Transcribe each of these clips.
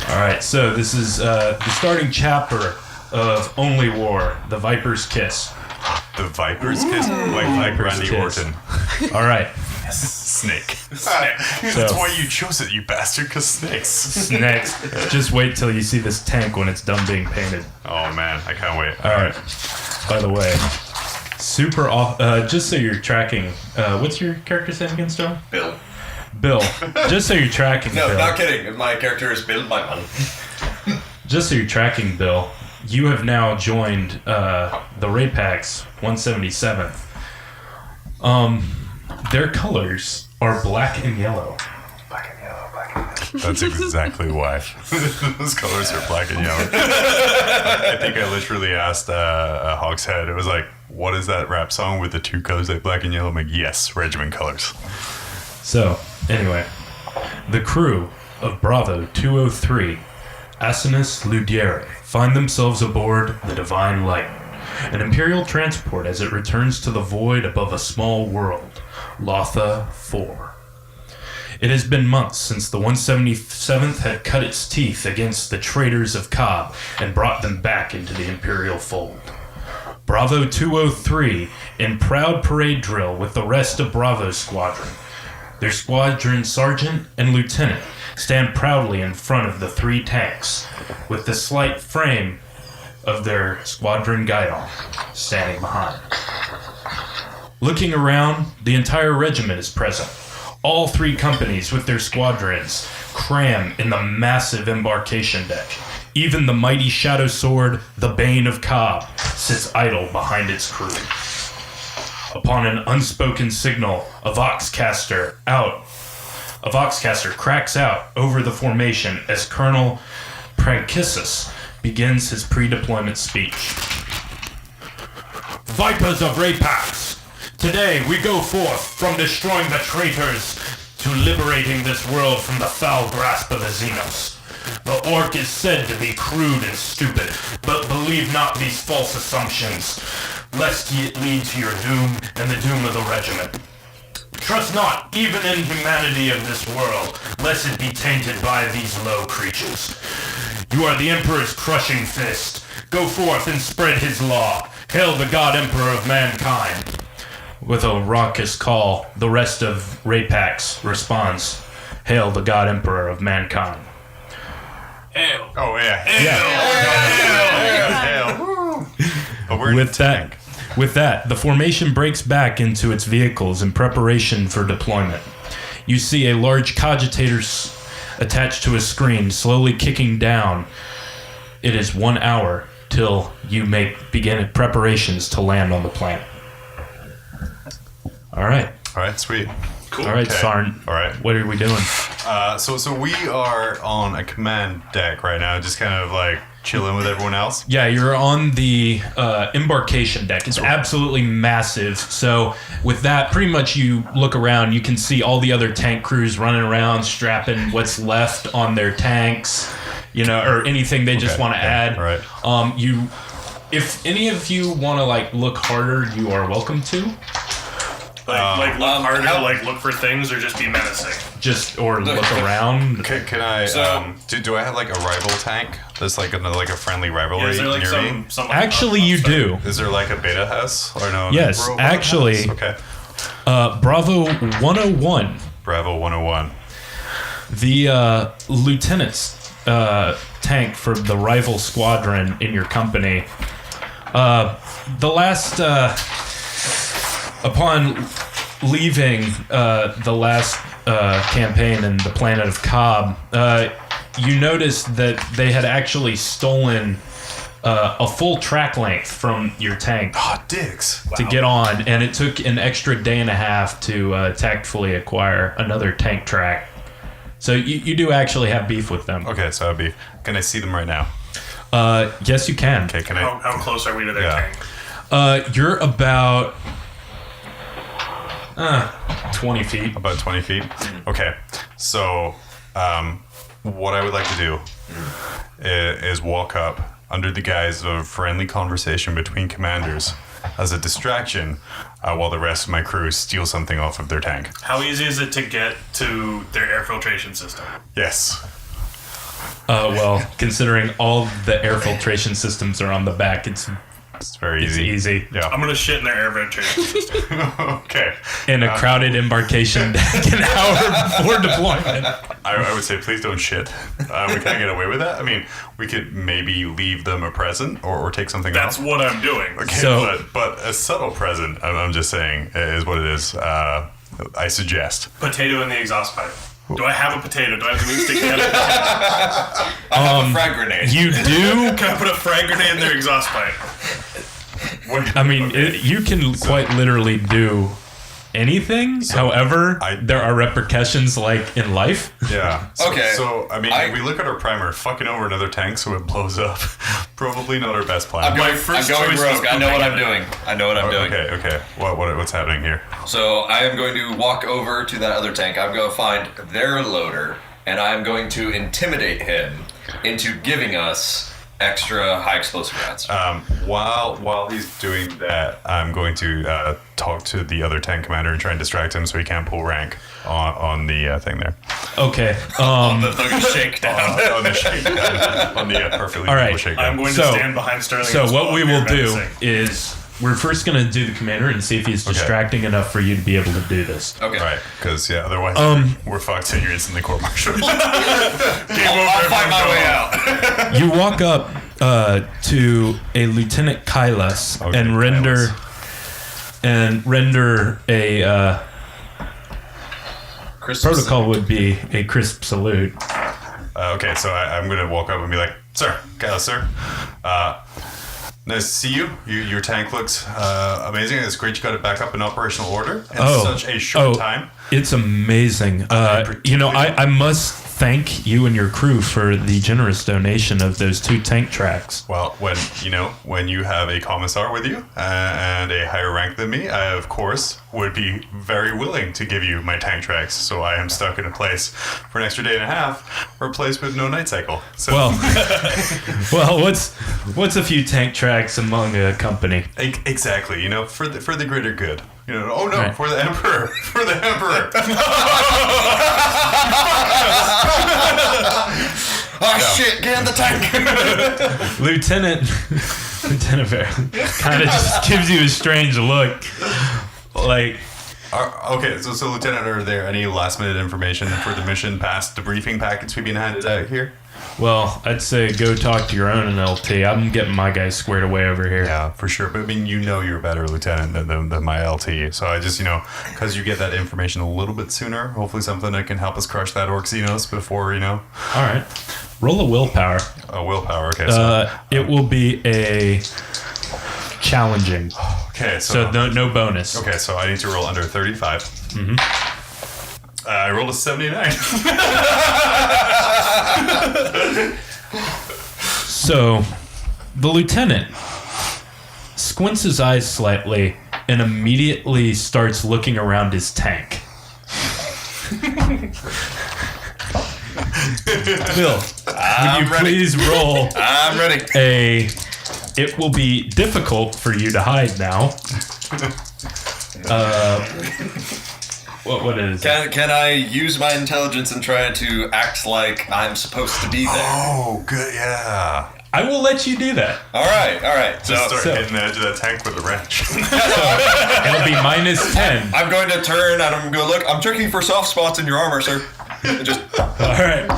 All right, so this is the starting chapter of Only War, The Viper's Kiss. The Viper's Kiss? Like Randy Kiss. Orton. All right. Snake. That's why you chose it, you bastard, because snakes. Next, just wait till you see this tank when it's done being painted. Oh, man, I can't wait. All right. By the way, just so you're tracking, what's your character's name again, Stone? Bill. Just so you're tracking, No, Bill. not kidding. My character is Bill Byman. Just so you're tracking, Bill, you have now joined the Rapax 177th. Their colors are black and yellow. That's exactly why. Those colors are black and yellow. I think I literally asked Hogshead, it was like, what is that rap song with the two colors like black and yellow? I'm like, yes, regiment colors. So, anyway, the crew of Bravo 203, Asinus Ludiere, find themselves aboard the Divine Light, an Imperial transport as it returns to the void above a small world, Lotha 4. It has been months since the 177th had cut its teeth against the traitors of Cobb and brought them back into the Imperial fold. Bravo 203, in proud parade drill with the rest of Bravo's squadron. Their squadron sergeant and lieutenant stand proudly in front of the three tanks, with the slight frame of their squadron guidon standing behind. Looking around, the entire regiment is present. All three companies with their squadrons cram in the massive embarkation deck. Even the mighty shadow sword, the Bane of Cobb, sits idle behind its crew. Upon an unspoken signal, a Voxcaster cracks out over the formation as Colonel Prankissus begins his pre-deployment speech. Vipers of Rapax! Today we go forth from destroying the traitors to liberating this world from the foul grasp of the Xenos. The Orc is said to be crude and stupid, but believe not these false assumptions, lest it lead to your doom and the doom of the regiment. Trust not even in humanity of this world, lest it be tainted by these low creatures. You are the Emperor's crushing fist. Go forth and spread his law. Hail the God Emperor of mankind. With a raucous call, the rest of Rapax responds, Hail the God Emperor of mankind. Hail. Oh, yeah. Hail. But we're in With a tank. With that, the formation breaks back into its vehicles in preparation for deployment. You see a large cogitator attached to a screen slowly kicking down. It is 1 hour till you begin preparations to land on the planet. All right. All right, sweet. Cool. All right, Okay. Sarn. All right. What are we doing? So we are on a command deck right now, just kind of like chilling with everyone else. Yeah, you're on the embarkation deck. It's absolutely massive. So with that, pretty much you look around, you can see all the other tank crews running around, strapping what's left on their tanks, or anything they just want to add. All right. If any of you want to look harder, you are welcome to. Look harder, look for things, or just be menacing. Look around. Can I? Do I have a rival tank? That's like a friendly rivalry Is there near me. some Actually, you do. Is there a beta house or no? Yes, actually. Okay. Bravo 101. Bravo 101. The lieutenant's tank for the rival squadron in your company. The last. Upon leaving the last campaign in the planet of Cobb, you noticed that they had actually stolen a full track length from your tank. Oh, dicks. To get on, and it took an extra day and a half to tactfully acquire another tank track. So you do actually have beef with them. Okay, so I'd be. Can I see them right now? Yes, you can. Okay, can I? How close are we to their tank? You're about 20 feet. About 20 feet? Okay. So, what I would like to do is walk up under the guise of friendly conversation between commanders as a distraction while the rest of my crew steal something off of their tank. How easy is it to get to their air filtration system? Yes. Well, considering all the air filtration systems are on the back, it's very easy. easy. Yeah. I'm gonna shit in their air ventilation system. Okay. In a crowded embarkation deck an hour before deployment. I would say please don't shit. We can't get away with that. I mean, we could maybe leave them a present or take something That's else. what I'm doing. Okay, So- but a subtle present, I'm just saying, is what it is. I suggest. Potato in the exhaust pipe. Do I have a potato? Do I have the means to get it? I have a frag grenade. You do? Can I put a frag grenade in their exhaust pipe? I mean, you can quite literally do anything. However, there are repercussions like in life. Yeah. Okay. So, I mean, we look at our primer, fucking over another tank so it blows up. Probably not our best plan. I'm going first rogue. choice was I know what I'm potato. doing. I know what I'm doing. Okay. What's happening here? So I am going to walk over to that other tank. I'm going to find their loader, and I'm going to intimidate him into giving us extra high explosive rounds. While he's doing that, I'm going to talk to the other tank commander and try and distract him so he can't pull rank on the thing there. Okay. The shakedown. On the shakedown. On the perfectly All right. legal shakedown. I'm going to stand behind Sterling. So and what we will do menacing. is we're first going to do the commander and see if he's distracting enough for you to be able to do this. Okay. Right, because otherwise we're fucked and you're instantly court-martialed. I'll fight my way out. You walk up to a Lieutenant Kailas and render a protocol would be a crisp salute. Okay, so I'm going to walk up and be like, Sir, Kyle, sir. Nice to see you. Your tank looks amazing. It's great you got it back up in operational order in such a short time. It's amazing. I must thank you and your crew for the generous donation of those 2 tank tracks. Well, when you have a commissar with you and a higher rank than me, I of course would be very willing to give you my tank tracks. So I am stuck in a place for an extra day and a half, or a place with no night cycle. So Well, what's a few tank tracks among a company? exactly, for the greater good. Right. For the emperor, for the emperor. Oh shit! Get in the tank. Lieutenant Bear kind of just gives you a strange look, like. Okay, so Lieutenant, are there any last minute information for the mission past the briefing packets we've been handed out here? Well, I'd say go talk to your own LT. I'm getting my guys squared away over here. Yeah, for sure. But I mean, you're a better lieutenant than my LT. So I just, because you get that information a little bit sooner, hopefully something that can help us crush that Orc Xenos before, All right. Roll a willpower. Willpower, okay. So, it will be a challenging. okay, So no bonus. Okay, so I need to roll under 35. Mm-hmm. I rolled a 79. So the lieutenant squints his eyes slightly and immediately starts looking around his tank. Bill, would you please roll I'm ready. it will be difficult for you to hide now. What is it? Can I use my intelligence and try to act like I'm supposed to be there? Oh, good, yeah. I will let you do that. All right. Just start so- hitting the edge of that tank with a wrench. It'll be minus 10. I'm going to turn and I'm going to look. I'm checking for soft spots in your armor, sir. Just All right.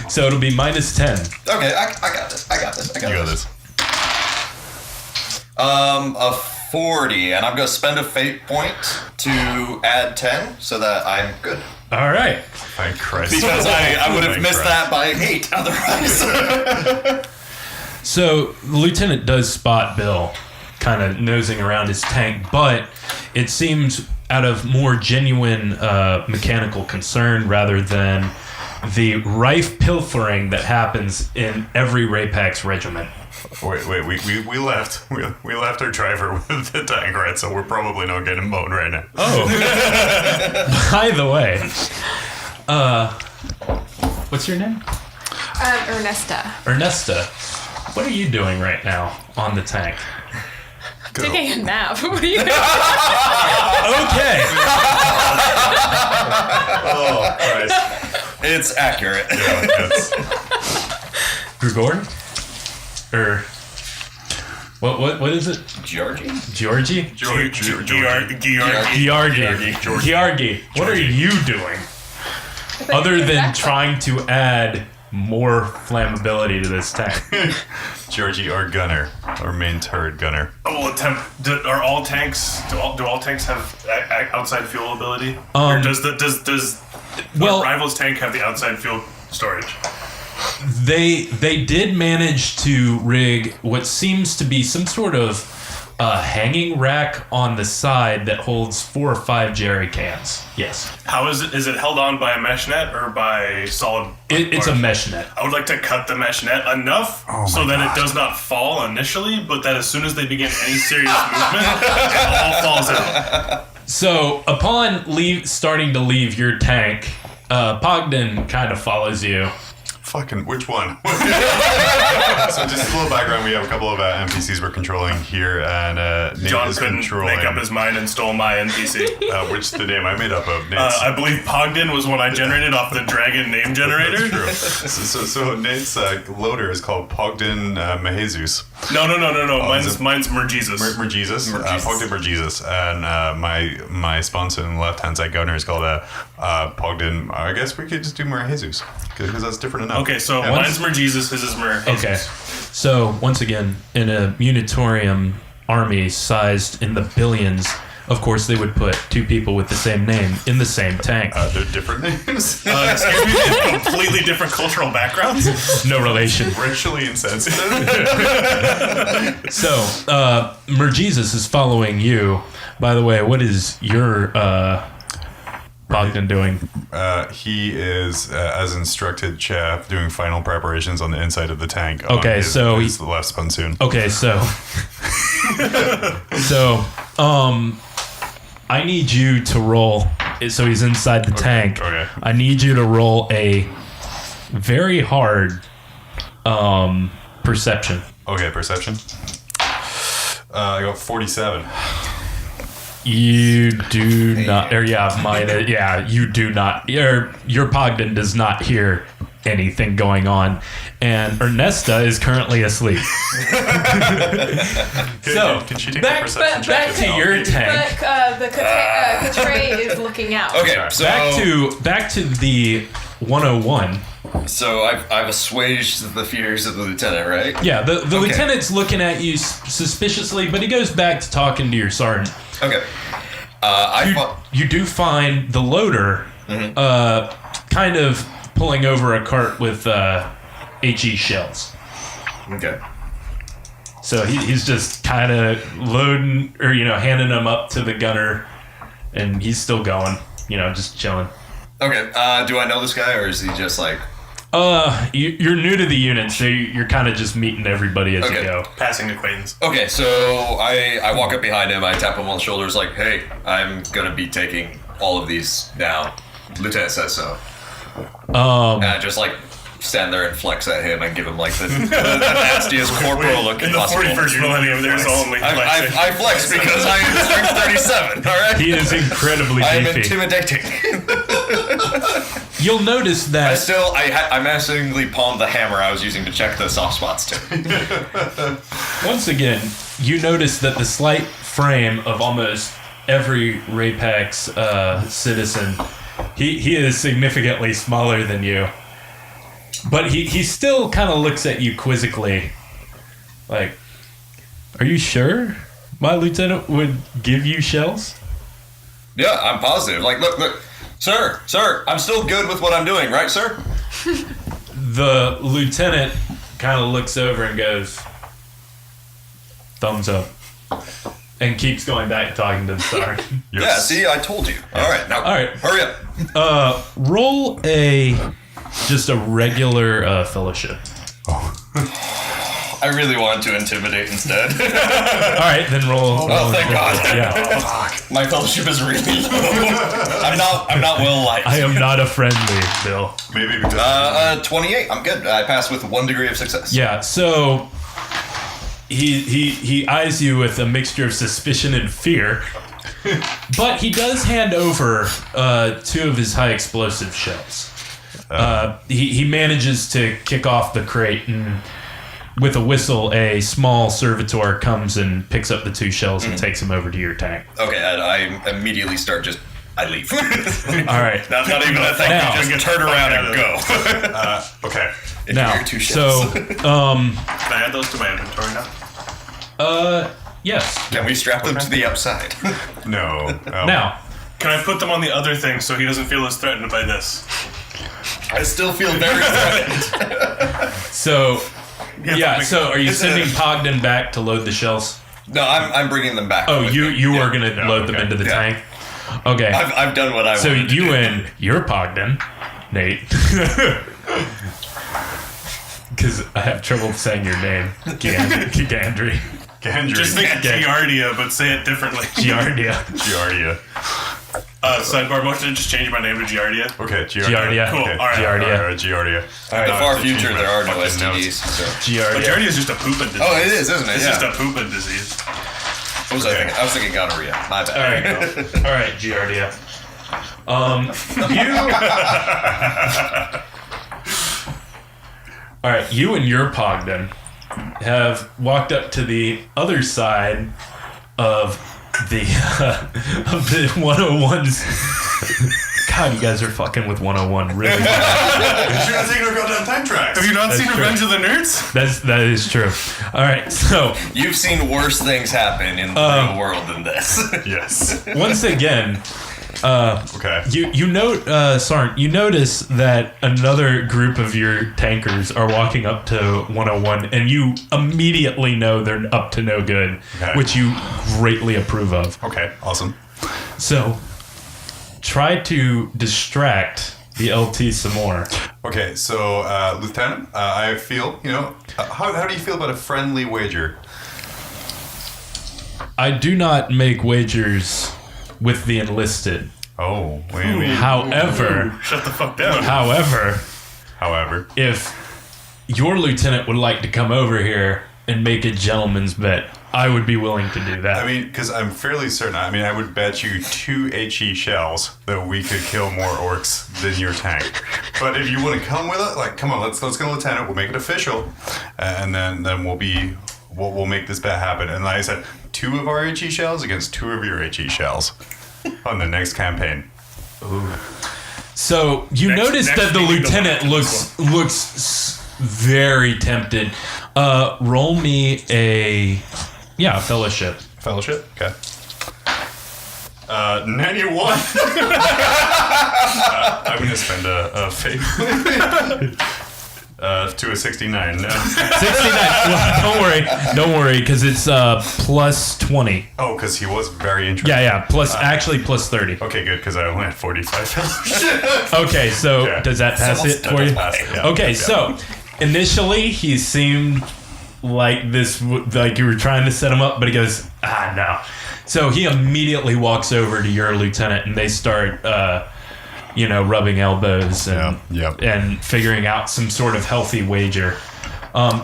So it'll be minus 10. okay. I got this. You got this. A 40, and I'm going to spend a fate point to add 10 so that I'm good. All right. Thank Christ. Because I would have Thank missed Christ. that by 8 otherwise. So the lieutenant does spot Bill kind of nosing around his tank, but it seems out of more genuine mechanical concern rather than the rife pilfering that happens in every Rapax regiment. Wait, we left. We left our driver with the tank, right? So we're probably not getting mowed right now. Oh. By the way, what's your name? Ernesta. What are you doing right now on the tank? Taking a nap. What are you doing? Okay. Oh, Christ. It's accurate. Yeah, Grigor? Or what is it? Georgie? Georgie? Georgie. What are you doing? Other than trying to add more flammability to this tank. Georgie, our gunner, our main turret gunner. I will attempt. Are all tanks? Do all tanks have outside fuel ability? Or does Rival's tank have the outside fuel storage? They did manage to rig what seems to be some sort of hanging rack on the side that holds 4 or 5 jerry cans. Yes. How is it? Is it held on by a mesh net or by solid? It's a mesh net. I would like to cut the mesh net enough so that it does not fall initially, but that as soon as they begin any serious movement, it all falls out. So upon starting to leave your tank, Pogden kind of follows you. Fucking which one? So just a little background. We have a couple of NPCs we're controlling here, and Nate John is couldn't controlling. make up his mind and stole my NPC. Which the name I made up of. Nate's. I believe Pogden was one I generated off the dragon name generator. That's true. So Nate's loader is called Pogden Mahezus. No. Mine's Merjesus. Merjesus. Pogden Merjesus. And my sponsor on the left hand side gunner is called Pogden. I guess we could just do Merjesus because that's different enough. Okay, so mine's Merjesus, his is Merjesus. Okay. So once again, in a Munitorium army sized in the billions, of course they would put 2 people with the same name in the same tank. They're different names. Excuse me, they have completely different cultural backgrounds. No relation. Racially insensitive. So, Merjesus is following you. By the way, what is your Bogdan doing? He is, as instructed, chef, doing final preparations on the inside of the tank. Okay, so he's the left sponsoon. Okay, so I need you to roll. So he's inside the tank. Okay. I need you to roll a very hard perception. Okay, perception. I got 47. You do not, or yeah, mine. Yeah, you do not. Your Pogden does not hear anything going on, and Ernesta is currently asleep. So Can she take back, a perception check back as to well? your tank. The Katray is looking out. Okay, so Back to the 101. So I've assuaged the fears of the lieutenant, right? Yeah, the lieutenant's looking at you suspiciously, but he goes back to talking to your sergeant. Okay. You do find the loader kind of pulling over a cart with HE shells. Okay. So he's just kind of loading, or handing them up to the gunner, and he's still going, just chilling. Okay. Do I know this guy, or is he just like? You're new to the unit, so you're kind of just meeting everybody as you go. Passing acquaintance. Okay, so I walk up behind him, I tap him on the shoulders like, hey, I'm gonna be taking all of these now. Lieutenant says so. And I just like stand there and flex at him and give him like the nastiest corporal look In the possible. 41st millennium, there's only flexing. I flex because I am strength 37, alright? He is incredibly I am beefy. intimidating. You'll notice that I menacingly palmed the hammer I was using to check the soft spots too. once again, you notice that the slight frame of almost every Rapax citizen, he is significantly smaller than you. But he still kind of looks at you quizzically. Like, are you sure my lieutenant would give you shells? Yeah, I'm positive. Like, look. Sir, I'm still good with what I'm doing, right, sir? The lieutenant kind of looks over and goes, thumbs up. And keeps going back talking to the sergeant. Yes. Yeah, see, I told you. All right, now hurry up. Roll just a regular fellowship. I really wanted to intimidate instead. All right, then roll. Oh, thank God. Yeah. My fellowship is really low. I'm not well liked. I am not a friendly, Bill. Maybe because 28. I'm good. I passed with 1 degree of success. Yeah, so he eyes you with a mixture of suspicion and fear, but he does hand over 2 of his high explosive shells. He manages to kick off the crate, and with a whistle, a small servitor comes and picks up the 2 shells and takes them over to your tank. Okay, and I immediately start I leave. All right. Not even a thing. Now- You just Turn around and go. Okay. Now, Your 2 shells. so, Can I add those to my inventory now? yes. Can we strap them to the outside? No. Now, Can I put them on the other thing so he doesn't feel as threatened by this? I still feel very threatened. so, yeah, make- so are you sending Pogden back to load the shells? No, I'm bringing them back. Oh, with you me. are going to load them okay. into the Yeah. tank? Okay. I've done what I So wanted to you do. and your Pogden, Nate, because I have trouble saying your name, Gandry. Gandry. Just think Okay. Giardia, but say it differently. Giardia. Giardia. Sidebar motion to just change my name to Giardia. Okay, Giardia. Cool. Okay. All right. Giardia. All right, Giardia. In the far I have to change future, my there are no fucking notes. STDs. So. But Giardia. Giardia is just a pooping disease. Oh, it is, isn't it? It's Yeah. just a pooping disease. What was I thinking? I was thinking gonorrhea. My bad. All right, Giardia. All right, you and your Pogden have walked up to the other side of the 101s. God, you guys are fucking with 101 really bad. You're not taking our goddamn time tracks. Have you not seen true. Revenge of the Nerds? That is true. All right, so You've seen worse things happen in the real world than this. Yes. once again, Okay. you note, Sarn, you notice that another group of your tankers are walking up to 101, and you immediately know they're up to no good, Okay. which you greatly approve of. Okay. Awesome. So, try to distract the LT some more. Okay. So, Lieutenant, I feel, how do you feel about a friendly wager? I do not make wagers with the enlisted. Oh, wait. However, Shut the fuck down. However. if your lieutenant would like to come over here and make a gentleman's bet, I would be willing to do that. I mean, because I'm fairly certain. I mean, I would bet you 2 HE shells that we could kill more orcs than your tank. But if you want to come with it, like, come on, let's get a lieutenant. We'll make it official, and then we'll make this bet happen. And like I said, 2 of our HE shells against 2 of your HE shells on the next campaign. So you notice next that the we need to lieutenant look looks very tempted. Roll me a fellowship. Fellowship. Okay. 91. I'm gonna spend a fate. To a 69. No. 69. Well, don't worry, because it's plus 20. Oh, because he was very interested. Yeah. Actually plus 30. Okay, good, because I only had 45 fellowship. Okay, so Yeah. does that pass it for you? Pass it, yeah. Okay, Yeah. so initially he seemed like like you were trying to set him up, but he goes, no. So he immediately walks over to your lieutenant, and they start, rubbing elbows and and figuring out some sort of healthy wager.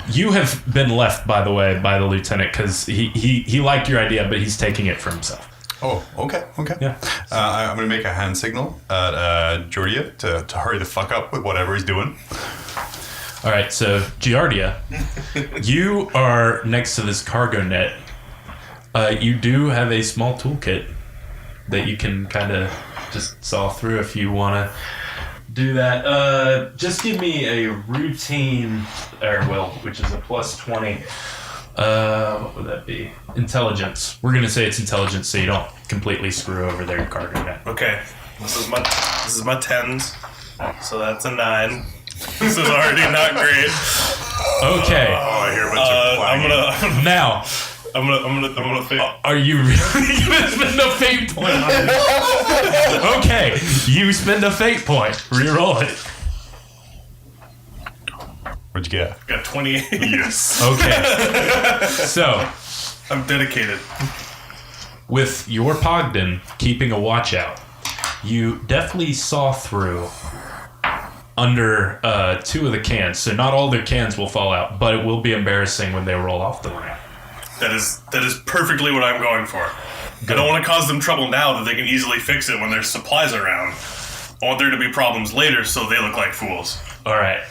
You have been left, by the way, by the lieutenant because he liked your idea, but he's taking it for himself. Oh, okay. Yeah. I'm going to make a hand signal at Jordia to hurry the fuck up with whatever he's doing. All right, so Giardia, you are next to this cargo net. You do have a small toolkit that you can kind of just saw through if you want to do that. Just give me a routine, which is a plus 20. What would that be? Intelligence. We're gonna say it's intelligence, so you don't completely screw over their cargo net. Okay. This is my 10s. So that's a 9. This is already not great. Okay. Oh, I hear a bunch of clanging. Now, I'm gonna think. are you really gonna spend a fate point on this? Okay, you spend a fate point. Reroll it. What'd you get? Got 28. Yes. Okay. So, I'm dedicated. with your Pogden keeping a watch out, you definitely saw through under 2 of the cans. So not all their cans will fall out, but it will be embarrassing when they roll off the ramp. That is perfectly what I'm going for. I don't want to cause them trouble now that they can easily fix it when there's supplies around. I want there to be problems later, so they look like fools. All right.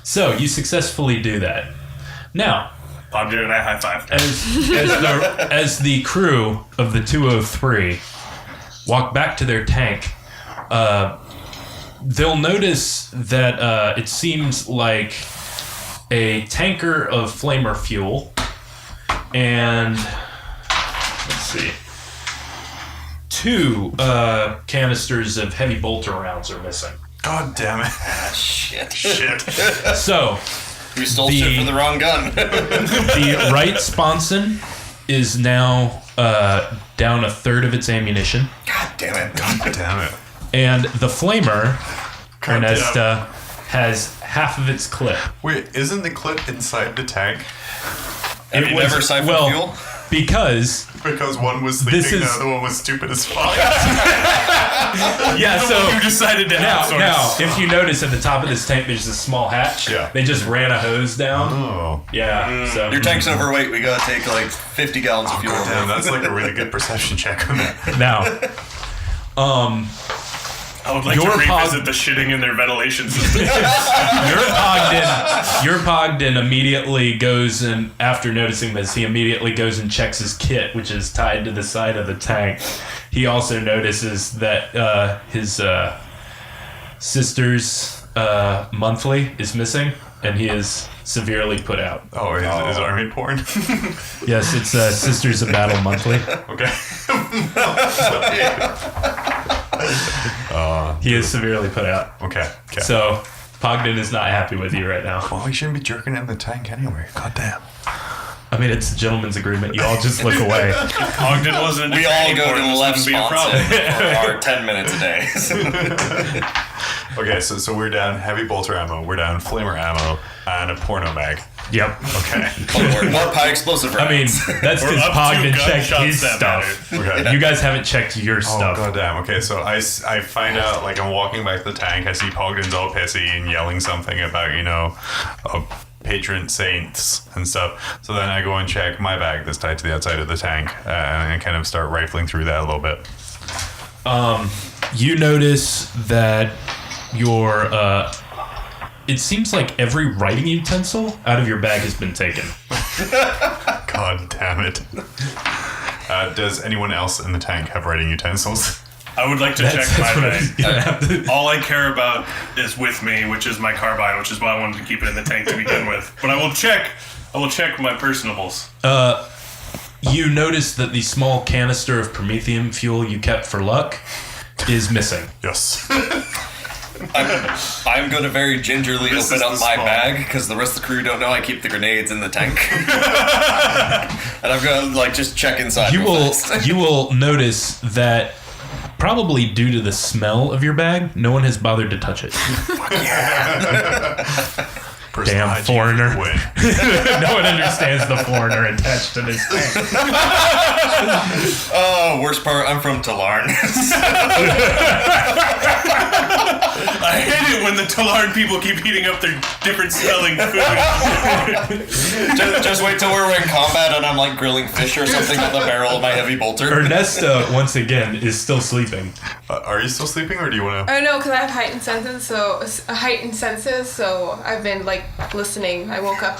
So you successfully do that. Now, I'm doing that high five. as the crew of the 203 walk back to their tank, they'll notice that it seems like a tanker of flamer fuel and, let's see, 2 canisters of heavy bolter rounds are missing. God damn it. Shit. So, We stole shit from the wrong gun. the right sponson is now down a third of its ammunition. God damn it. God damn it. And the flamer, God Ernesta, has half of its clip. Wait, isn't the clip inside the tank? Have you never siphoned fuel? Because one was sleeping, This is- the other one was stupid as fuck. yeah, so You decided to now, outsource. if you notice at the top of this tank, there's a small hatch. Yeah. They just ran a hose down. Oh. Yeah. So Your tank's overweight. We gotta take like 50 gallons of fuel. Damn, that's like a really good perception check on that. now, I would like Your to pod- revisit the shitting in their ventilation system. your Pogden immediately goes and after noticing this, he immediately goes and checks his kit, which is tied to the side of the tank. He also notices that his sister's monthly is missing, and he is severely put out. Oh, is army porn? Yes, it's Sisters of Battle monthly. Okay. He is severely put out. Okay. So Pogden is not happy with you right now. Well, we shouldn't be jerking in the tank anyway. God damn. I mean, it's a gentleman's agreement. You all just look away. Ogden wasn't. We all go to the left be a problem. sponson for our 10 minutes a day. Okay, so we're down heavy bolter ammo, we're down flamer ammo, and a porno mag. Yep. Okay. More high explosive I mean, rounds. that's We're because up to Pogden checked gunshots his that stuff. Okay. You guys haven't checked your Oh, stuff. goddamn. Okay, so I find out, like, I'm walking back to the tank, I see Pogden's all pissy and yelling something about, patron saints and stuff. So then I go and check my bag that's tied to the outside of the tank, and I kind of start rifling through that a little bit. You notice that your it seems like every writing utensil out of your bag has been taken. God damn it. Does anyone else in the tank have writing utensils? I would like to check my what I bag. was gonna have to- All I care about is with me, which is my carbine, which is why I wanted to keep it in the tank to begin with. But I will check my personables. You notice that the small canister of promethium fuel you kept for luck is missing. Yes. I'm going to very gingerly This open is up the my small- bag because the rest of the crew don't know I keep the grenades in the tank. And I'm going to just check inside. You real will fast. you will notice that probably due to the smell of your bag, no one has bothered to touch it. Personal hygiene foreigner. for the win. No one understands the foreigner attached to this tank. Oh, worst part, I'm from Talarn. I hate it when the Talarn people keep heating up their different smelling food. just wait till we're in combat and I'm like grilling fish or something with a barrel of my heavy bolter. Ernesta, once again, is still sleeping. Are you still sleeping, or do you want to? Oh no, because I have heightened senses, so I've been listening. I woke up.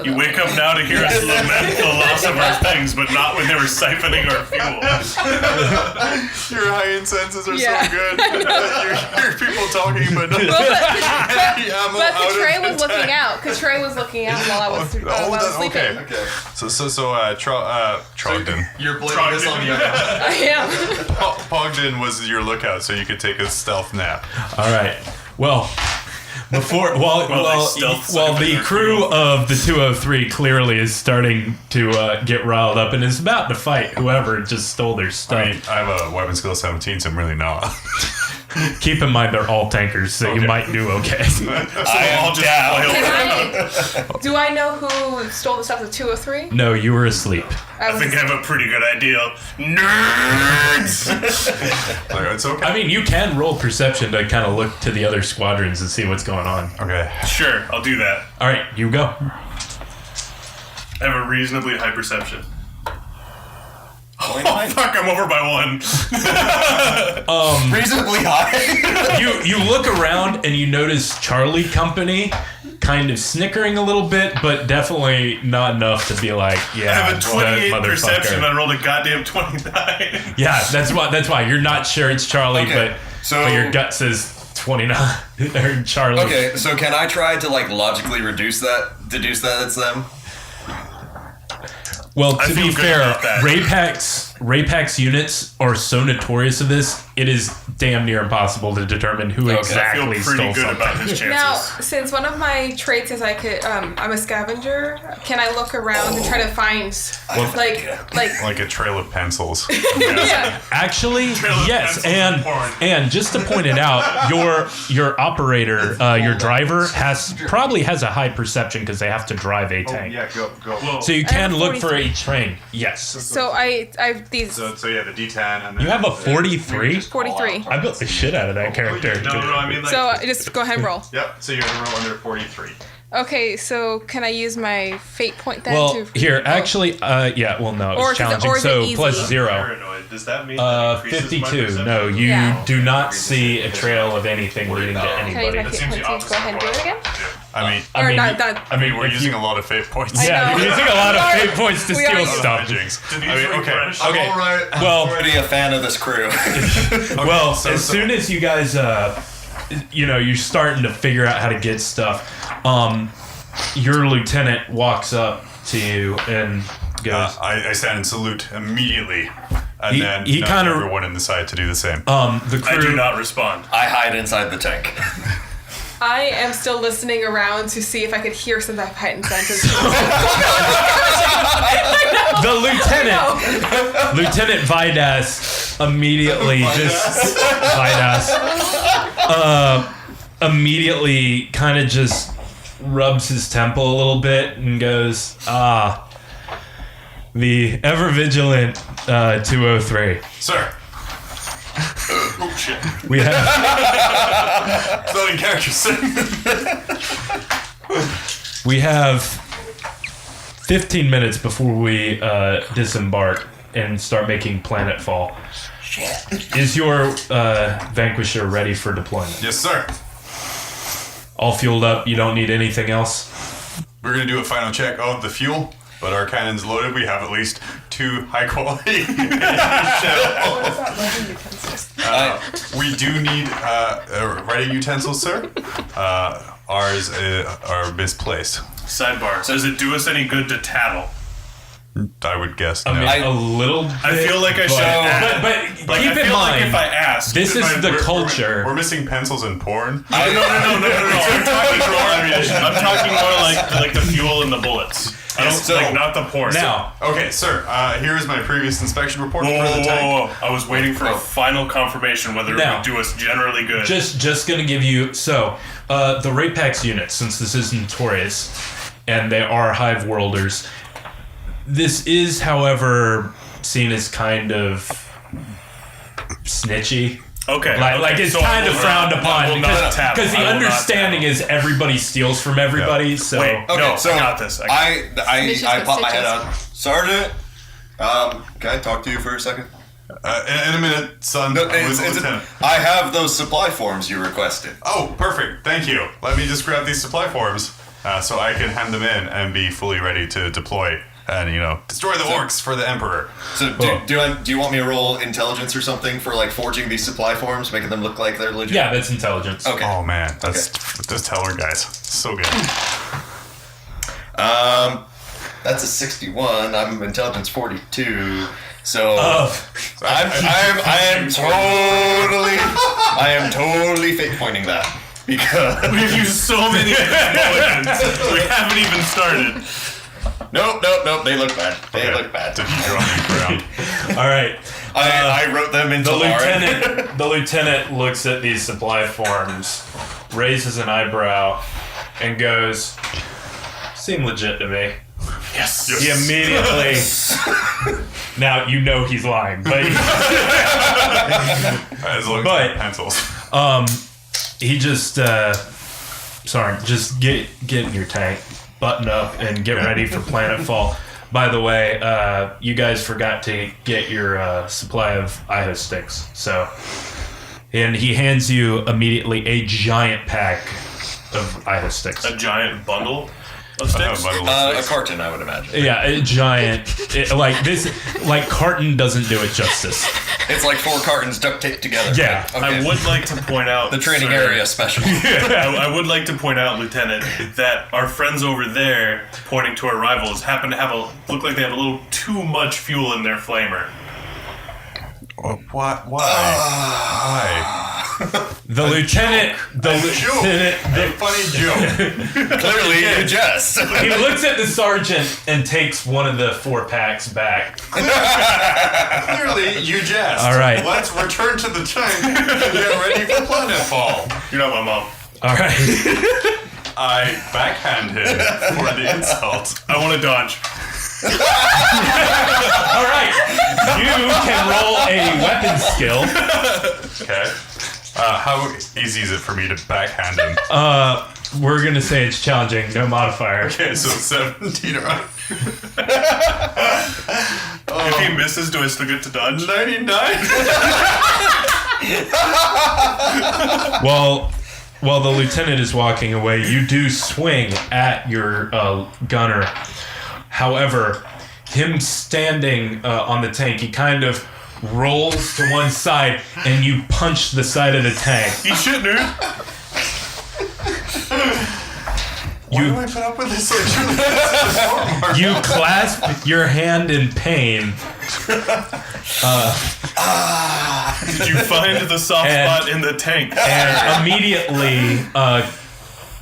You wake up now to hear us lament the loss of our things, but not when they were siphoning our fuel. Your high-end senses are Yeah. so good. You hear people talking, but But ammo out of Katray the was looking tank. out. Katray was looking out while I was, while I was sleeping. okay. Trogdon. You're blaming this on the other. I am. Pogden was your lookout, so you could take a stealth nap. All right. Well, while the crew of the 203 clearly is starting to get riled up and is about to fight whoever just stole their stuff. I mean, I have a weapon skill 17, so I'm really not. Keep in mind they're all tankers, so you Okay. might do okay. I am down. Do I know who stole the stuff at 203? No, you were asleep. I think I have a pretty good idea. Nerds! It's okay. I mean, you can roll perception to kind of look to the other squadrons and see what's going on. Okay. Sure, I'll do that. All right, you go. I have a reasonably high perception. 29? Fuck, I'm over by 1. Reasonably high. You look around and you notice Charlie Company kind of snickering a little bit, but definitely not enough to be like, yeah, I have a 28 that perception. motherfucker. I rolled a goddamn 29. Yeah, that's why you're not sure it's Charlie, Okay, but your gut says 29 or Charlie. Okay, so can I try to like logically deduce that it's them? Well, I to feel be good fair, about that. Raypax units are so notorious of this, it is damn near impossible to determine who Okay. I exactly feel pretty stole good something. about his chances. Now, since one of my traits is I'm a scavenger, can I look around and try to find Like a trail of pencils. yeah. Actually, Trail of yes, pencils and porn. and just to point it out, your operator, your driver probably has a high perception because they have to drive a tank. go. Well, So you can have look for 43. a train. Yes. So I've these So yeah, the D10 and then You have a 43? 43. I built the shit out of that character. no, I mean like. So just go ahead and roll. Yep, so you're gonna roll under 43. Okay, so can I use my fate point then? Well, to here, actually, yeah, well, no, Or it's is it- challenging. or is it So easy? plus 0. Paranoid. Does that mean that increases my 52. perception? No, you Yeah. do not see a trail of anything leading to Can I use anybody. my That fate seems the points to go ahead and do it opposite again? of what I would do. I mean, I Or mean, not, we're if using you- a lot of fate points. Yeah, know. you're using a lot of Sorry. fate points to We steal are- stuff. Jinx. Did these I mean, okay. refresh? I'm Okay. alright. Well, Already a fan of this crew. well, so- as soon as you guys, you're starting to figure out how to get stuff, your lieutenant walks up to you and goes, I stand and salute immediately. And He- then he nudge kinda- everyone in the side to do the same. the I do crew, not respond. I hide inside the tank. I am still listening around to see if I could hear some of that heightened senses. the Lieutenant Vidas immediately immediately kind of just rubs his temple a little bit and goes, the ever vigilant 203. Sir, Oh shit. We have floating character, sir. we have 15 minutes before we disembark and start making planetfall. Is your Vanquisher ready for deployment? Yes, sir. All fueled up. You don't need anything else. We're gonna do a final check of the fuel, but our cannon's loaded. We have at least 2 high quality shells. We do need writing utensils, sir. Ours are misplaced. Sidebar. Does it do us any good to tattle? I would guess. I No. mean, a little bit. I feel like I should ask. But Like, keep I in feel like mind, if I ask, this is the culture. We're missing pencils and porn. No. I'm talking more. I'm talking more like the fuel and the bullets. I don't So- like not the porn. Now, Okay, sir. Here is my previous inspection report Whoa, for whoa, the tank. whoa. I was waiting for a final confirmation whether it Now. would do us generally good. just gonna give you the Rapax units, since this is notorious and they are hive worlders. This is, however, seen as kind of snitchy. Okay. Like okay, it's so I kind will of frowned not- I upon will not tattle. because the I will not understanding tattle. is everybody steals from everybody. So Wait. Okay, No, so I got this. I Suspicious pop my head stitches. out. Sergeant, can I talk to you for a second? In a minute, son. No, with the lieutenant. I have those supply forms you requested. Oh, perfect. Thank you. Let me just grab these supply forms so I can hand them in and be fully ready to deploy and, destroy the orcs for the Emperor. So do you want me to roll intelligence or something for like forging these supply forms, making them look like they're legit? yeah, that's intelligence. Okay. Oh, man. That's those teller guys. So good. That's a 61. I'm intelligence 42. So Oh. I am totally fake pointing that because We've used so many mulligans. We haven't even started. nope. They look bad. They look bad. Did you draw on the ground? All right. I wrote them into The Lauren. lieutenant looks at these supply forms, raises an eyebrow, and goes, "Seem legit to me." Yes. He immediately. Now you know he's lying, but As long as But- pencils. he just just get in your tank, button up, and get ready for planetfall. by the way, you guys forgot to get your supply of IHO sticks. So, and he hands you immediately a giant pack of IHO sticks. A giant bundle of sticks? A carton, I would imagine. Yeah, a giant. Carton doesn't do it justice. It's like 4 cartons duct taped together. Yeah. Okay. I would like to point out... The training area special. I would like to point out, Lieutenant, that our friends over there, pointing to our rivals, happen to look like they have a little too much fuel in their flamer. What? Why? The lieutenant. The lieutenant. A funny joke. Clearly, you jest. He looks at the sergeant and takes one of the 4 packs back. Clearly, you jest. All right. Let's return to the tank and get ready for planetfall. You're not my mom. All right. I backhand him for the insult. I want to dodge. All right. You can roll a weapon skill. Okay. How easy is it for me to backhand him? We're gonna say it's challenging. No modifier. Okay, so 17 right? If he misses, do I still get to dodge? 99? While the lieutenant is walking away, you do swing at your gunner. However, him standing on the tank, he kind of rolls to one side, and you punch the side of the tank. You shit, dude. Why do I put up with this? You clasp your hand in pain. Did you find the soft spot in the tank? And immediately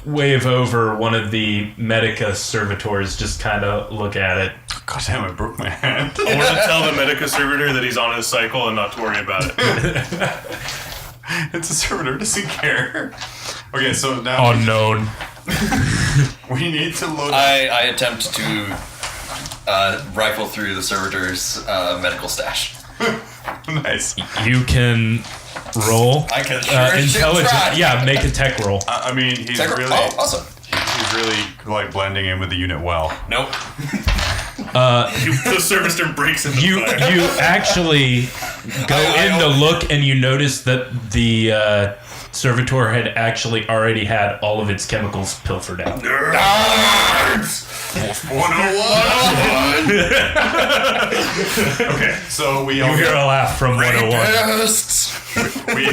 wave over one of the Medica servitors, just kind of look at it. God damn, I broke my hand. I want to tell the Medica servitor that he's on his cycle and not to worry about it. It's a servitor, doesn't care. Okay, so now Unknown. we need to load I attempt to rifle through the servitor's medical stash. Nice. You can roll I can sure intelligence. try. Yeah, make a tech roll. I mean, he's Take her- really, Oh, awesome. he's really like blending in with the unit well. Nope. The servitor breaks into You fire. you actually go in to look, and you notice that the servitor had actually already had all of its chemicals pilfered out. Nerds! 101. Okay, so we all You hear a laugh from 101. Rapists! we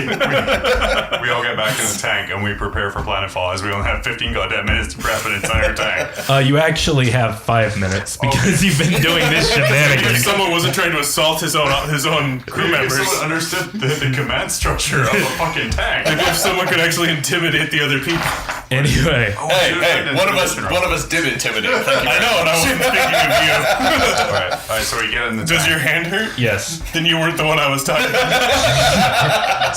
all get back in the tank and we prepare for planetfall as we only have 15 goddamn minutes to prep an entire tank. You actually have 5 minutes because you've been doing this If shenanigans. someone wasn't trying to assault his own crew If members, someone understood the command structure of a fucking tank. if someone could actually intimidate the other people. Anyway, Hey, one of us did intimidate. Thank you. I know, and I wasn't thinking of you. Alright, so we get in the Does tank. your hand hurt? yes. Then you weren't the one I was talking about.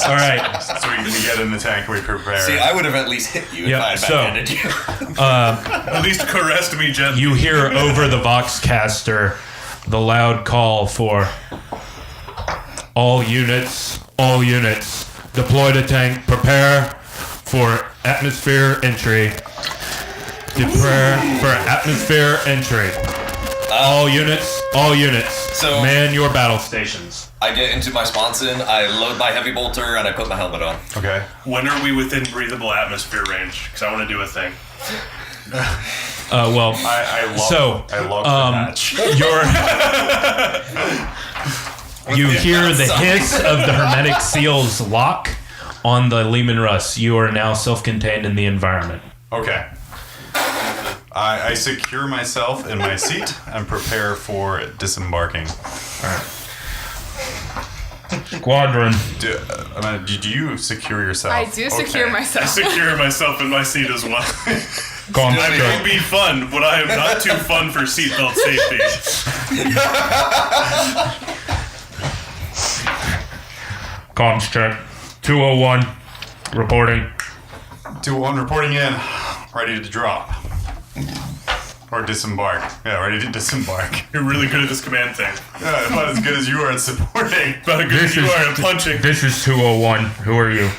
All right. So we get in the tank and we prepare. See, I would have at least hit you Yeah, if I had so- backhanded you. At least caressed me gently. You hear over the Voxcaster the loud call for all units, deploy to tank, prepare for atmosphere entry. Prepare for atmosphere entry. All units, So- man your battle stations. I get into my sponson, I load my heavy bolter, and I put my helmet on. Okay. When are we within breathable atmosphere range? Because I want to do a thing. I locked the hatch. You hear the hiss of the hermetic seal's lock on the Leman Russ. You are now self-contained in the environment. Okay. I secure myself in my seat and prepare for disembarking. Squadron. Did you secure yourself? I do secure I myself. secure myself in my seat as well. Calm I mean, it would be fun, but I am not too fun for seatbelt safety. Comms check. 201. Reporting. 2-1 reporting in. Ready to drop. Or disembark. Yeah, ready to disembark. You're really good at this command thing. Yeah, not as good as you are at supporting. About as good as you are at punching. This is 201. Who are you?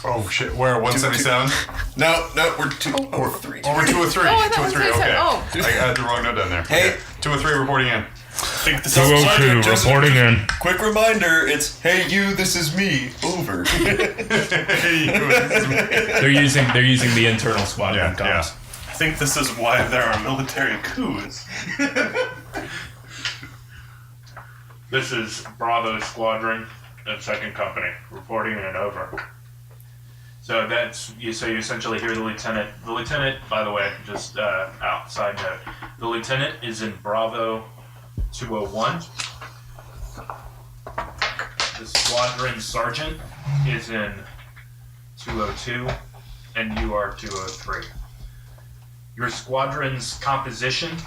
Oh shit, we're at 177? No, we're 203. Oh, we're 203. Oh, I thought 203, it was okay. oh. I had the wrong note down there. Hey. Okay. 203 reporting in. I think this 202 is reporting in. Quick reminder, it's hey you, this is me. Over. They're using the internal squadron comms. Yeah. I think this is why there are military coups. This is Bravo Squadron of Second Company reporting in and over. So that's you. So you essentially hear the lieutenant. The lieutenant, by the way, just side note, the lieutenant is in Bravo 201. The squadron sergeant is in 202, and you are 203. Your squadron's composition: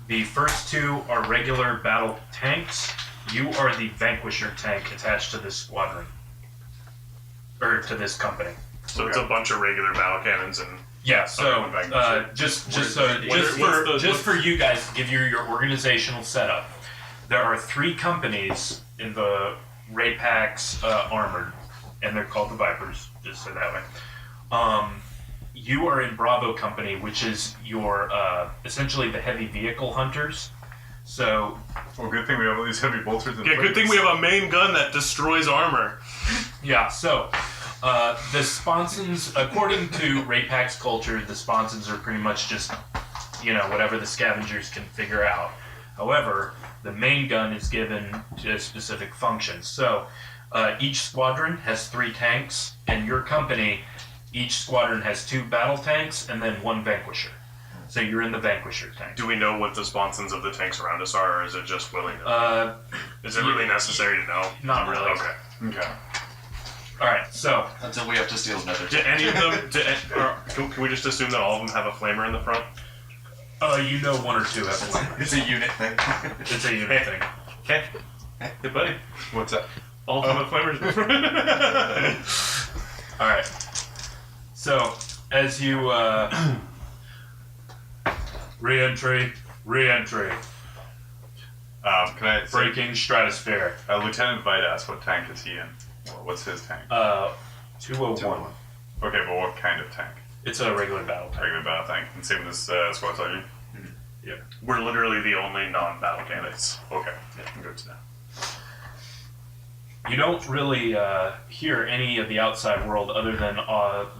the first two are regular battle tanks. You are the Vanquisher tank attached to this squadron, or to this company. So it's a bunch of regular battle cannons and Yeah. So just for you guys to give you your organizational setup, there are 3 companies in the Raypax armored, and they're called the Vipers. Just so that way. You are in Bravo Company, which is your essentially the heavy vehicle hunters. So, Well, good thing we have all these heavy bolters and yeah, good thing we have a main gun that destroys armor. yeah, so the sponsons, according to Raypax culture, the sponsons are pretty much just, whatever the scavengers can figure out. However, the main gun is given to specific functions. So, each squadron has 3 tanks, and your company, each squadron has 2 battle tanks and then 1 Vanquisher. So you're in the Vanquisher tank. Do we know what the sponsons of the tanks around us are, or is it just willing to is it really necessary to know? Not really. Okay. Alright, so Until we have to steal another. Do any of them, can we just assume that all of them have a flamer in the front? 1 or 2 have 1. It's a unit thing. It's a unit thing. Okay. Hey, buddy. What's that? All of them have flamers in the front. Alright. So, as you re-entry. Can I say, Breaking stratosphere. Lieutenant Vidas, what tank is he in? What's his tank? 201. Okay, but what kind of tank? It's a regular battle tank. Regular battle tank. And same with this squad sergeant? Yeah. We're literally the only non-battle candidates. Okay, good to know. You don't really hear any of the outside world other than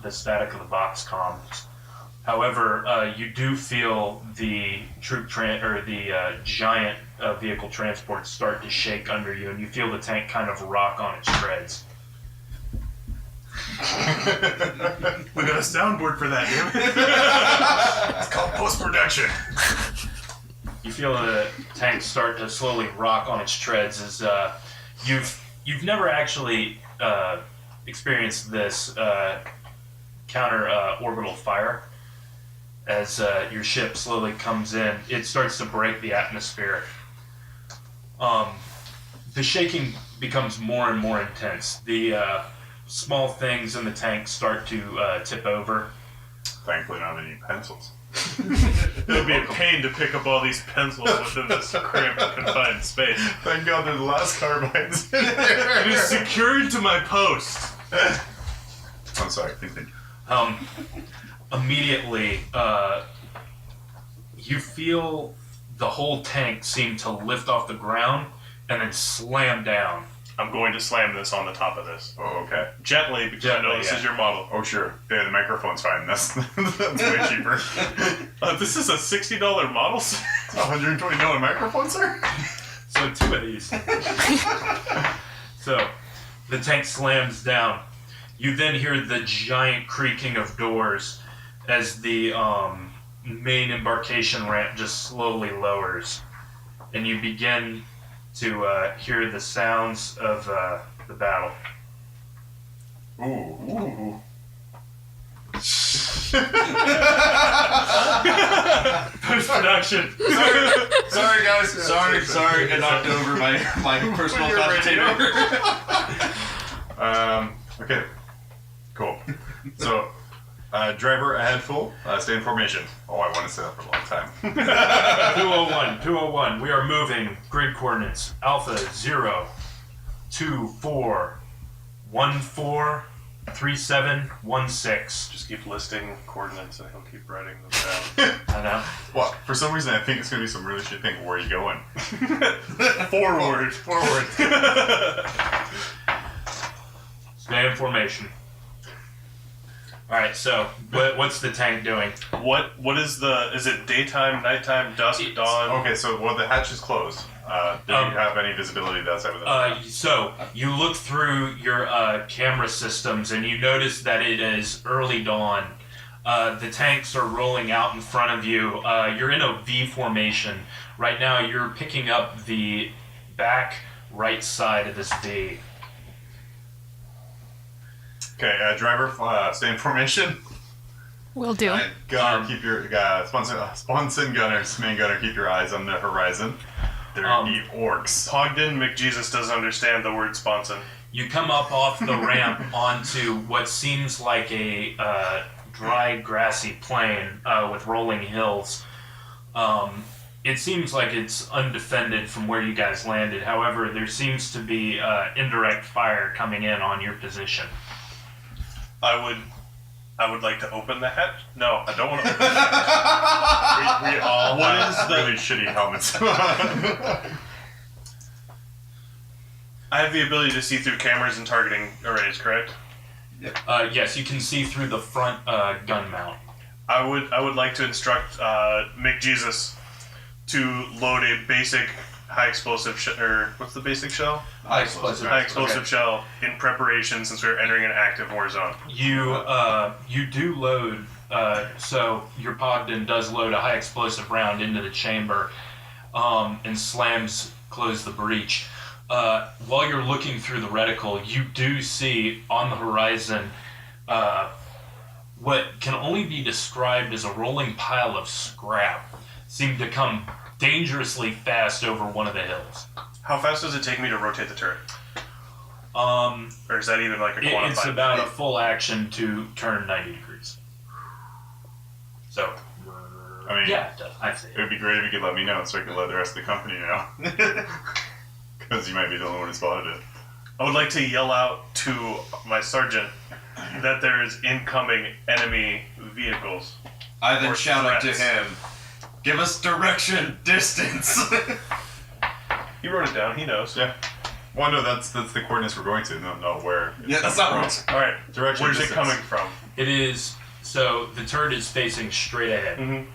the static of the Vox comms. However, you do feel the giant vehicle transport start to shake under you, and you feel the tank kind of rock on its treads. We got a soundboard for that, dude. It's called post-production. You feel the tank start to slowly rock on its treads as you've never actually experienced this counter orbital fire. As your ship slowly comes in, it starts to break the atmosphere. The shaking becomes more and more intense. The small things in the tank start to tip over. Thankfully, not any pencils. It'll be a pain to pick up all these pencils within this cramped, confined space. Thank God they're the last carbines. It is secured to my post. I'm sorry, continue. Immediately, you feel the whole tank seem to lift off the ground and then slam down. I'm going to slam this on the top of this. Oh, okay. Gently, because I know this is your model. Oh, sure. Yeah, the microphone's fine. That's way cheaper. This is a $60 model, sir? $120 microphone, sir? So 2 of these. So, the tank slams down. You then hear the giant creaking of doors as the main embarkation ramp just slowly lowers. And you begin to hear the sounds of the battle. Ooh. Post-production. Sorry, guys. Sorry. I knocked over my personal cogitator. Okay. Cool. So, driver ahead full. Stay in formation. Oh, I want to say that for a long time. 201. We are moving. Grid coordinates. Alpha 0, 2, 4, 1, 4, 3716. Just keep listing coordinates and he'll keep writing them down. I know. Well, for some reason, I think it's going to be some really shit thing. Where are you going? Forward. Stay in formation. Alright, so what's the tank doing? What is is it daytime, nighttime, dusk, dawn? Okay, so the hatch is closed. Do you have any visibility outside of the So you look through your camera systems and you notice that it is early dawn. The tanks are rolling out in front of you. You're in a V formation. Right now you're picking up the back right side of this V. Okay, driver, stay in formation. Will do. Gunner, keep your Sponson gunners, main gunner, keep your eyes on the horizon. They're neat orcs. Pogden McJesus doesn't understand the word sponson. You come up off the ramp onto what seems like a dry, grassy plain with rolling hills. It seems like it's undefended from where you guys landed. However, there seems to be indirect fire coming in on your position. I would like to open the hatch. No, I don't want to open the hatch. We all have really shitty helmets. I have the ability to see through cameras and targeting arrays, correct? Yes, you can see through the front gun mount. I would like to instruct McJesus to load a basic high explosive what's the basic shell? High explosive. High explosive Okay. shell in preparation since we're entering an active war zone. You do load. So your Pogden does load a high explosive round into the chamber, and slams close the breach. While you're looking through the reticle, you do see on the horizon what can only be described as a rolling pile of scrap seem to come dangerously fast over one of the hills. How fast does it take me to rotate the turret? Or is that even like a quantified? It's about a full action to turn 90 degrees. So, I mean, yeah, it does. I see. it would be great if you could let me know so I could let the rest of the company know. Because you might be the only one who spotted it. I would like to yell out to my sergeant that there is incoming enemy vehicles. I then Or shout out to threats. him, give us direction, distance. He wrote it down. He knows. Yeah. Well, no, that's the coordinates we're going to. Not where. Yeah, that's not right. All right. Direction. Where's it distance. coming from? It is, so the turret is facing straight ahead. Mm-hmm.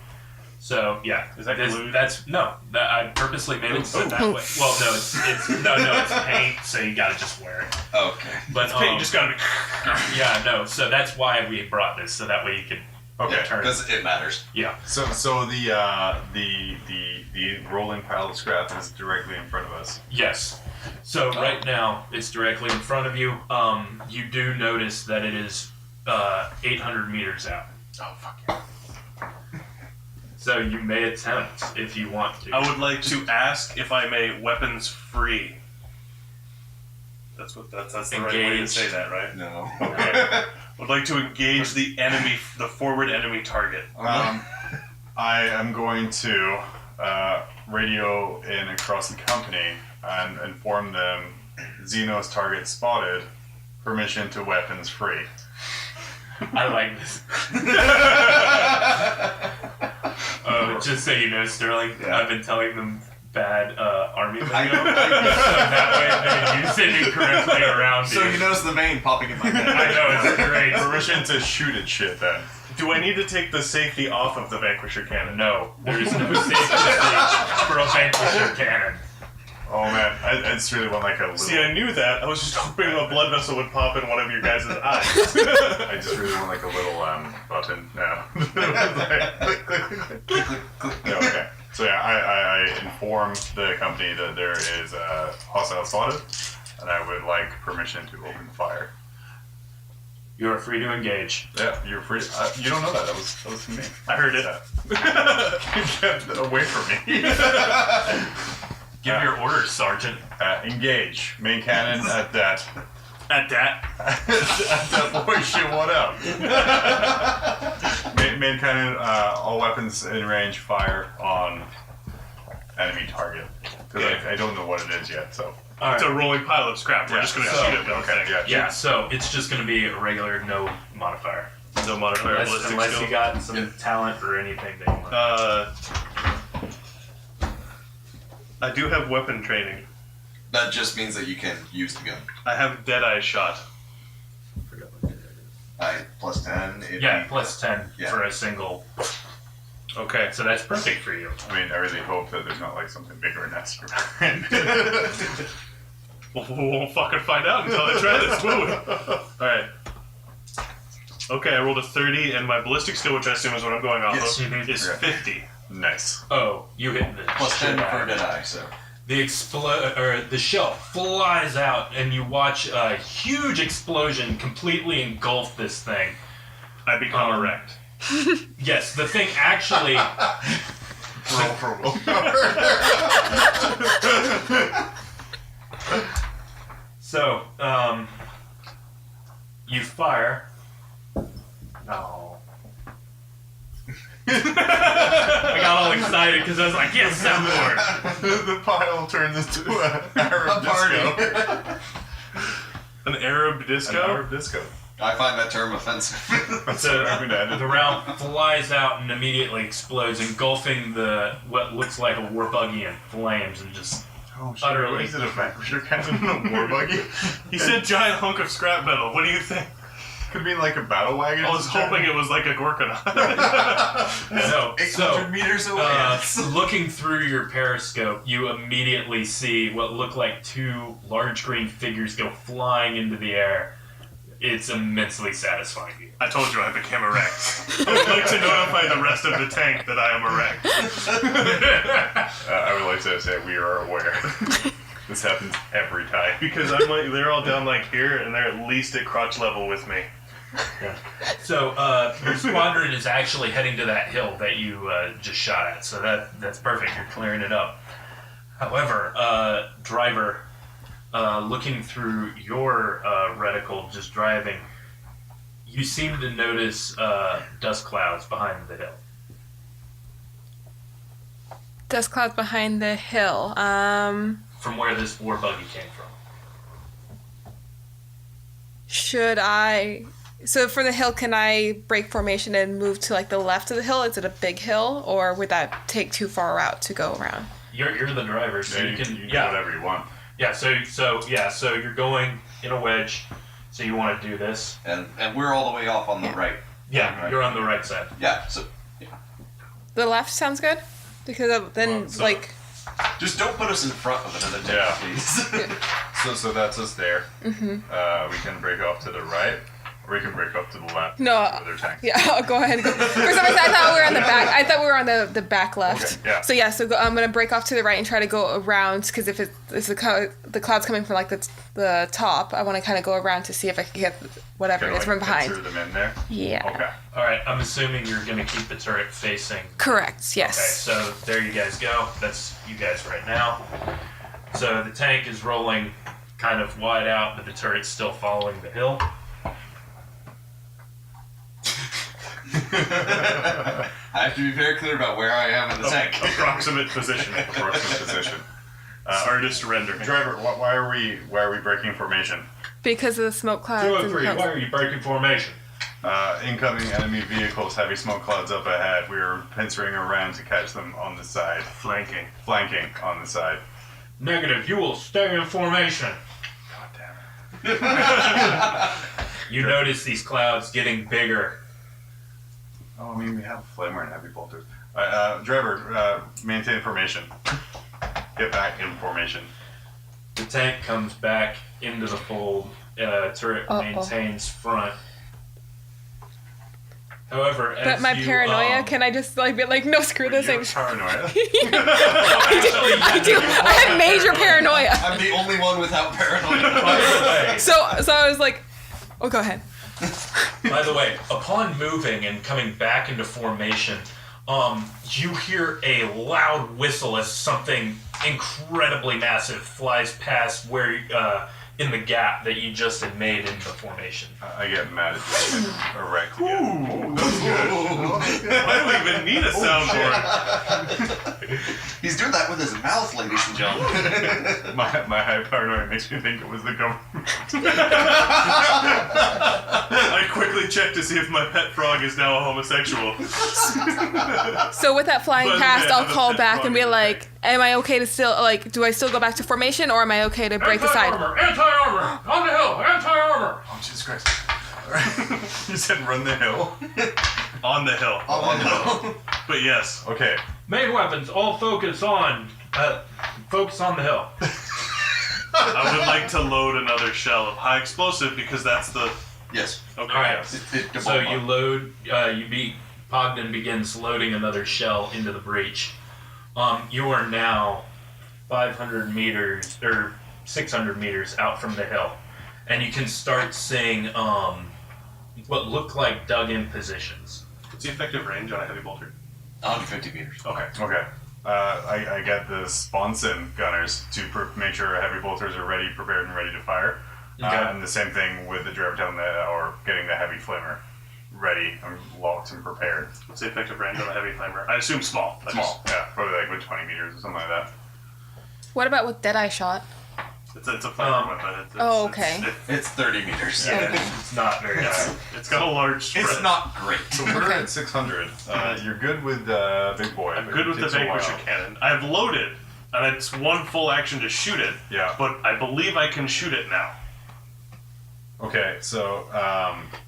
So, yeah. Is that glued? I purposely made it sit that way. Well, no, it's paint, so you gotta just wear it. Okay. But, Hey, you just gotta be. yeah, no, so that's why we brought this, so that way you can Okay. turn. Because it matters. Yeah. So the rolling pile of scrap is directly in front of us. Yes. So right now, it's directly in front of you. You do notice that it is 800 meters out. Oh fuck yeah. So you may attempt if you want to. I would like to ask if I may weapons free. That's the right way to Engage. say that, right? No. Okay. Would like to engage the enemy, the forward enemy target. I am going to radio in across the company and inform them Xeno's target spotted. Permission to weapons free. I like this. Just so you know, Sterling, Yeah. I've been telling them bad army lingo. So that way they use it incorrectly around So you. you notice the vein popping in my head. I know, it's great. Permission to shoot at shit then. Do I need to take the safety off of the Vanquisher cannon? No, there is no safe stage for a Vanquisher cannon. Oh man, I just really want like a little. See, I knew that. I was just hoping a blood vessel would pop in one of your guys' eyes. I just really want like a little button now. Click, click, click, click, click. Yeah, okay. So yeah, I inform the company that there is a hostile spotted, and I would like permission to open fire. You are free to engage. Yeah, you're free. You don't know that. That was from me. I heard it. Get away from me. Give your orders, Sergeant. Engage. Main cannon at that. At that. At that boy shit, what up? main cannon, all weapons in range, fire on enemy target. Because I don't know what it is yet, so. All It's a right. rolling pile of scrap. We're just going to shoot it. Okay. Yeah, so it's just going to be a regular no modifier. No modifier. Ballistic Unless skill. you got some talent or anything that you want. I do have weapon training. That just means that you can use the gun. I have Deadeye shot. Plus 10. Yeah, plus 10 Yeah. for a single. Okay. So that's perfect for you. I mean, I really hope that there's not like something bigger in that We won't fucking find out until I try this. Alright. Okay, I rolled a 30, and my ballistic skill, which I assume is what I'm going off Yes. of, Mhm. is 50. Nice. Oh, you hit the Plus 10 shit for out of it. Deadeye, so. The shell flies out, and you watch a huge explosion completely engulf this thing. I become erect. Yes, the thing actually. Roll for So, you fire. No. I got all excited because I was like, yes, soundboard. The pile turns into an Arab disco. An Arab disco? An Arab disco. I find that term offensive. So I'm gonna edit the round flies out and immediately explodes, engulfing what looks like a war buggy in flames and just Oh, shit. Utterly. What is it, a vanquisher cannon and a war buggy? He said giant hunk of scrap metal. What do you think? Could be like a battle wagon. I was hoping it was like a Gorkanaut. so 800 meters away. looking through your periscope, you immediately see what look like two large green figures go flying into the air. It's immensely satisfying to you. I told you I became erect. I would like to notify the rest of the tank that I am erect. I would like to say we are aware. This happens every time. Because I'm like, they're all down like here, and they're at least at crotch level with me. So your squadron is actually heading to that hill that you just shot at. So that's perfect. You're clearing it up. However, driver, looking through your reticle, just driving, you seem to notice dust clouds behind the hill. Dust clouds behind the hill. From where this war buggy came from. Should I... So for the hill, can I break formation and move to like the left of the hill? Is it a big hill, or would that take too far out to go around? You're the driver, so Yeah, you can do yeah. whatever you want. Yeah, so you're going in a wedge, so you want to do this. And we're all the way off on the right. Yeah, Right. you're on the right side. Yeah, so The left sounds good, because then Well, so- like just don't put us in front of another tank, Yeah. please. So that's us there. We can break off to the right, or we can break off to the left. No, with their tanks. yeah, I'll go ahead. For some reason, I thought we were on the back. I thought we were on the back left. Okay, yeah. So yeah, I'm gonna break off to the right and try to go around, because if the cloud's coming from like the top, I want to kind of go around to see if I can get whatever Kinda it is from like behind. pincer them in there. Yeah. Okay. All right, I'm assuming you're going to keep the turret facing. Correct. Yes. Okay, so there you guys go. That's you guys right now. So the tank is rolling kind of wide out, but the turret's still following the hill. I have to be very clear about where I am in the tank. Approximate position. Approximate position. Artist render. Driver, why are we breaking formation? Because of the smoke clouds. and 203, why are you breaking formation? Incoming enemy vehicles, heavy smoke clouds up ahead. We are pincering around to catch them on the side. Flanking. Flanking on the side. Negative, you will stay in formation. God damn it. You notice these clouds getting bigger. Oh, I mean, we have flamer and heavy bolters. Driver, maintain formation. Get back in formation. The tank comes back into the fold. Turret Uh-oh. maintains front. However, as But my you, paranoia, can I just like be like, no, screw this? You're I'm paranoia. I do. I have major paranoia. I'm the only one without paranoia. By the way, So I was like, oh, go ahead. By the way, upon moving and coming back into formation, you hear a loud whistle as something incredibly massive flies past where in the gap that you just had made in the formation. I get mad at this. Erect again. Ooh, that's good. Why do we even need a soundboard? He's doing that with his mouth, ladies and gentlemen. My high paranoia makes me think it was the government. I quickly check to see if my pet frog is now a homosexual. So with that flying But past, yeah, I'll the call pet back frog and be is like, am I okay to still, like, do I still go back to formation or am I okay to break the side? Anti-armor! On the hill! Anti-armor! Oh, Jesus Christ. You said run the hill? On the hill. But yes. Okay. Main weapons, all focus on the hill. I would like to load another shell of high explosive because that's the... Yes. Okay. All right. Yes. So you load, Pogden begins loading another shell into the breach. You are now 500 meters, or 600 meters out from the hill. And you can start seeing what look like dug-in positions. What's the effective range on a heavy bolter? 150 meters. Okay. Okay. I get the sponson gunners to make sure heavy bolters are ready, prepared, and ready to fire. Okay. And the same thing with the driver telling or getting the heavy flamer ready and locked and prepared. What's the effective range on a heavy flamer? I assume small. Small, yeah, probably like with 20 meters or something like that. What about with Deadeye Shot? It's a flamer weapon. Oh, okay. It's 30 meters. It's not very high. It's got a large spread. It's not great. So we're Okay. at 600. You're good with Big Boy. I'm but good it with the takes a Vanquisher while. cannon. I've loaded, and it's one full action to shoot it. Yeah. But I believe I can shoot it now. Okay, so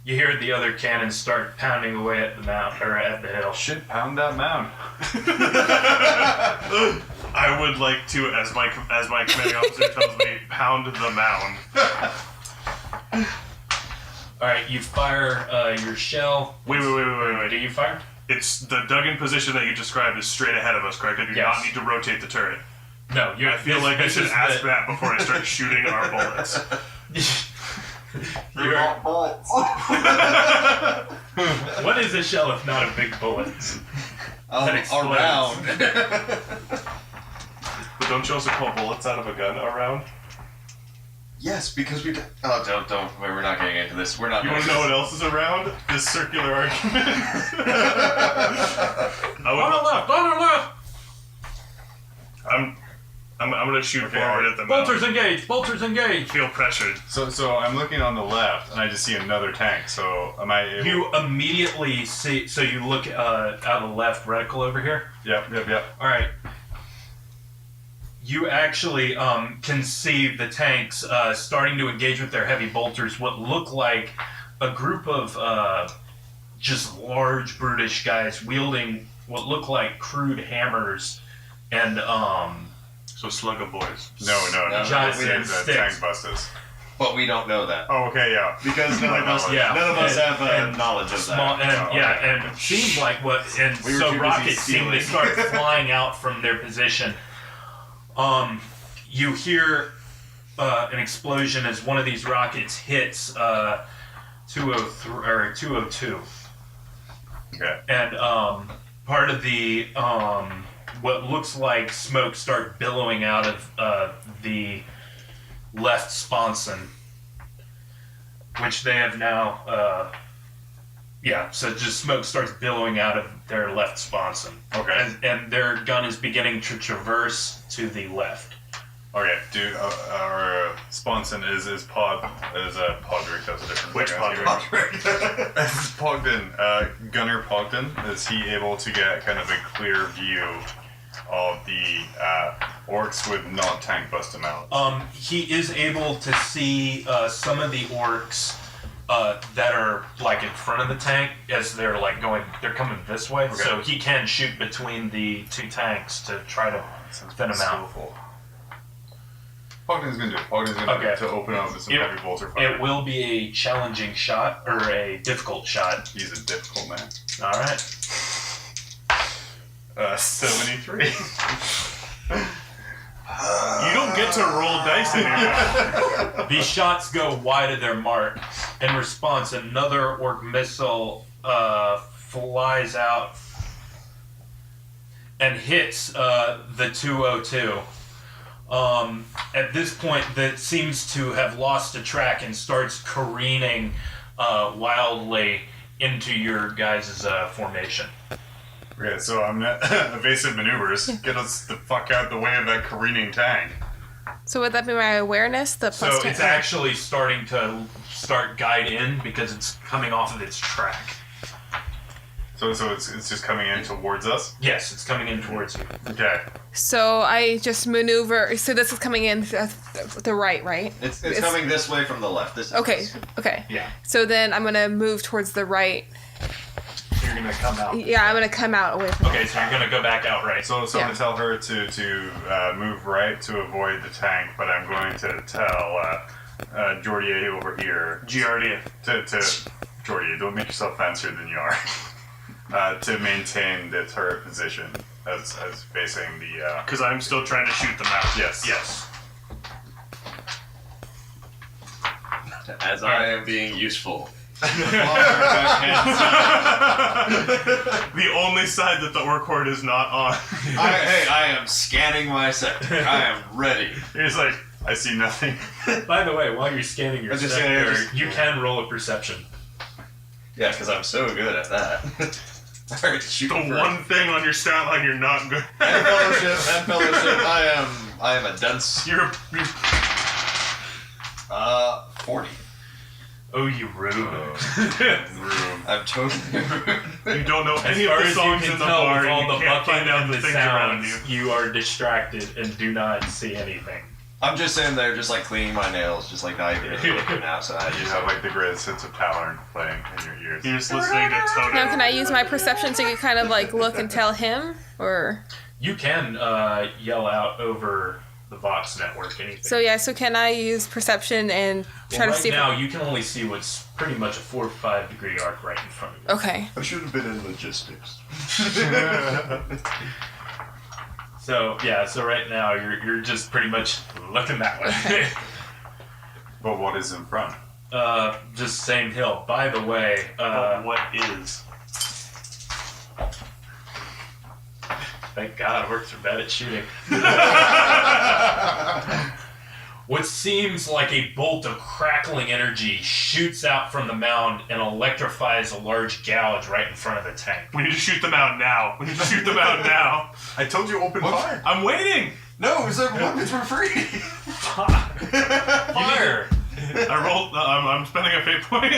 You hear the other cannons start pounding away at the mount or at the hill. should pound that mound. I would like to, as my commanding officer tells me, pound the mound. All right, you fire your shell. Wait. Do you fire? It's the dug-in position that you described is straight ahead of us, correct? I do Yes. not need to rotate the turret. No, I feel like I should ask that before I start shooting our bullets. What is a shell if not a big bullet? That explodes. Around. But don't you also call bullets out of a gun around? Yes, because we. Oh, don't. Wait, we're not getting into this. We're not. You want to know what else is around? This circular argument. On the left! I'm gonna shoot forward at the mound. Bolters engaged! Bolters engaged! Feel pressured. So I'm looking on the left and I just see another tank. So am I able? You immediately see. So you look out of the left reticle over here. Yep. All right. You actually can see the tanks starting to engage with their heavy bolters. What look like a group of just large, brutish guys wielding what look like crude hammers and So slug of boys. No. Giant The sticks. tank busters. But we don't know that. Oh, okay, yeah. Because none of us, Yeah. none of us And- have and knowledge of small, that. and Oh, yeah, okay. and it seemed like what, and We were so too busy rockets seem to stealing. start flying out from their position. You hear an explosion as one of these rockets hits 203 or 202, Okay. and part of the what looks like smoke start billowing out of the left sponson, which they have now. So just smoke starts billowing out of their left sponson. Okay. And their gun is beginning to traverse to the left. Okay, dude, our sponson is Podrick. That's a different Which thing. Podrick? Pogden, Gunner Pogden. Is he able to get kind of a clear view of the orcs with not tank busted mouths? He is able to see some of the orcs that are like in front of the tank as they're like they're coming this way. Okay. So he can shoot between the two tanks to try to thin them out. Skillful. Pogden's gonna do it. Pogden's gonna Okay. to open up with some heavy bolter fire. It will be a challenging shot or a difficult shot. He's a difficult man. All right. 73. You don't get to roll dice anymore. These shots go wide of their mark. In response, another orc missile flies out and hits the 202. At this point, that seems to have lost a track and starts careening wildly into your guys' formation. Okay, so I'm gonna evasive maneuvers. Get us the fuck out the way of that careening tank. So would that be my awareness? The So plus 10? it's actually starting to guide in because it's coming off of its track. So it's just coming in towards us. Yes, it's coming in towards you. Okay. So I just maneuver. So this is coming in the right? It's coming this way from the left. This is Okay. Okay. Yeah. So then I'm gonna move towards the right. You're gonna come out. Yeah, I'm gonna come out away from. Okay, so you're gonna go back out right. So I'm Yeah. gonna tell her to move right to avoid the tank, but I'm going to tell Jordier over here Giardia. to Jordier, don't make yourself fancier than you are. To maintain the turret position as facing the. Because I'm still trying to shoot them out. Yes. Yes. As I am being useful. The only side that the orc horde is not on. I am scanning my sector. I am ready. He's like, I see nothing. By the way, while you're scanning your I'm just sector, saying, you can roll a perception. Yeah, because I'm so good at that. Alright, shoot The first. one thing on your stat line you're not good And fellowship. I am a dunce. You're 40. Oh, you rude. I'm totally rude. you don't know As any far of the as songs you in can the tell, bar with and all you the can't bucking find out and the the things around sounds, you. you are distracted and do not see anything. I'm just sitting there, just like cleaning my nails, just like I did, looking outside. You have like the greatest sense of talent playing in your ears. You're just listening to Toto. Now, can I use my perception to kind of like look and tell him, or? You can yell out over the Vox network anything. So yeah. So can I use perception and try to right see? now, you can only see what's pretty much a 4 or 5 degree arc right in front of you. Okay. I should have been in logistics. So yeah, so right now you're just pretty much looking that way. Okay. But what is in front? Just same hill. By the way, What is? thank God orcs are bad at shooting. What seems like a bolt of crackling energy shoots out from the mound and electrifies a large gouge right in front of the tank. We need to shoot them out now. We need to shoot them out now. I told you open fire. I'm waiting. No, it was like weapons for free. Fire! I rolled. I'm spending a fate point.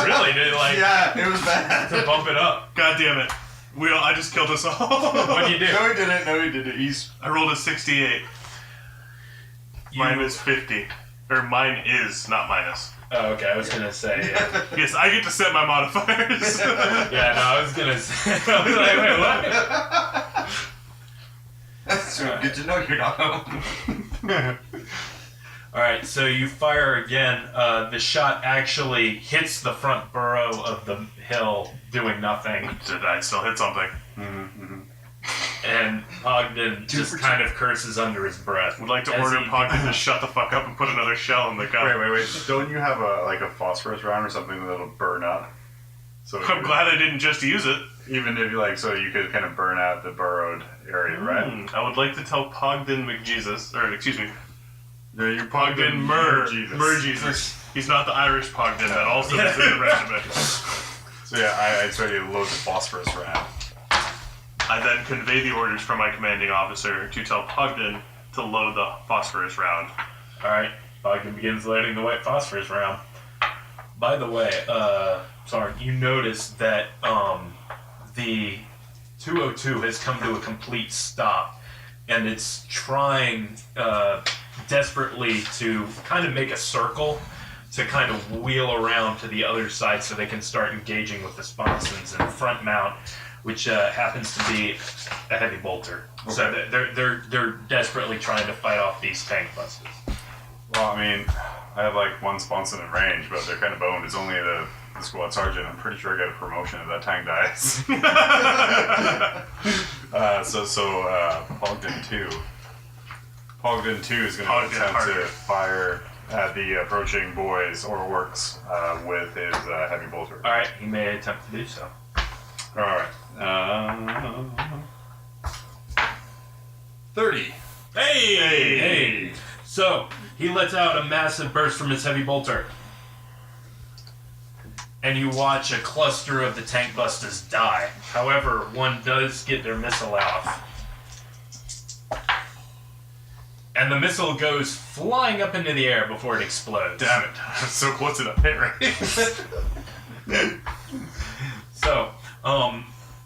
Really? Did like Yeah, it was bad. to bump it up? God damn it. I just killed us all. What do you do? No, he didn't. No, he didn't. I rolled a 68. Mine is 50. Or mine is, not minus. Oh, okay. I was gonna say. Yes, I get to set my modifiers. Yeah, no, I was gonna say. I was like, wait, what? That's so good to know you're not home. All right, so you fire again. The shot actually hits the front burrow of the hill, doing nothing, Did I still hit something? and Ogden just kind of curses under his breath. Would like to As order he- Pogden to shut the fuck up and put another shell in the gun. Wait. Don't you have a phosphorus round or something that'll burn up? So I'm glad I didn't just use it. even if you so you could kind of burn out the burrowed area, right? I would like to tell Pogden McJesus, or excuse me, No, you're Pogden Jesus. He's not the Irish Pogden that also is in the regiment. So yeah, I started to load the phosphorus round. I then convey the orders from my commanding officer to tell Pogden to load the phosphorus round. All right, Ogden begins loading the white phosphorus round. By the way, sorry, you notice that the 202 has come to a complete stop, and it's trying desperately to kind of make a circle to kind of wheel around to the other side so they can start engaging with the sponsons and front mount, which happens to be a heavy bolter. Okay. So they're desperately trying to fight off these tank buses. Well, I mean, I have like one sponson in range, but they're kind of boned. It's only the squad sergeant. I'm pretty sure I get a promotion if that tank dies. So Pogden 2. Pogden 2 is going to attempt to fire at the approaching boys or orcs with his heavy bolter. All right, he may attempt to do so. All right. 30. Hey! So he lets out a massive burst from his heavy bolter. and you watch a cluster of the tank busters die. However, one does get their missile off. And the missile goes flying up into the air before it explodes. Damn it! I'm so close to the pit right. So,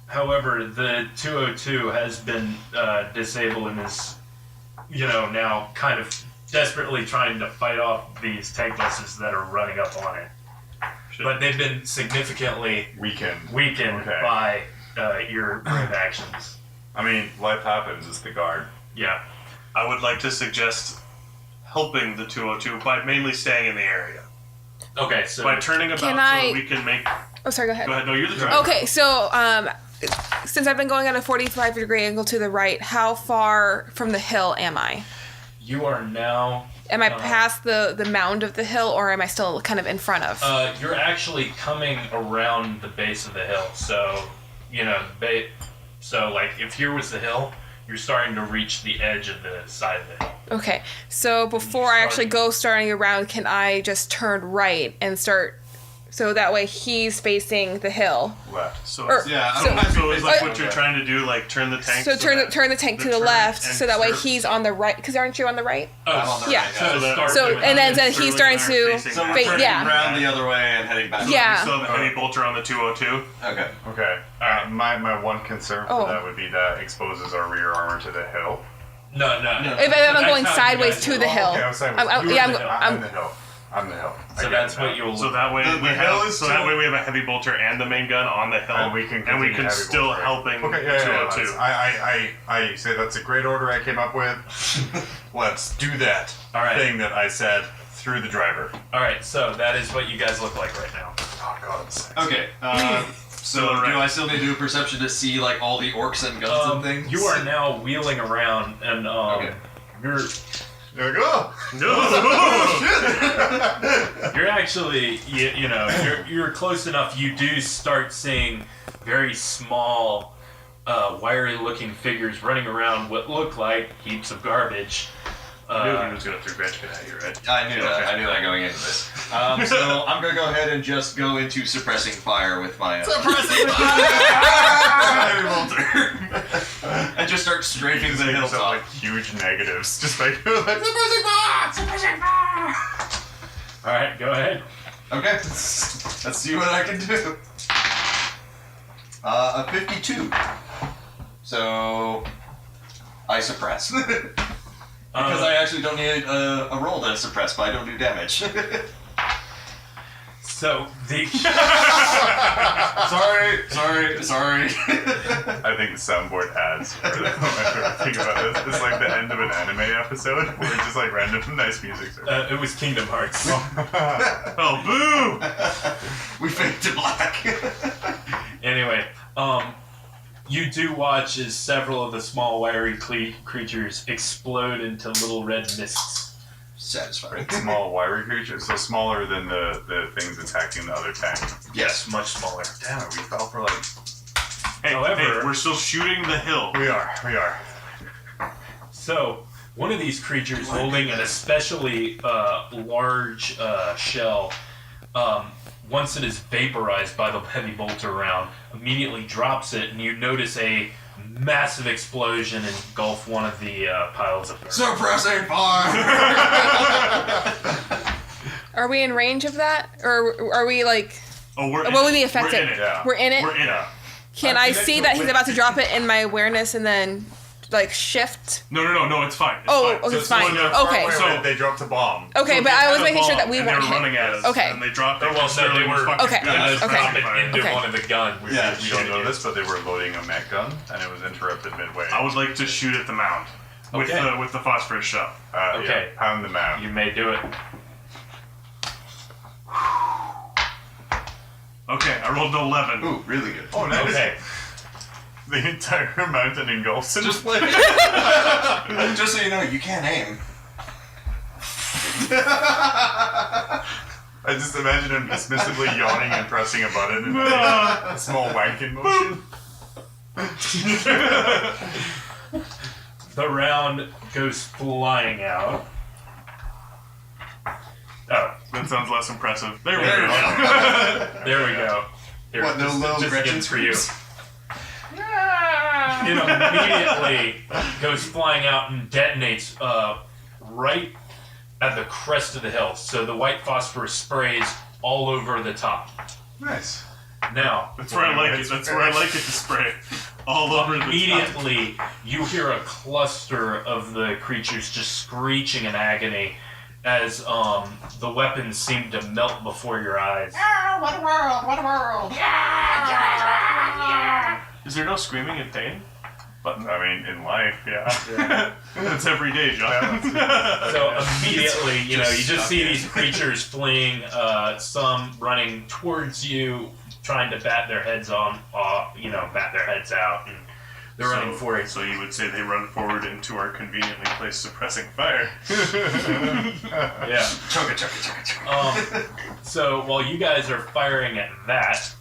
however, the 202 has been disabled and is, now kind of desperately trying to fight off these tank busters that are running up on it. But they've been significantly Weakened. Okay. by your brave actions. I mean, life happens. It's the guard. Yeah. I would like to suggest helping the 202 by mainly staying in the area. Okay, so By turning about so that we can make... Oh, sorry, go ahead. Go ahead. No, you're the driver. Okay, so since I've been going at a 45-degree angle to the right, how far from the hill am I? you are now... Am I past the mound of the hill, or am I still kind of in front of? You're actually coming around the base of the hill, so, so, like, if here was the hill, you're starting to reach the edge of the side of the hill. Okay, so before I actually go starting around, can I just turn right and start, so that way he's facing the hill? Left. So, Or- yeah, so- it's like what you're trying to do, like turn the tank. So turn the tank to the left, and so that way turn- he's on the right, because aren't you on the right? Oh, Yeah. so And then he's starting to, So we're Fa- turning yeah. around the other way and heading back. Yeah. We still have a heavy bolter on the 202. Okay. Okay. My one concern for Oh. that would be that exposes our rear armor to the hill. No. if I'm That's going how you sideways guys to do the it. hill. Okay, I was saying, I'm you were yeah, the hill. I'm the hill. I'm the hill. I So get that's it what now. you'll... So that way The we hill have. is So still- that way we have a heavy bolter and the main gun on the hill, And we can continue heavy still bolter. helping Okay, the yeah. 202. I say that's a great order I came up with. Let's do that All right. thing that I said through the driver. Alright, so that is what you guys look like right now. Oh god, it's Okay. So right. do I still need to do a perception to see like all the orcs and guns and things? You are now wheeling around, and Okay. you're there we go. you're actually you're close enough. You do start seeing very small, wiry-looking figures running around what look like heaps of garbage. I knew he was going to through bench at you, right? I knew that. I knew that going into this. So I'm gonna go ahead and just go into suppressing fire with my suppressing fire, and just start strafing the Things hilltop. like huge negatives, just like All right, go ahead. Okay, let's see what I can do. A 52. So I suppress. Because I actually don't need a roll to suppress, but I don't do damage. So the Sorry. I think the soundboard adds for that. Whenever I think about this, it's like the end of an anime episode where it's just like random nice music. it was Kingdom Hearts. Oh, boo! We fade to black. Anyway, you do watch as several of the small wiry creatures explode into little red mists. Satisfying. Small wiry creatures, so smaller than the things attacking the other tank. Yes. Much smaller. Damn it, we fell for like. Hey, However- we're still shooting the hill. We are. So, one of these creatures holding an especially large shell, once it is vaporized by the heavy bolter round, immediately drops it, and you notice a massive explosion engulf one of the piles of dirt. Suppressing fire! Are we in range of that, or are we like? Oh, we're Will we be affected? We're in it. Yeah. We're in it. We're in it. Can I see that he's about to drop it in my awareness and then like shift? No, it's fine. It's Oh, fine. okay, it's fine. going down Okay. far So away. they dropped a bomb. Okay, So but they I had was a making sure bomb, that we and weren't they were running hit. at us. Okay. And they dropped it. Oh, well, no, Sterling they was were- fucking Okay. good. Guys Okay. drop it into Okay. one of the gun. Yeah, You don't know this, but they were loading a mech gun, and it was interrupted midway. I would like to shoot at the mound with Okay. the phosphorus shell. Okay. Yeah, pound the map. You may do it. Okay, I rolled an 11. Ooh, really good. Oh, nice. Okay. The entire mountain engulfs it. Just so you know, you can't aim. I just imagine him dismissively yawning and pressing a button in a small wanking motion. The round goes flying out. Oh, That sounds less impressive. There we go. There we go. Here, What, no little just Gretchen again for you. screams? It immediately goes flying out and detonates right at the crest of the hill. So the white phosphorus sprays all over the top. Nice. Now, That's where I like it. That's where I like it to spray. All over the top. immediately you hear a cluster of the creatures just screeching in agony as the weapons seem to melt before your eyes. What a world! What a world! Is there no screaming in pain? But I mean, in life, yeah. That's every day, John. So immediately, you just stuck see in. these creatures fleeing, some running towards you, trying to bat their heads bat their heads out, and they're running for it. So you would say they run forward into our conveniently placed suppressing fire. Yeah. Chugga, chugga, chugga, chugga. So while you guys are firing at that,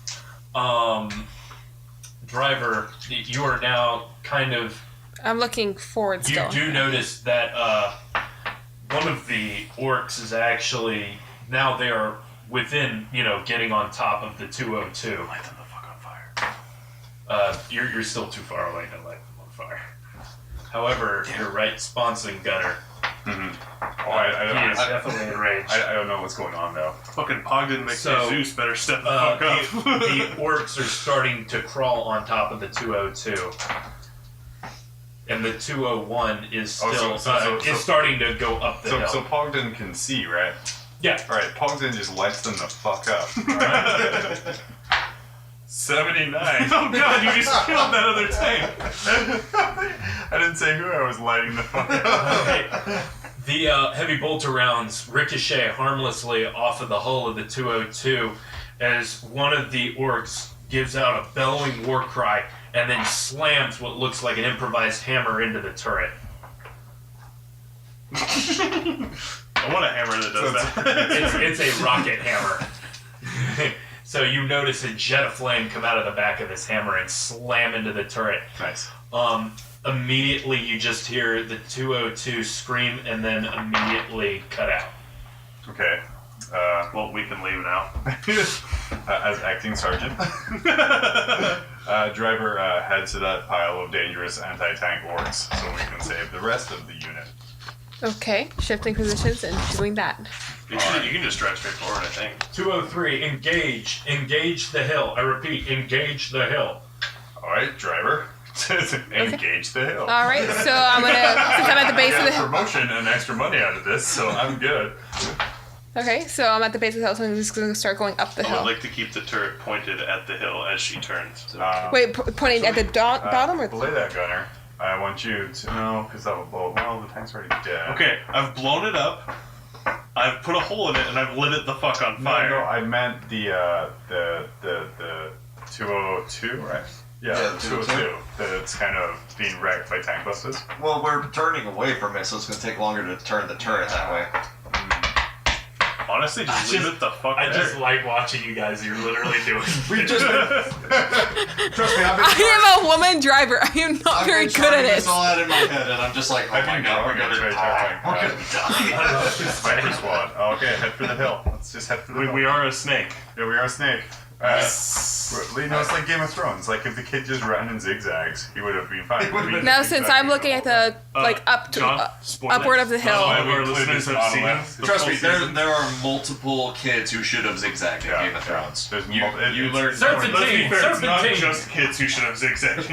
Driver, you are now kind of. I'm looking forward You still. do notice that one of the orcs is actually now they are within, getting on top of the 202. Light them the fuck on fire. You're still too far away to light them on fire. However, you're right, Sponson Gunner. Oh, He is definitely enraged. I don't know what's going on though. Fucking Pogden So, Zeus better step the the fuck up. orcs are starting to crawl on top of the 202. And the 201 is still is starting to go up the hill. So Pogden can see, right? Yeah. Alright, Pogden just lights them the fuck up. 79. Oh god, you just killed that other tank. I didn't say who I was lighting the fuck up. Okay. The heavy bolter rounds ricochet harmlessly off of the hull of the 202 as one of the orcs gives out a bellowing war cry and then slams what looks like an improvised hammer into the turret. I want a hammer that does that. It's a rocket hammer. So you notice a jet of flame come out of the back of this hammer and slam into the turret. Nice. Immediately you just hear the 202 scream and then immediately cut out. Okay. Well, we can leave now. As acting sergeant, Driver head to that pile of dangerous anti-tank orcs so we can save the rest of the unit. Okay, shifting positions and doing that. You can just drive straight forward, I think. 203, engage the hill. I repeat, engage the hill. Alright, Driver. Engage the hill. All right, so I'm gonna since I'm at the base of I the got hill. promotion and extra money out of this, so I'm good. Okay, so I'm at the base of the hill, so I'm just gonna start going up the I would hill. like to keep the turret pointed at the hill as she turns. Wait, pointing at the bottom or? Belay that, Gunner. I want you to know, because that will blow. Well, the tank's already dead. Okay, I've blown it up. I've put a hole in it and I've lit it the fuck on fire. No, I meant the 202, right? Yeah, Yeah, the the 202. That's kind of being wrecked by tank busters. Well, we're turning away from it, so it's going to take longer to turn the turret that way. Honestly, just leave it the fuck I there. just like watching you guys. You're literally doing. We've just been, Trust me, I've been. I am a woman driver. I am not I've very been good at trying it. this all out in my head, and I'm just like, oh my god, we're going to die. We're going to die. Sniper squad. Okay, head for the hill. Let's just head for the hill. We are a snake. Yeah, we are a snake. It's like Game of Thrones. Like if the kid just ran in zigzags, he would have been fine. Now, since I'm looking at the John, spoilers. upward of the hill. All of we our included listeners this have on seen left. the Trust full me, season. there are multiple kids who should have zigzagged in Game of Thrones. There's You it's- learn Serpentine. Let's be fair, it's not Serpentine. just kids who should have zigzagged.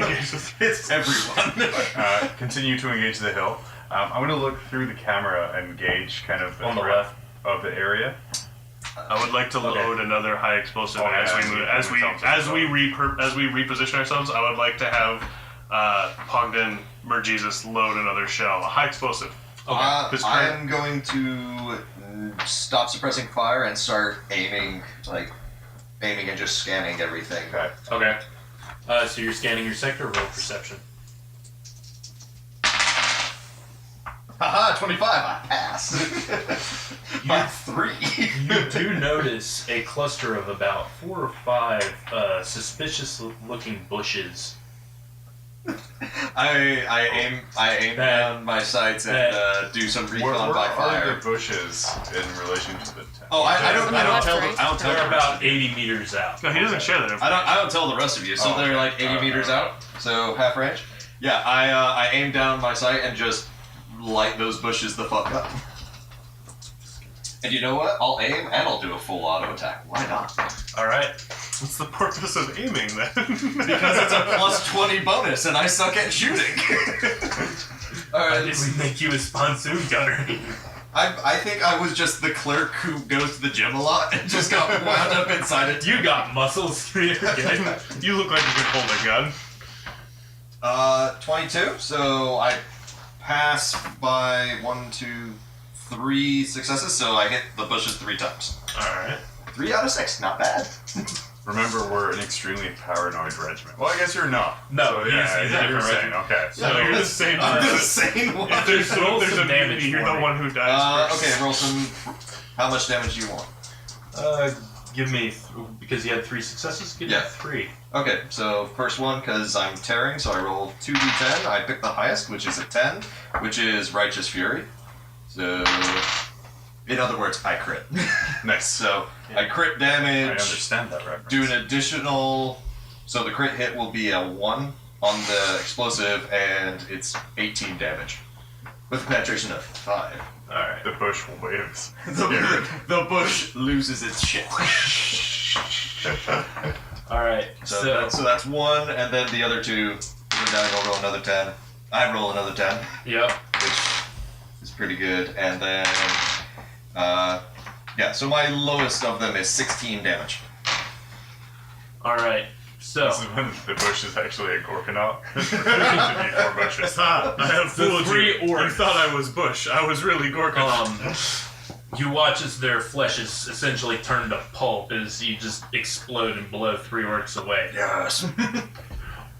It's everyone. Continue to engage the hill. I'm going to look through the camera and gauge kind of On the threat left. of the area. I would like to load another high explosive Oh, yeah, as we reposition ourselves. I would like to have Pogden Merjesus load another shell, a high explosive. Because I am going to stop suppressing fire and start aiming and just scanning everything. Okay. Okay. So you're scanning your sector. Roll perception. Haha, 25, I pass. By 3. You do notice a cluster of about 4 or 5 suspicious-looking bushes. I aim down my sights and do some recon Where by are fire. the bushes in relation to the tent? Oh, I don't tell right? I don't tell They're the rest of about 80 meters out. No, he doesn't share that. I don't tell the rest of you. So Oh, they're okay. like 80 meters out, so half range. Yeah, I aim down my sight and just light those bushes the fuck up. And you know what? I'll aim and I'll do a full auto attack. Why not? All right. What's the purpose of aiming then? Because it's a plus 20 bonus and I suck at shooting. I Alright, didn't make you a sponsoon gunner. I think I was just the clerk who goes to the gym a lot and just got wound up inside a You got muscles. You're good. You look like you could hold a gun. 22, so I pass by 1, 2, 3 successes, so I hit the bushes 3 times. All right. 3 out of 6, not bad. Remember, we're an extremely paranoid regiment. Well, I guess you're not. No, so, yeah, he's a you're different saying, okay. So You're the same I'm the person. sane one. If there's Roll there's some a damage mutiny, you're for the me. one who dies first. Okay, roll some. How much damage do you want? Give me, because you had 3 successes, give me Yeah. 3. Okay, so first one, because I'm tearing, so I roll 2d10. I pick the highest, which is a 10, which is Righteous Fury. So, in other words, I crit. Nice. So, I crit I damage, understand that reference. do an additional. So, the crit hit will be a 1 on the explosive, and it's 18 damage. With a penetration of 5. All right. The bush waves. The bush loses its shit. All right. So that's 1, and then the other 2, go down, I'll roll another 10. I roll another 10, Yep. which is pretty good, and then, yeah, so my lowest of them is 16 damage. All right. So This is when the bush is actually a Gorkanaut. There should be 4 bushes. I have The fooled 3 you. You orcs. thought I was Bush. I was really Gorka. you watch as their flesh is essentially turned to pulp as you just explode and blow 3 orcs away. Yes.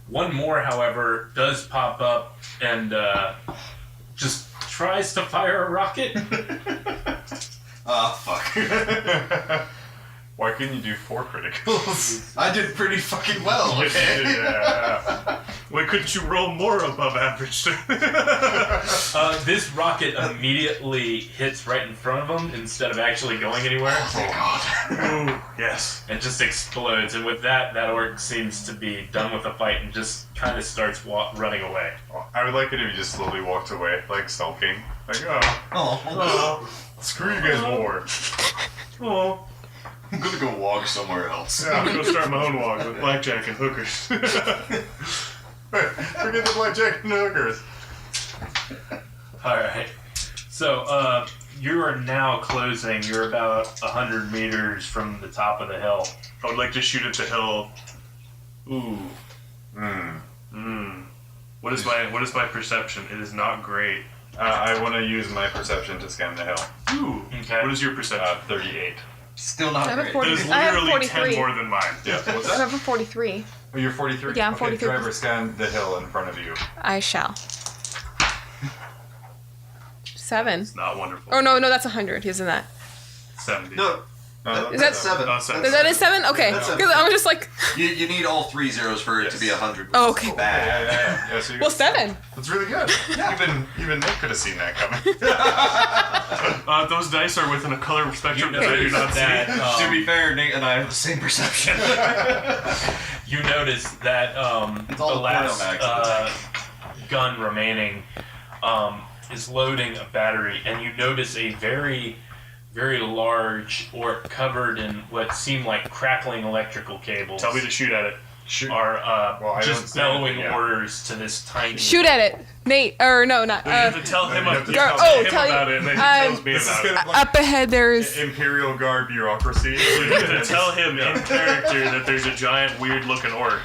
One more, however, does pop up and just tries to fire a rocket. Fuck. Why couldn't you do 4 criticals? I did pretty fucking well, okay? Yeah. Why couldn't you roll more above average? This rocket immediately hits right in front of him instead of actually going anywhere. Thank God. Ooh, yes. And just explodes. And with that orc seems to be done with the fight and just kind of starts running away. I would like it if you just slowly walked away, like sulking. Like, Oh, screw you guys more. Oh, I'm gonna go walk somewhere else. I'm gonna go start my own walk with blackjack and hookers. Forget the blackjack and hookers. Alright. So, you are now closing. You're about 100 meters from the top of the hill. I would like to shoot at the hill. Ooh. Hmm. What is my perception? It is not great. I want to use my perception to scan the hill. Ooh. Okay. What is your perception? 38. Still not I have a great. 40. That is I have a literally 10 43. more than mine. Yeah, what's I that? have a 43. Oh, you're 43? Yeah, I'm Okay, 43. driver, scan the hill in front of you. I shall. 7. It's not wonderful. Oh no, that's 100. Isn't that? 70. No, Is that 7. Oh, 7. That is 7? Okay. That's Because I'm just like, You need all 3 zeros for it to be 100. which Oh, is okay. Bad. Yeah, so well, 7. That's really good. Even Nick could have seen that coming. Those dice are within a color spectrum You that I do notice not see. that, To be fair, Nate and I have the same perception. you notice that It's the all the last porno mags at the gun remaining is loading a battery, and you notice a very, very large orc covered in what seem like crackling electrical cables. Tell me to shoot at it. Are Well, I don't just see bellowing anything yet. orders to this tiny. Shoot at it. Nate, or no, not. You have to tell him, you have to you tell have to oh, tell him tell you- about it, and then he tells me This is about it. kind of like Up ahead, there's. Imperial Guard bureaucracy. You have to tell him in character that there's a giant, weird-looking orc.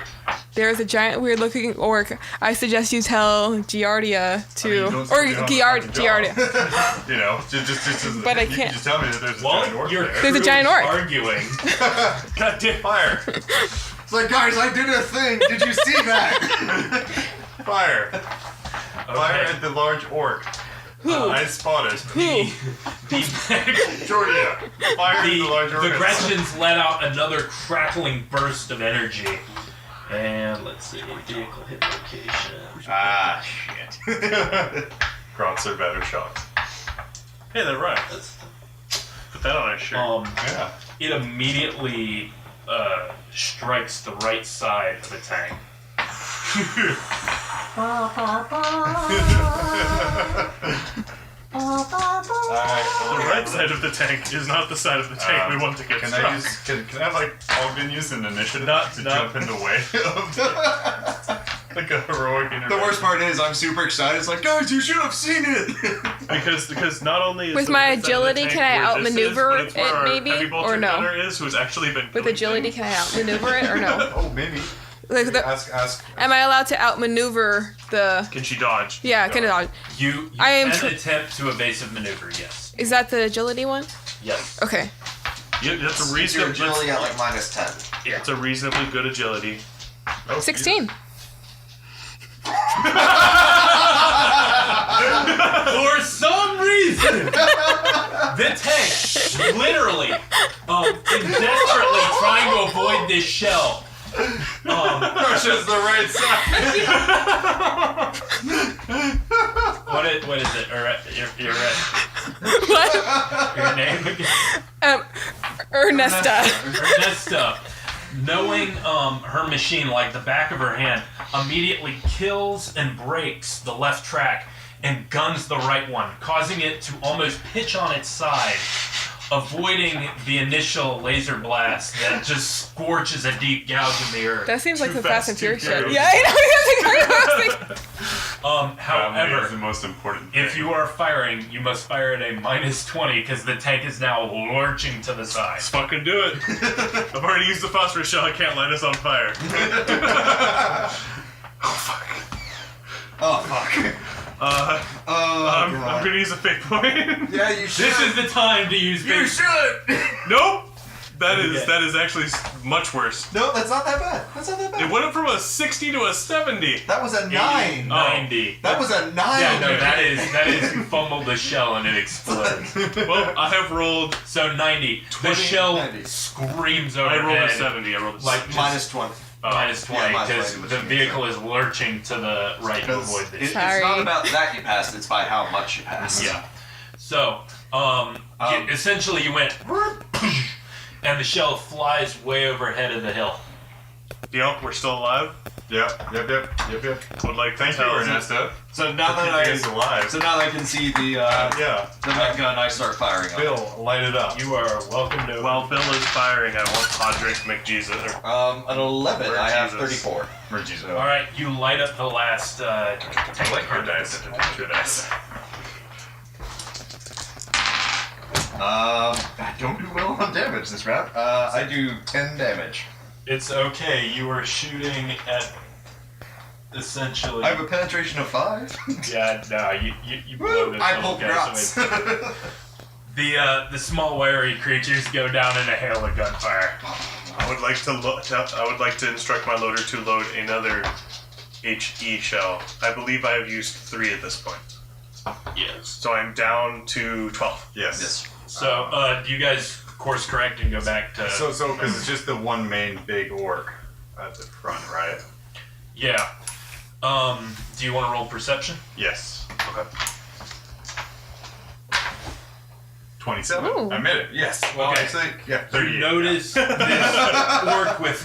There's a giant, weird-looking orc. I suggest you tell Giardia to, or Giardia. You know, just But I you can can't. just tell me that there's a While giant orc your there. There's a crew giant is orc. arguing. God damn. Fire! It's like, guys, I did a thing. Did you see that? Fire! Fire Okay. at the large orc. Who? I spotted. Who? Jordia! Fire at the large orc. The Gretchens let out another crackling burst of energy. And let's see, vehicle hit location. Ah, shit. Grots are better shots. Hey, that rhymes. Put that on our shirt. Yeah. It immediately strikes the right side of the tank. The right side of the tank is not the side of the tank we want to get Can struck. I use? Can I have like Ogden use an initiative to jump in the way of like a heroic intervention? The worst part is I'm super excited. It's like, guys, you should have seen it. Because not only is With the my right side of the agility, tank can I where this is, outmaneuver but it's where it our maybe, heavy bolter or no? gunner is, who's actually been With killing agility, things. can I outmaneuver it or no? Oh, maybe. Like the, Ask. am I allowed to outmaneuver the? Can she dodge? Yeah, can I? You I am can tr- attempt to evasive maneuver, yes. Is that the agility one? Yes. Okay. Yeah, that's a Your reasonable. agility at like -10. Yeah, it's a reasonably good agility. 16. For some reason, the tank literally is desperately trying to avoid this shell. Crushes the right side. What is it? You're right. What? Your name again? Ernesta. Ernesta, knowing her machine like the back of her hand, immediately kills and breaks the left track and guns the right one, causing it to almost pitch on its side, avoiding the initial laser blast that just scorches a deep gouge in the earth. That seems like Too the Fast and fast, too Furious shit. furious. Yeah, I know. Family is However, the most important thing. if you are firing, you must fire at a -20 because the tank is now lurching to the side. Let's fucking do it. I've already used the phosphorus shell. I can't light us on fire. Oh, fuck. I'm gonna use a fake point. Yeah, you should. This is the time to use You big. should! Nope. That is actually much worse. No, that's not that bad. That's not that bad. It went up from a 60 to a 70. That was a 9. 90. That was a 9. Yeah, no, that is you fumbled the shell and it explodes. Well, I have rolled. So 90. The 20, shell 90. screams I overhead. rolled a 70. I rolled a Like 70. Minus 20. minus 20 Yeah, minus because 20, which the means vehicle is lurching to the right to Because avoid this. it's not Sorry. about that you passed, it's by how much you passed. Yeah. So, essentially you went and the shell flies way overhead of the hill. Yep, we're still alive. Yep. Would like to Thank you, tell Ernesto. So now that Keeping us alive. so now that I can see the Yeah. net gun, I start firing up. Bill, light it up. You are welcome to. While Bill is firing, I want Podrick McJesus. An 11. Lord I have Jesus. 34. Or Jesus. All right, you light up the last tank. I like your dice. Your dice. I don't do well on damage this round. I do 10 damage. It's okay. You were shooting at essentially. I have a penetration of 5. Yeah, no, you blow this I little pulled guy. drops. So the small wiry creatures go down in a hail of gunfire. I would like to instruct my loader to load another HE shell. I believe I have used 3 at this point, Yes. so I'm down to 12. Yes. So do you guys course correct and go back to? So because it's just the one main big orc at the front, right? Yeah. Do you want to roll perception? Yes. Okay. 27. Ooh. I made it. Yes. Well, Okay. actually, yeah. You 38. notice this orc with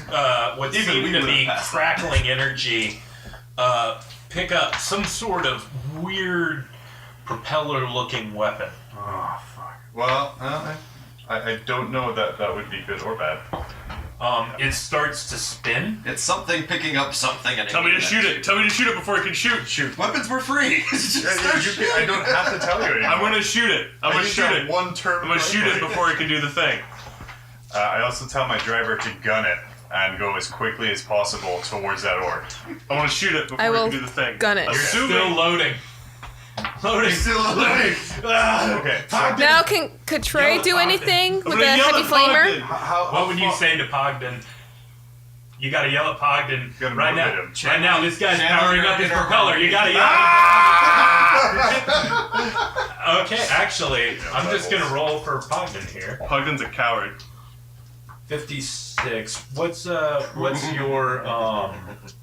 what Even seemed we to would've be passed that. crackling energy pick up some sort of weird propeller-looking weapon. Oh fuck. Well, I don't know that would be good or bad. It starts to spin. It's something picking up something and Tell me to shoot it. Tell me to shoot it before it can shoot. Shoot. Weapons were free. Just start I don't have to tell you anymore. I'm gonna shoot it. I'm gonna shoot it. One turn. I'm gonna shoot it before it can do the thing. I also tell my driver to gun it and go as quickly as possible towards that orc. I want to shoot it before I it will can do the thing. gun it. You're still Assuming loading. Loading. Still alive. Okay. So Now, could Trey Yell do at anything I'm with gonna a yell heavy at flamer? Bogdan. What would you say to Pogden? You gotta yell at Pogden Gotta right now. motivate him. Right now, this guy's Channel powering your up his inner propeller. You gotta yell. Ah! Okay, actually, I'm just gonna roll for Pogden here. Pogden's a coward. 56. What's your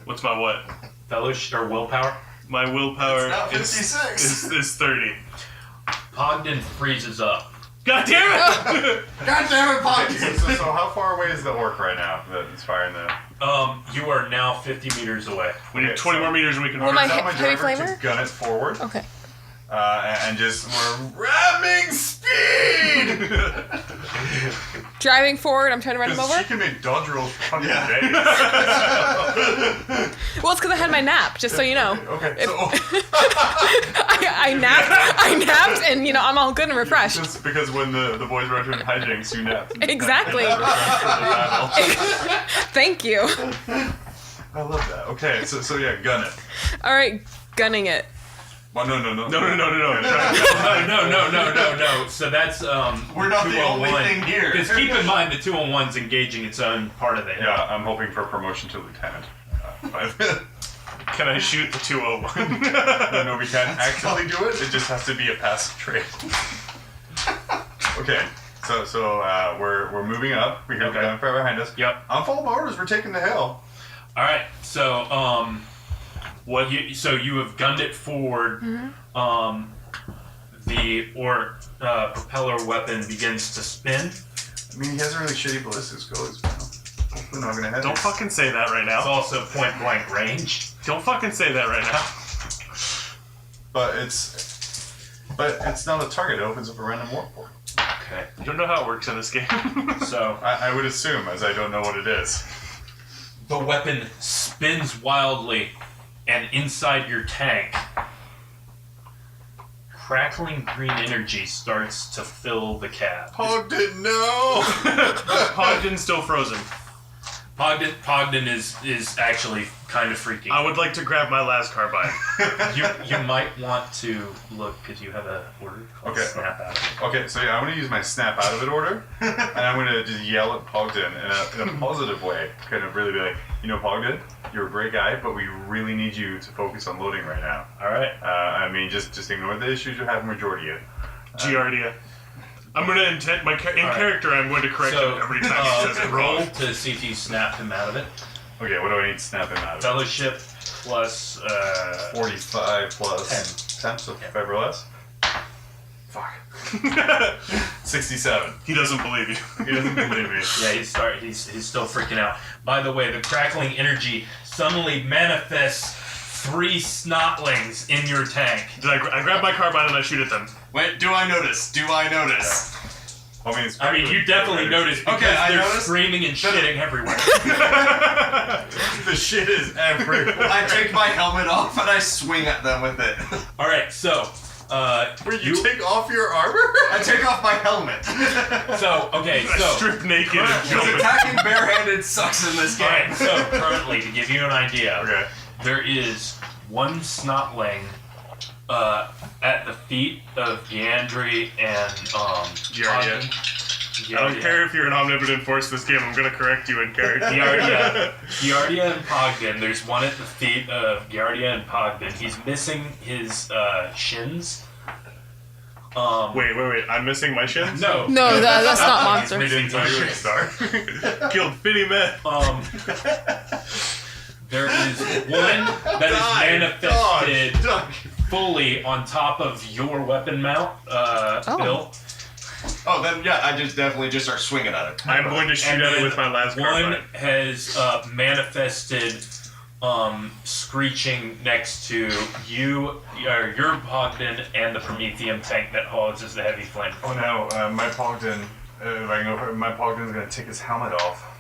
What's my what? fellowship or willpower? My willpower It's not is 56. 30. Pogden freezes up. God damn it! God damn it, Pogden! So how far away is the orc right now that's firing the... You are now 50 meters away. We need 20 more meters and we can... Well, my Tell my heavy driver flamer? to gun it forward. Okay. And just we're ramming speed. Driving forward, I'm trying to run him Because over. she can make dodge rolls for fucking days. Well, it's because I had my nap, just so you know. Okay, so I napped, and I'm all good and refreshed. just because when the boys were entering hijinks, you napped. Exactly. Thank you. I love that. Okay, so yeah, gun it. All right, gunning it. Well, no. No. No. So that's We're not the 201. only thing here. Because keep in mind, the 201's engaging its own part of the hill. Yeah, I'm hoping for promotion to lieutenant. Can I shoot the 201? No, we can't actually do it. It just has to be a passive trait. Okay, so we're moving up. We hear the gunfire behind us. Yep. On full orders, we're taking the hill. All right. So you have gunned it forward. The orc propeller weapon begins to spin. I mean, he has a really shitty ballistics goes. Hopefully not gonna hit. Don't fucking say that right It's now. also point blank range. Don't fucking say that right now. But it's not a target. It opens up a random warp port. Okay. You don't know how it works in this game. So I would assume, as I don't know what it is. the weapon spins wildly, and inside your tank, crackling green energy starts to fill the cab. Pogden, no! Pogden's still frozen. Pogden is actually kind of freaking. I would like to grab my last carbine. You might want to look because you have a order called Okay. snap out of it. Okay, so yeah, I'm gonna use my snap out of it order, and I'm gonna just yell at Pogden in a positive way, kind of really be like, Pogden, you're a great guy, but we really need you to focus on loading right now. All right. I mean, just ignore the issues you're having with Jordia. Giardia. I'm going to intend character. I'm going to correct So him every time he says it roll wrong. to see if you snap him out of it. Okay, what do I need to snap him out of? Fellowship plus 45 plus 10, so 5 or less. Fuck. 67. He doesn't believe you. He doesn't believe me. Yeah, he's still freaking out. By the way, the crackling energy suddenly manifests 3 snotlings in your tank. I grab my carbine and I shoot at them. Wait, do I notice? I mean, you definitely notice because I they're noticed. screaming and shitting everywhere. The shit is everywhere. I take my helmet off and I swing at them with it. All right, so Where you take off your armor? I take off my helmet. I Strip naked and Because jump it. attacking barehanded sucks in this All game. right, so currently, to give you an idea, Okay. there is one snotling at the feet of Giandri and Giardia. I don't care if you're an omnipotent force this game, I'm going to correct you in character. Giardia and Pogden. There's one at the feet of Giardia and Pogden. He's missing his shins. Wait. I'm missing my shins? No, that's not He's monster. missing his shins. Star. Killed 50 men. There is one that is manifested fully on top of your weapon mount, Bill. Oh, then yeah, I just definitely just start swinging at it. I'm going to shoot And at it then with my last one carbine. has manifested screeching next to you, your Pogden, and the Prometheum tank that hauses the heavy flame. Oh no, my Pogden. If I can go for it, my Pogden's gonna take his helmet off.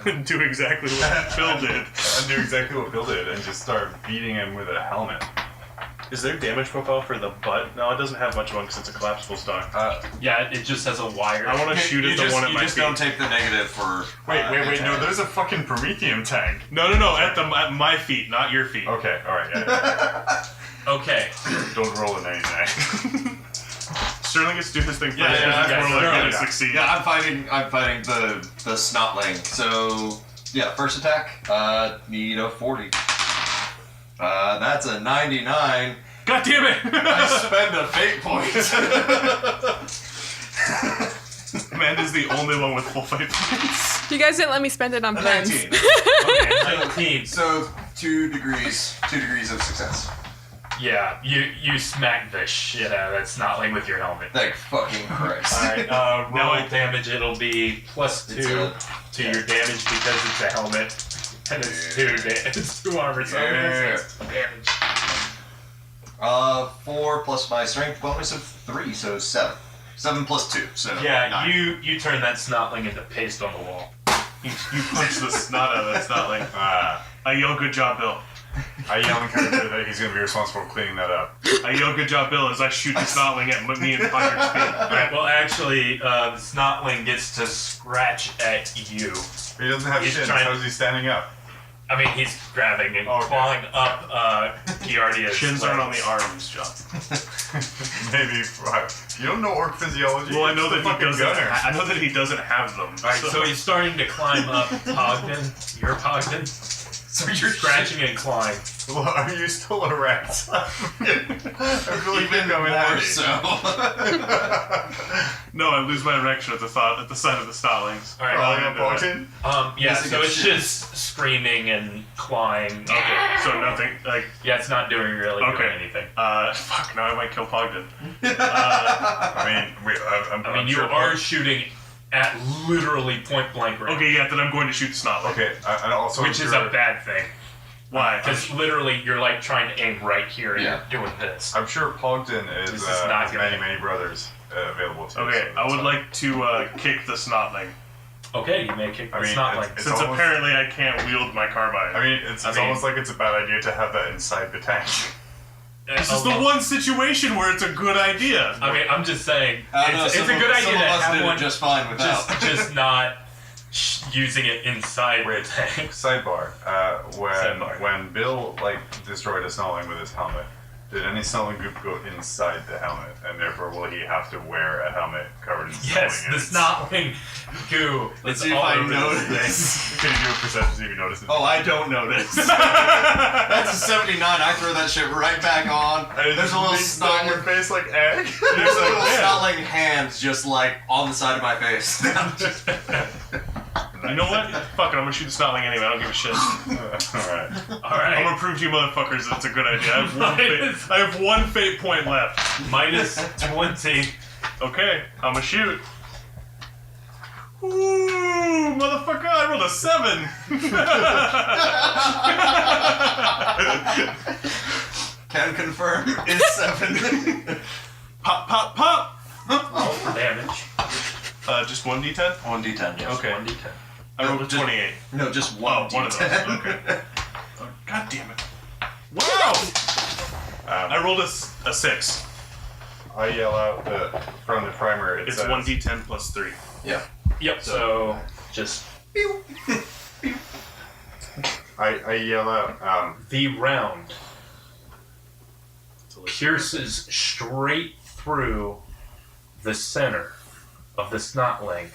And Do exactly what Phil did. and do exactly what Bill did and just start beating him with a helmet. Is there damage profile for the butt? No, it doesn't have much of one because it's a collapsible stock. Yeah, it just has a wire. I want to shoot at the one at you my just feet. don't take the negative for. Wait, no, attack. there's a fucking Prometheum tank. No, at my feet, not your feet. Okay, alright, yeah. Okay. Don't roll a 99. Sterling gets to do his thing first. Yeah, because it's more likely Sterling. to succeed. Yeah, I'm fighting the snotling. So yeah, first attack, need a 40. That's a 99. God damn it! I spend a fate point. Amanda's the only one with full fate points. You guys didn't let me spend it on A pens. 19. Okay, 19. So 2 degrees of success. Yeah, you smack the shit out of that snotling with your helmet. Thank fucking Christ. Alright, roll damage. It'll be +2 to your damage because it's a helmet. And it's 2 armor, so it's damage. 4 plus my strength bonus of 3, so 7. 7 plus 2, so Yeah, 9. you turn that snotling into paste on the wall. You punch the snot out of that snotling. I yell, "Good job, Bill." I yell in character that he's going to be responsible for cleaning that up. I yell, "Good job, Bill," as I shoot the snotling at me and Hunter's speed. Alright, well actually, the snotling gets to scratch at you. He doesn't have He's shins. trying- How is he standing up? I mean, he's grabbing and clawing up Giardia's Shins aren't on legs. the arms, John. Maybe. You don't know orc physiology? Well, I know It's that the he fucking doesn't. gunner. I know that he doesn't have them. Alright, so he's starting to climb up Pogden. Your Pogden. So you're Scratching and clawing. Well, are you still erect? I really even think I'm in more handy. so. No, I lose my erection at the sight of the snotlings. Alright, Crawling up Ogden? yeah, Missing so a it's shit. just screaming and clawing. Okay, so nothing. Like, Yeah, it's not doing doing anything. fuck. Now I might kill Pogden. I mean, You are shooting at literally point blank range. Okay, yeah, then I'm going to shoot the snotling. Okay, and also Which is a bad thing. Why? Because literally you're like trying to aim right here and you're doing this. I'm sure Pogden This is is not has gonna- many brothers available to Okay, you. so I would that's like to kick the snotling. Okay, you may kick I the mean, snotling. it's Since almost- apparently I can't wield my carbine. I mean, it's mean- almost like it's a bad idea to have that inside the tank. This is the one situation where it's a good idea. I mean, I'm just saying, I don't know, it's some a of- good idea some to of us have did one, it just fine without. just not using it inside Wait, the tank. sidebar. Sidebar. When Bill destroyed a snowling with his helmet, did any snowling goop go inside the helmet, and therefore will he have to wear a helmet covered in snowling? Yes, the snotling goo. Let's is see if all I over this notice. thing. Can you do a perception see if you notice it? Oh, I don't notice. That's a 79. I throw that shit right back on. And There's a little big star on your snotling. face like egg. There's a little snotling hands just like on the side of my face. You know what? Fuck it, I'm gonna shoot the snotling anyway. I don't give a shit. Alright. All right. I'm gonna prove to you motherfuckers that it's a good idea. I have one fate point left. Minus 20. Okay, I'm gonna shoot. Ooh, motherfucker, I rolled a 7. Can confirm is 7. Pop, pop, pop. Roll for damage. Just 1d10? 1d10, yes. Okay. 1d10. I rolled a 28. No, just Oh, 1 one of those. d10. Okay. Oh, God damn it. Wow! I rolled a 6. I yell out that from the primer it It's says, 1d10 plus 3. Yeah. Yep, so just I yell out, the round pierces straight through the center of the snotling,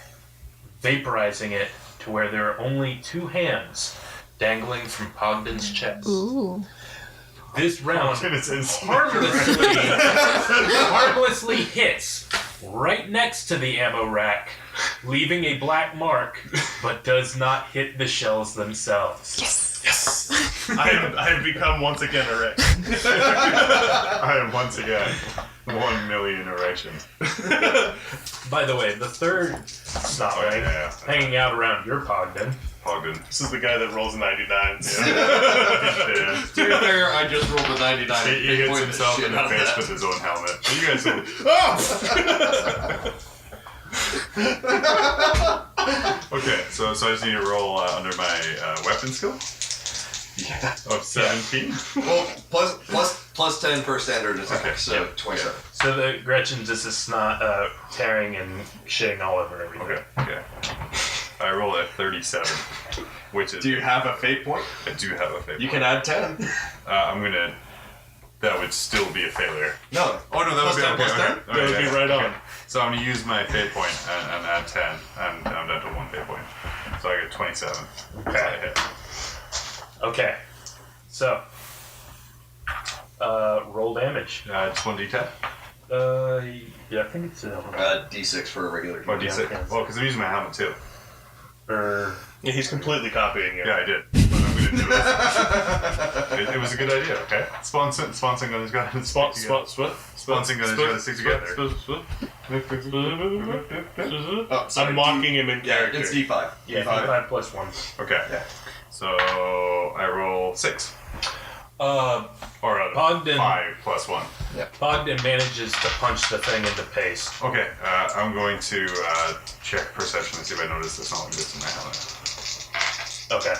vaporizing it to where there are only 2 hands dangling from Pogden's chest. Ooh. This round it's inside. harmlessly hits right next to the ammo rack, leaving a black mark, but does not hit the shells themselves. Yes! I have become once again erect. I am once again 1 million erections. By the way, the third snotling yeah. hanging out around your Pogden. Pogden. This is the guy that rolls 99s. Yeah. To be fair, I just rolled a 99. He hits Point the himself shit in the out of face that. with his own helmet. You guys Okay, so I just need to roll under my weapon skill Yeah. of 17. Well, plus 10 per standard attack, Okay, so yeah, 27. So the Gretchen just is snot tearing and shitting all over everything. Okay. I roll a 37, which is Do you have a fate point? I do have a fate. You point. can add 10. I'm gonna. That would still be a failure. No. Oh, no, that Plus was 10 plus 10? That would be right on. So I'm gonna use my fate point and add 10, and I'm down to 1 fate point. So I get 27. Okay. So I hit. Okay. So, roll damage. It's 1d10. Yeah, I think it's D6 for a regular. Oh, d6. Well, because I'm using my helmet too. or Yeah, he's completely copying you. Yeah, I did. But I'm gonna It was a good idea. Okay. Sponsing gun has got to stick together. Sponsing gun has got to stick together. Oh, sorry, I'm mocking him in Yeah, character. it's D5. Yeah, D5 plus 1. Okay. Yeah. So I roll 6. Uh, Or Ogden. 5 plus 1. Ogden manages to punch the thing into pace. Okay. I'm going to check perception and see if I notice this knowledge that's in my helmet. Okay.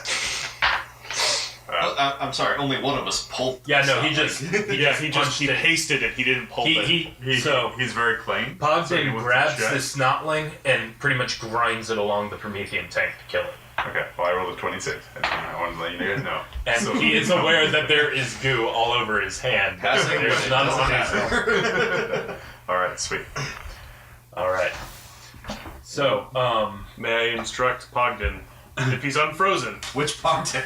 I'm sorry, only one of us pulled. Yeah, no, he just He pasted it. He didn't pulp it. He's very clean. Ogden So he wants to grabs check. the snotling and pretty much grinds it along the Promethean tank to kill it. Okay, well, I rolled a 26. I wanted to let you guys know. And So- he is aware that there is goo all over his hand. Passing There's with it none doesn't on his matter. Alright, sweet. Alright. So, May I instruct Pogden if he's unfrozen? Which Pogden?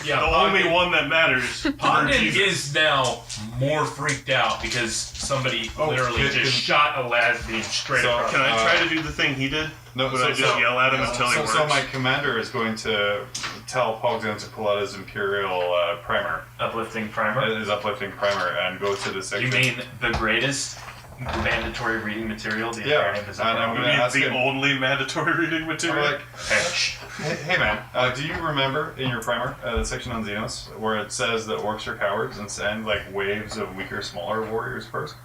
yeah, The only one that matters. Ogden for Jesus. is now more freaked out because somebody literally can- just shot a las beam straight So, across. Can I try to do the thing he did? No, Would I just yell at him until he works? So my commander is going to tell Pogden to pull out his Imperial primer, Uplifting primer? his uplifting primer, and go to the section. You mean the greatest mandatory reading material the Yeah, entire is and I'm You gonna mean ask the him- only mandatory reading I'm material? like, hey man, do you remember in your primer, the section on Xenos, where it says that orcs are cowards and send like waves of weaker, smaller warriors first?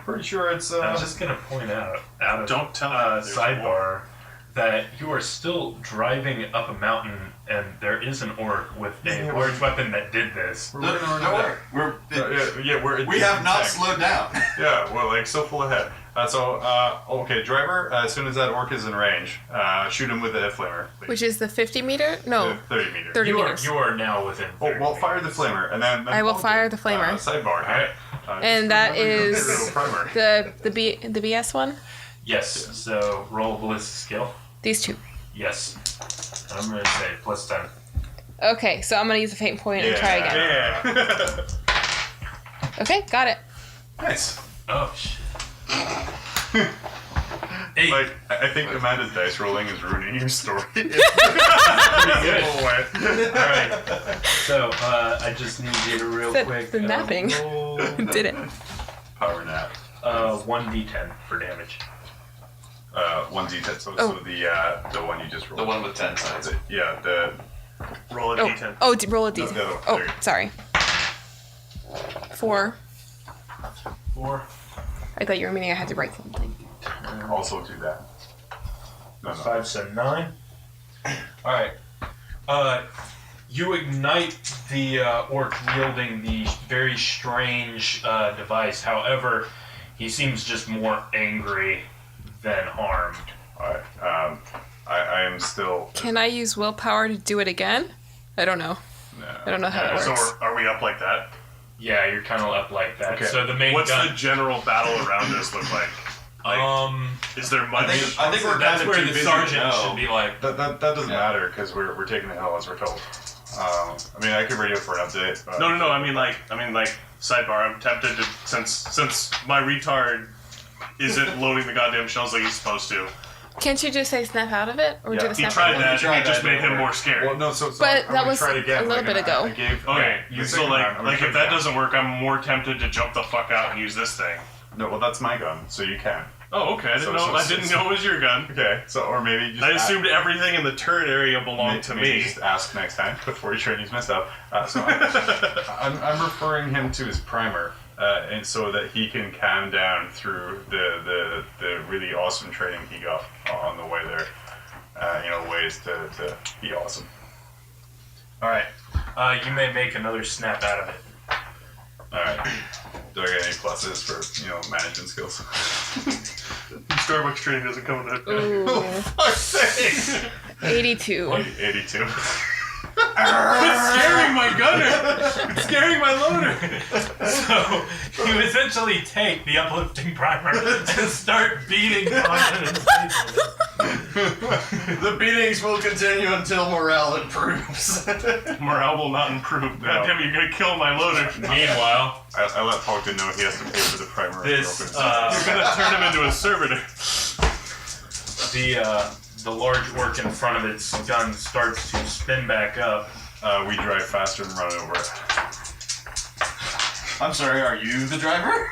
Pretty sure it's. I'm just gonna point out of Don't tell him there's sidebar that you are still driving up a mountain and there is an orc with a large weapon that did this. We're No, working on don't that. worry. We We have not tank. slowed down. Yeah, we're like so full ahead. Okay, driver. As soon as that orc is in range, shoot him with the flamer. Please. Which is the 50 meter? No, 30 meters. 30 You meters. are now within. Oh, 30 well, meters. fire the flamer, and then I will fire the flamer. Sidebar. Alright. And that is Little primer. the BS one? Yes. So roll ballistic skill. These two. Yes. I'm gonna say plus 10. Okay, so I'm gonna use a faint point and try again. Yeah. Okay, got it. Nice. Oh shit. 8. Like, I think Amanda's dice rolling is ruining your story. Pretty good. Alright. So I just need you to real quick. The napping. Roll, Did it. Power nap. 1d10 for damage. 1d10. So Oh. the one you just rolled. The one with 10 sides. Yeah, the Roll a Oh, d10. oh, roll a No, d10. no, Oh, there you go. sorry. 4. 4. I thought you were meaning I had to write something. also do that. No. 5, so 9. Alright. You ignite the orc wielding the very strange device. However, he seems just more angry than harmed. Alright. I am still. Can I use willpower to do it again? I don't know. I don't know how that So works. are we up like that? Yeah, you're kind of up like that. Okay. So the main What's gun. the general battle around us look like? Is there much? I think we're That's kind of where too the busy sergeant to know. should be like. That doesn't Yeah. matter because we're taking the hill as we're told. I mean, I could radio for an update. But No. I mean, like, sidebar. I'm tempted to since my retard isn't loading the goddamn shells like he's supposed to. Can't you just say snap out of it? Or Yeah. do the He snap tried out of it? that, tried and it just that, made didn't him work. more scared. Well, no. So But I'm that gonna was try it again. a little bit ago. I gave. Okay, the so second like round, I'm gonna if try that it doesn't work, I'm more tempted to jump the fuck out and use this thing. No, well, that's my gun, so you can. Oh, okay. I didn't So- know it was your gun. Okay, so or maybe just I assumed everything in the turret area belonged to maybe me. Just ask next time before you try and use my stuff. So I'm referring him to his primer, and so that he can calm down through the really awesome training he got on the way there. Ways to be awesome. All right. You may make another snap out of it. All right. Do I get any pluses for management skills? Starbucks training doesn't come with that. Ooh. 82. 82. It's scaring my gunner! It's scaring my loader! So, you essentially take the uplifting primer and start beating Condon in the face with it. The beatings will continue until morale improves. Morale will not improve. No. God damn it, you're gonna kill my loader. Meanwhile, I let Pogden know he has to pay for the primer. this, You're gonna turn him into a servitor. the large orc in front of its gun starts to spin back up, We drive faster and run over it. I'm sorry, are you the driver?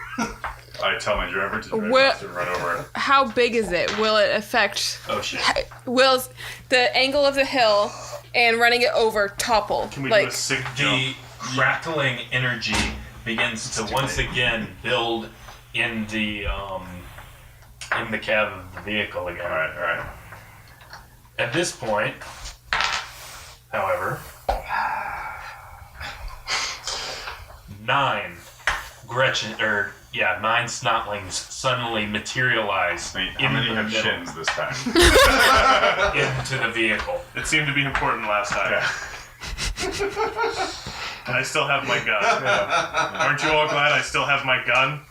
I tell my driver to drive Well- faster and run over it. How big is it? Will it affect? Oh shit. Will the angle of the hill and running it over topple? Can we do a sick jump? The crackling energy begins to once again build in the cab of the vehicle again. All right. At this point, however, 9 9 snotlings suddenly materialize How many in the have middle shins this time? into the vehicle. It seemed to be important last time. Okay. And I still have my gun. Aren't you all glad I still have my gun?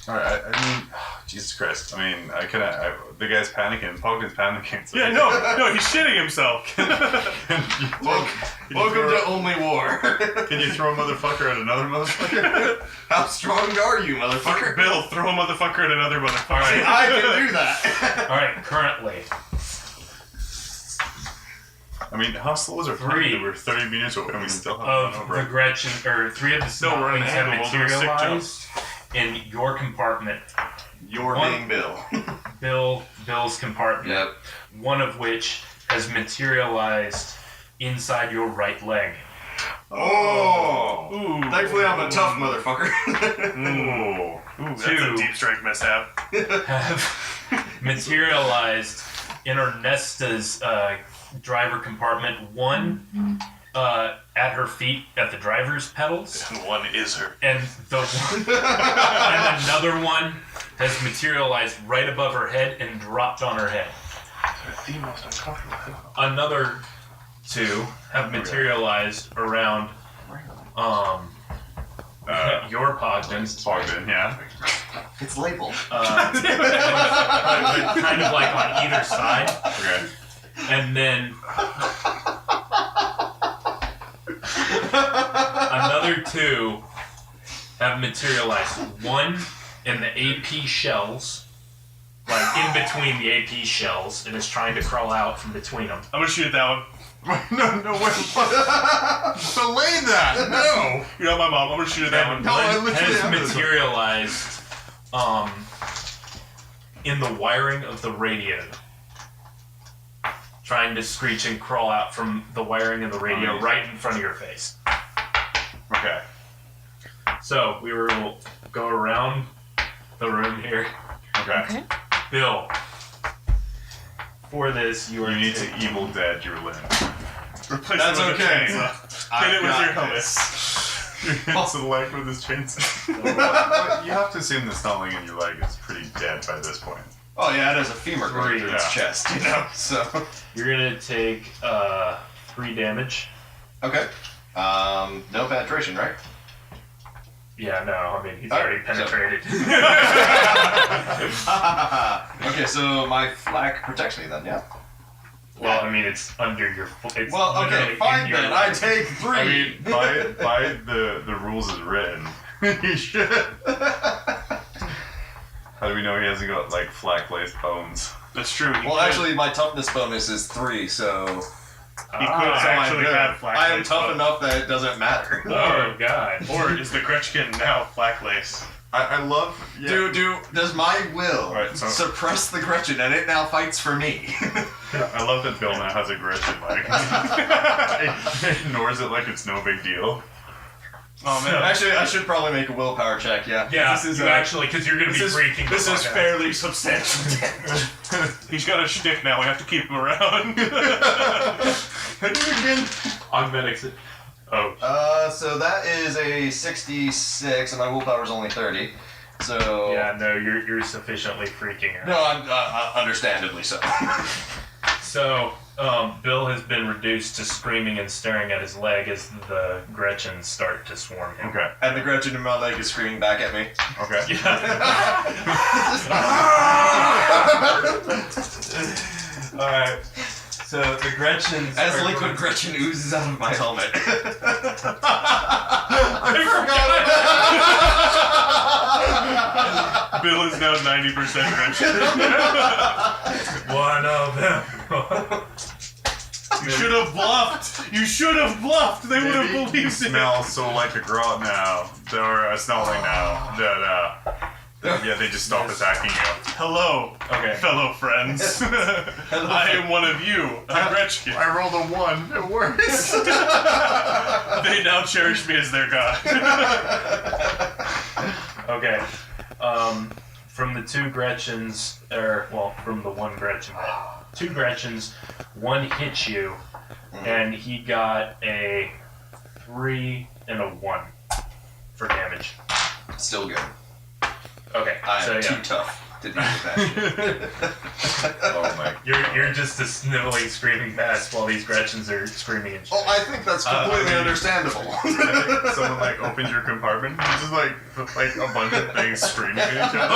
Alright, I mean, Jesus Christ. I mean, the guy's panicking. Pogden's panicking. So Yeah, no, he's shitting himself. Welcome to Only War. Can you throw a motherfucker at another motherfucker? How strong are you, motherfucker? Bill, throw a motherfucker at another motherfucker. See, I can do that. Alright, currently, I mean, how slow is our 3 We're 30 minutes away and we still have of one the over. Gretchen, or 3 of the No, we're in snotlings the have handle, we'll do a sick materialized in your compartment. You're One- being Bill. Bill's compartment. Yep. One of which has materialized inside your right leg. Oh! Ooh. Thankfully, I'm a tough motherfucker. Ooh. Ooh, that's 2 a deep strike mishap. have materialized in Ernesta's driver compartment. 1 at her feet at the driver's pedals, And one is her. and and another one has materialized right above her head and dropped on her head. The most uncomfortable. Another 2 have materialized around your Pogden's, Pogden, yeah. It's labeled. kind of like on either side, Okay. and then another 2 have materialized. 1 in the AP shells, like in between the AP shells, and is trying to crawl out from between them. I'm gonna shoot at that one. No, wait. Delay that! No! You're not my mom. I'm gonna shoot at that one. No, I One literally has have this one. materialized in the wiring of the radio, trying to screech and crawl out from the wiring of the radio right in front of your face. Okay. So we will go around the room here. Okay. Bill, for this you are You need taking- to Evil Dead your limb. Replace That's it with a okay. chainsaw. I've Hit it with got your helmet. this. Your hands to the leg with this chainsaw. You have to assume the snelling in your leg is pretty dead by this point. Oh yeah, it has a femur going through its Yeah. chest, you know. So You're gonna take 3 damage. okay. No penetration, right? Yeah, no, I mean he's Alright, already penetrated. Okay, so my flak protects me then, yeah. Well, I mean it's under your. It's Well, okay, literally fine in your then. I take 3. I mean, by the rules as written, you should. How do we know he hasn't got like flak-laced bones? That's true. Well, actually, my toughness bonus is 3, so he could so I'm actually good. have flak I am lace, tough but- enough that it doesn't matter. Oh god. Or is the Gretchen now flak lace? I love. Yeah. Does my will Alright, so- suppress the Gretchen and it now fights for me? I love that Bill now has a Gretchen leg. He ignores it like it's no big deal. Oh man. Actually, I should probably make a willpower check, yeah. Yeah, This is, you actually, because you're gonna be freaking. This the is fuck out. fairly substantial damage. He's got a shtick now. We have to keep him around. Augmentics it. Oh, So that is a 66, and my willpower is only 30. So yeah, no, you're sufficiently freaking out. no, I'm understandably so. So, Bill has been reduced to screaming and staring at his leg as the Gretchens start to swarm him. Okay. And the Gretchen in my leg is screaming back at me. Okay. Alright. So the Gretchens As are liquid going- Gretchen oozes out of my helmet. Bill is now 90% Gretchen. One of them. should have bluffed. You should have bluffed. They would have Maybe you believed it. smell so like a grot now, or a snarling now, that yeah, they just stop attacking you. Hello, Okay. fellow friends. I am one of you. I'm Gretchen. I rolled a 1. It works. They now cherish me as their god. Okay. From the two Gretchens, from the one Gretchen, two Gretchens, one hits you, and he got a 3 and a 1 for damage. Still good. Okay, I so am too yeah, tough to deal with that shit. Oh my. you're just a sniveling, screaming mess while these Gretchens are screaming and shit. Oh, I think that's completely understandable. Someone like opens your compartment, it's just like a bunch of things screaming at each other.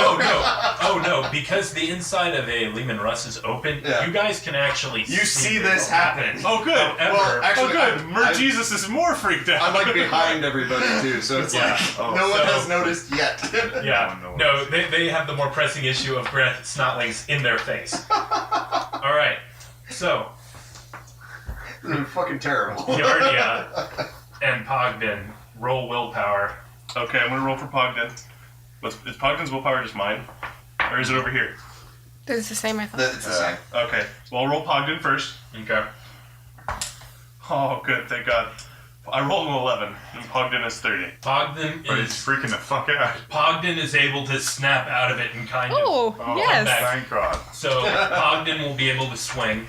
Oh no! Because the inside of a Leman Russ is open, Yeah. you guys can actually You see this happen. Oh, good. However, Well, actually, Oh, good. I'm- Jesus is more freaked out. I'm like behind everybody too, so it's Yeah. like Oh, no one so- has noticed yet. yeah, No one no, they have the more pressing issue of snotlings in their face. All right, so Fucking terrible. Yardia and Pogden roll willpower. Okay, I'm gonna roll for Pogden. Is Pogden's willpower just mine? Or is it over here? It's the same, I thought. It's the same. Okay, well, I'll roll Pogden first. Okay. Oh, good, thank God. I rolled an 11, and Pogden is 30. Pogden But it's is freaking the fuck out. Pogden is able to snap out of it and kind of. Oh, Oh, yes. back. Thank God. So Pogden will be able to swing.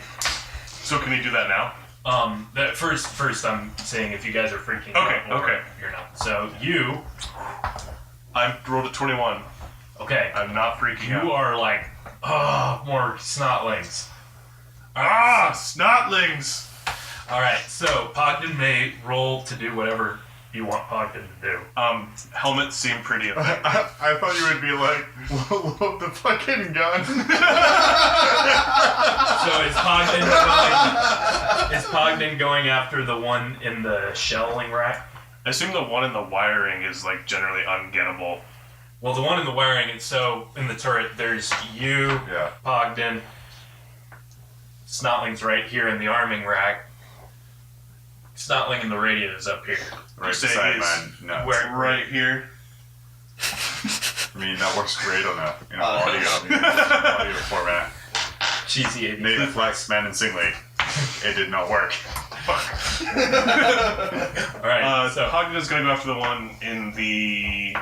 So can he do that now? That first I'm saying if you guys are freaking Okay, out or okay. you're not. So you, I rolled a 21. okay, I'm not freaking you out. are like, more snotlings. Ah, snotlings! All right, so Pogden may roll to do whatever you want Pogden to do. Helmets seem pretty effective. I thought you would be like, load the fucking gun. So is Pogden going after the one in the shelling rack? I assume the one in the wiring is like generally ungettable. Well, the one in the wiring, and so in the turret, there's you, Yeah. Pogden, Snotling's right here in the arming rack. Snotling in the radio is up here. Right say beside he's man. No. Where- Right here. I mean, that works great on a Uh, audio format. Cheesy 80s. Navy Flex, Man and Singly. It did not work. Alright, so Pogden is going to go after the one in the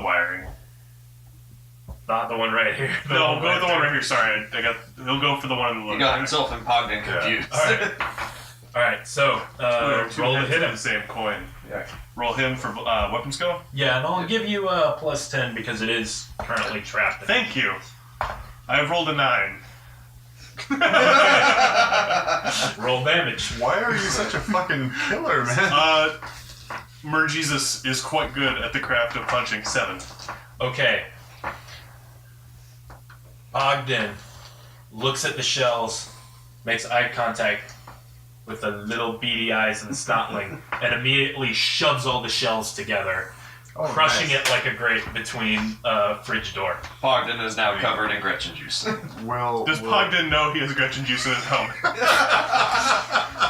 wiring. not the one right here. No, go with the one right here. Sorry, he'll go for the one in the He little got wiring. himself and Pogden confused. Alright, so Two roll to heads hit of him. the same coin. Yeah. Roll him for weapon skill. Yeah, and I'll give you a plus 10 because it is currently trapped in it. Thank you. I've rolled a 9. Roll damage. Why are you such a fucking killer, man? Merjesus is quite good at the craft of punching. 7. Okay. Ogden looks at the shells, makes eye contact with the little beady eyes of the snotling, and immediately shoves all the shells together, crushing it like a grape between a fridge door. Pogden is now covered in Gretchen juice. Does Pogden know he has Gretchen juice in his helmet?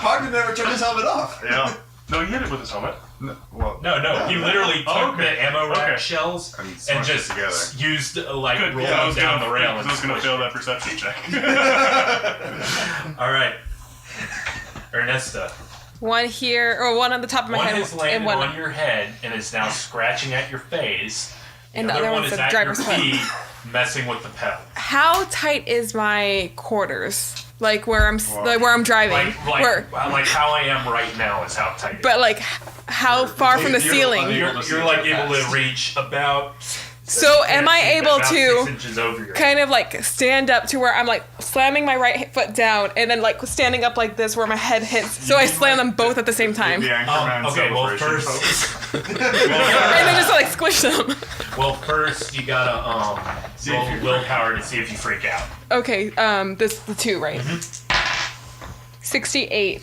Pogden never took his helmet off. Yeah. No, he hit it with his helmet. Well, No, he literally took the ammo rack Okay. shells And and smushed it just together. used Good. rolled Yeah, I was down gonna, the rail. I was going to fail that perception check. All right, Ernesta. One here, or one on the top of my One head, has landed and one on your head and is now scratching at your face. and the other other one one's is the at your driver's hood. feet, messing with the pedal. How tight is my quarters? Like where I'm, like where I'm driving. Where, Like how I am right now is how tight. it but like, how far from the You're ceiling? unable to see you're like that able fast. to reach about. So am I able about to 6 inches over your kind of like stand up to where I'm like slamming my right foot down and then like standing up like this where my head hits? So I slam them both at the same time. The Anchorman Okay, well celebration first, pose. And then just like squish them. you gotta roll willpower to see if you freak out. Okay, this the 2, right? 68.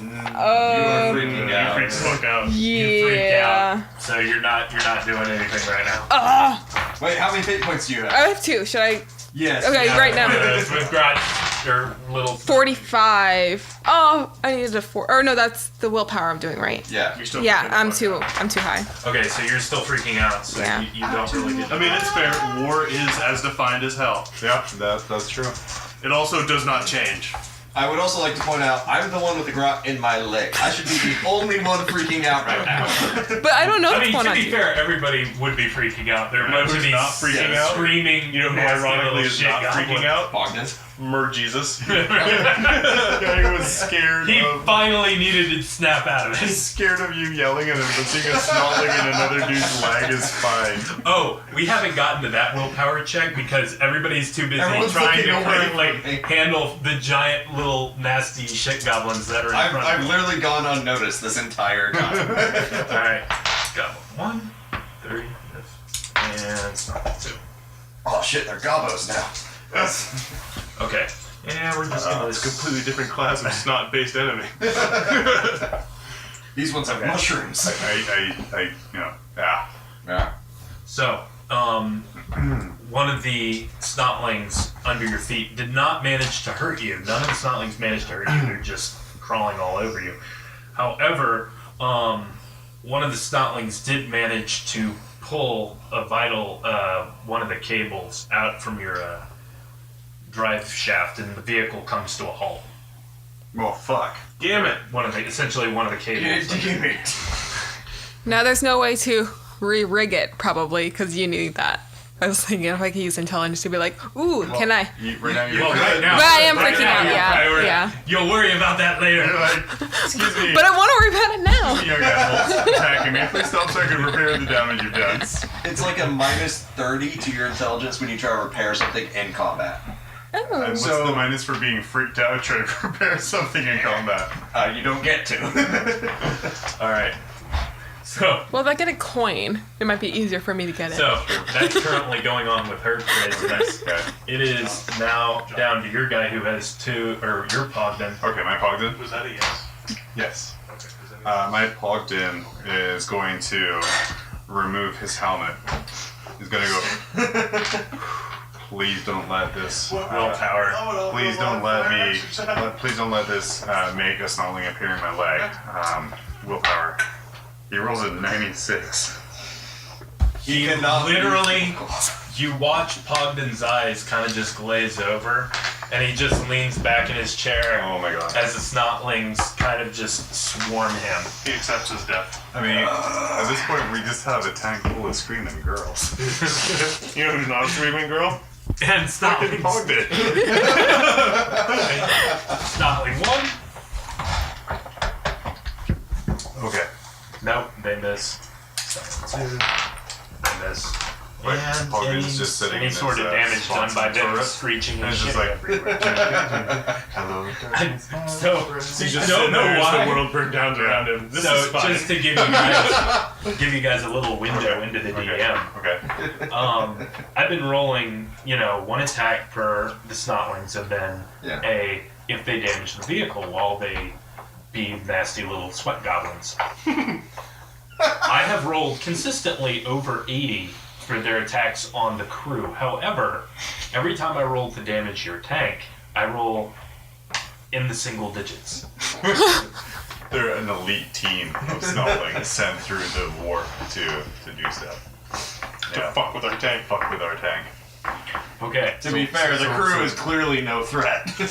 You are freaking out. Freaks the fuck out. You freak Yeah. out, so you're not doing anything right now. Wait, how many hit points do you have? I have 2. Should I? Yes. Okay, right now. We've got Or little 45. Oh, I needed a 4. Or no, that's the willpower I'm doing, right? Yeah. You're still Yeah, freaking I'm the too fuck high. Okay, so you're still freaking out, so Yeah. you don't really get. out. I mean, it's fair. War is as defined as hell. Yeah, that's true. It also does not change. I would also like to point out, I'm the one with the grot in my leg. I should be the only one freaking out right now. But I don't know I what's mean, going to on. be fair, everybody would be freaking out. There are a bunch of who's these not freaking out? screaming, You know who nasty ironically little is shit not freaking goblins. out? Bogdan. Jesus. Guy who was scared He of finally needed to snap out of he's it. scared of you yelling at him, but seeing a snotling in another dude's leg is fine. Oh, we haven't gotten to that willpower check because everybody's too busy Everyone's trying to looking away like from me. handle the giant little nasty shit goblins that are in front I've of literally gone unnoticed this entire time. Alright, goblin 1, 30, and snot 2. Oh shit, they're gobos now. Okay. Yeah, we're just gonna It's a completely different class of snot-based enemy. These ones have Okay. mushrooms. I yeah. Yeah. So, one of the snotlings under your feet did not manage to hurt you. None of the snotlings managed to hurt you. They're just crawling all over you. However, one of the snotlings did manage to pull a vital, one of the cables out from your drive shaft, and the vehicle comes to a halt. Well, fuck. Damn it. Essentially one of the cables. Damn it. Now there's no way to re-rig it, probably, because you need that. I was thinking if I could use intelligence to be like, ooh, can I? Right now you're Well, right now, But I am right freaking now out, you're yeah, priority. yeah. You'll worry about that later. like, excuse me. But I want to worry about it now. Young animals attacking me. Please stop so I can repair the damage you've done. It's like a minus 30 to your intelligence when you try to repair something in combat. And Oh. what's So- the minus for being freaked out trying to repair something in combat? You don't get to. Alright. So, Well, if I get a coin, it might be easier for me to get it. So that's currently going on with her craziness. It is now down to your guy who has 2, or your Pogden. Okay, my Pogden? Was that a yes? Yes. My Pogden is going to remove his helmet. He's gonna go. Please don't let this Willpower. Please don't let me. Please don't let this make a snotling appear in my leg. Willpower. He rolls a 96. He cannot literally, you watch Pogden's eyes kind of just glaze over, and he just leans back in his chair Oh my god. as the snotlings kind of just swarm him. He accepts his death. I mean, at this point, we just have a tank full of screaming girls. You know who's not a screaming girl? And Fucking Snotling. Pogden. Snotling 1. Okay. Nope, they miss. Snotling 2. They miss. Wait, And Pogden's any, just sitting any in sort his, of damage done by Swanson them turret. screeching And and it's shit just like, everywhere. hello. So, He's just I don't sitting know there as why. the world burned down around him. This So is fine. just to give you guys a little window into the DM. Okay. I've been rolling, 1 attack per the snotlings, and then Yeah. if they damage the vehicle while they be nasty little sweat goblins. I have rolled consistently over 80 for their attacks on the crew. However, every time I roll to damage your tank, I roll in the single digits. They're an elite team of snotlings sent through the warp to do stuff. Yeah. Fuck with our tank. Fuck with our tank. Okay. To be fair, the crew is clearly no threat. You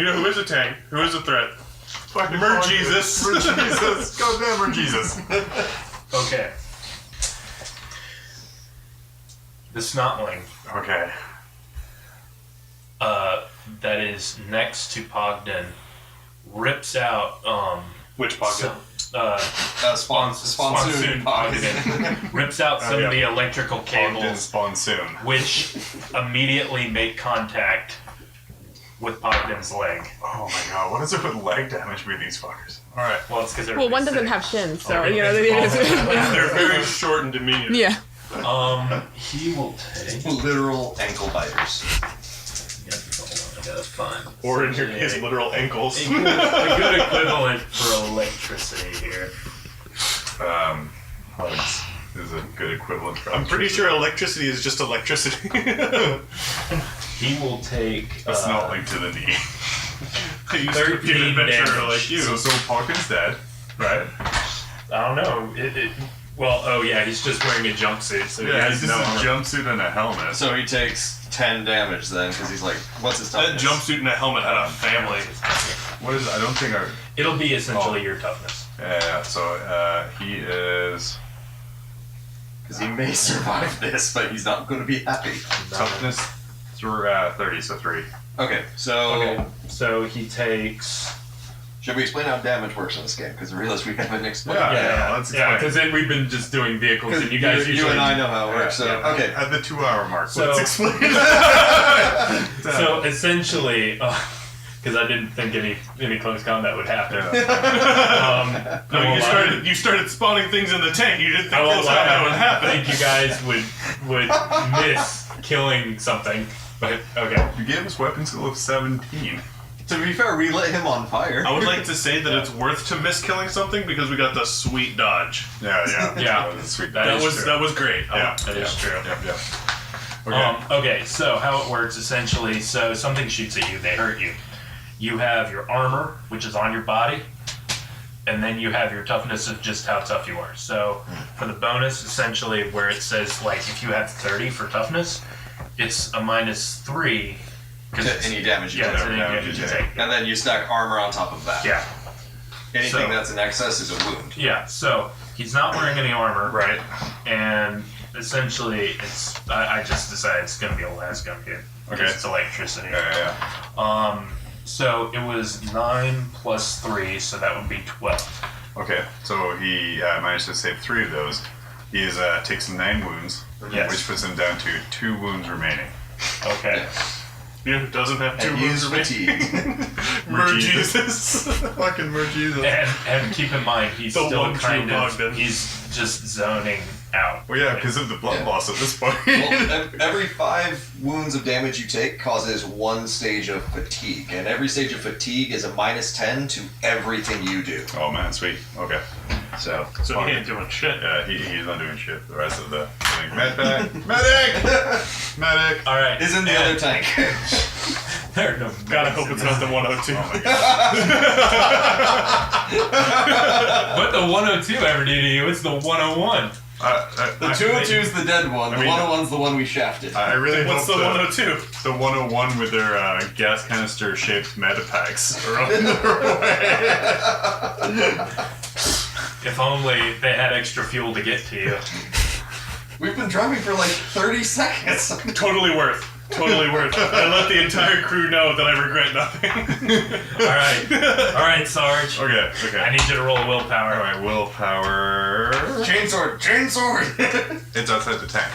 know who is a tank? Who is a threat? Fucking Mer-Jesus. Mer-Jesus. Goddamn Mer-Jesus. Okay. The snotling Okay. that is next to Pogden rips out Which pocket? Sponsoon Pogden rips out some of the electrical Pogden's cables, Sponsoon. which immediately make contact with Pogden's leg. Oh my god, what is it with leg damage with these fuckers? Alright. Well, it's because Well, one doesn't have shins, so, Okay. They're very short and diminutive. Yeah. He will take. Literal ankle biters. Hold on, I gotta find. Or in your case, literal ankles. A good equivalent for electricity here. Hugs is a good equivalent for I'm pretty sure electricity is just electricity. he will take That's not linked to the knee. I used to be an 13 adventurer damage. like you. So Parkin's dead, right? I don't know. Well, oh yeah, he's just wearing a jumpsuit, so he Yeah, has he's no just a armor. jumpsuit and a helmet. So he takes 10 damage then, because he's like, what's his That toughness? jumpsuit and a helmet had a family. What is? I don't think I. It'll be essentially your toughness. Yeah. So he is Because he may survive this, but he's not going to be happy. toughness through 30, so 3. Okay, so Okay, so he takes. should we explain how damage works in this game? Because I realize we haven't explained. Yeah, let's explain. because we've been just doing vehicles, and you guys you usually. and I know how it works. So Yeah, okay, At the 2-hour mark, So- let's explain. So essentially, because I didn't think any close combat would happen. Yeah. No, I won't you started spawning things in the tank. You didn't think I won't that's lie. how that would I happen. think you guys would miss killing something, but okay. You gave us weapon skill of 17. to be fair, we lit him on fire. I would like to say that it's worth to miss killing something because we got the sweet dodge. Yeah. Yeah. That's sweet. That is true. That was great. Yeah. That is true. Yeah. Okay. Okay, so how it works essentially, so something shoots at you, they hurt you. You have your armor, which is on your body, and then you have your toughness of just how tough you are. So for the bonus, essentially, where it says, like, if you have 30 for toughness, it's a -3. To any damage you Yeah, take. to any damage you take. And then you stack armor on top of that. Yeah. Anything So- that's in excess is a wound. Yeah, so he's not wearing any armor. Right. And essentially, I just decided it's going to be a las gun game. Okay. It's electricity. Yeah. So it was 9 plus 3, so that would be 12. Okay. So he managed to save 3 of those. He takes 9 wounds, Yes. which puts him down to 2 wounds remaining. Okay. You know who doesn't have 2 And moves use remaining? fatigue. Merjesus. Fucking Merjesus. And keep in mind, he's The still one true kind of, Bogdan. he's just zoning out. Well, yeah, because of the blood loss at this point. Well, every 5 wounds of damage you take causes 1 stage of fatigue, and every stage of fatigue is a -10 to everything you do. Oh man, sweet. Okay. So, So he ain't doing shit. Yeah, he's not doing shit. The rest of the thing. Medic! Medic! All right. is in the and other tank. There are no. Gotta hope it's not the 102. Oh my god. What the 102 ever do to you? It's the 101. The 202 is the dead one. The I mean- 101's the one we shafted. I really What's the hope 102? the 101 with their gas canister shaped medipacks are on their way. If only they had extra fuel to get to you. We've been driving for like 30 seconds. Totally worth. Totally worth. I let the entire crew know that I regret nothing. All right, Sarge. Okay, okay. I need you to roll a willpower. Alright, willpower. Chainsword, chainsword. It's outside the tank.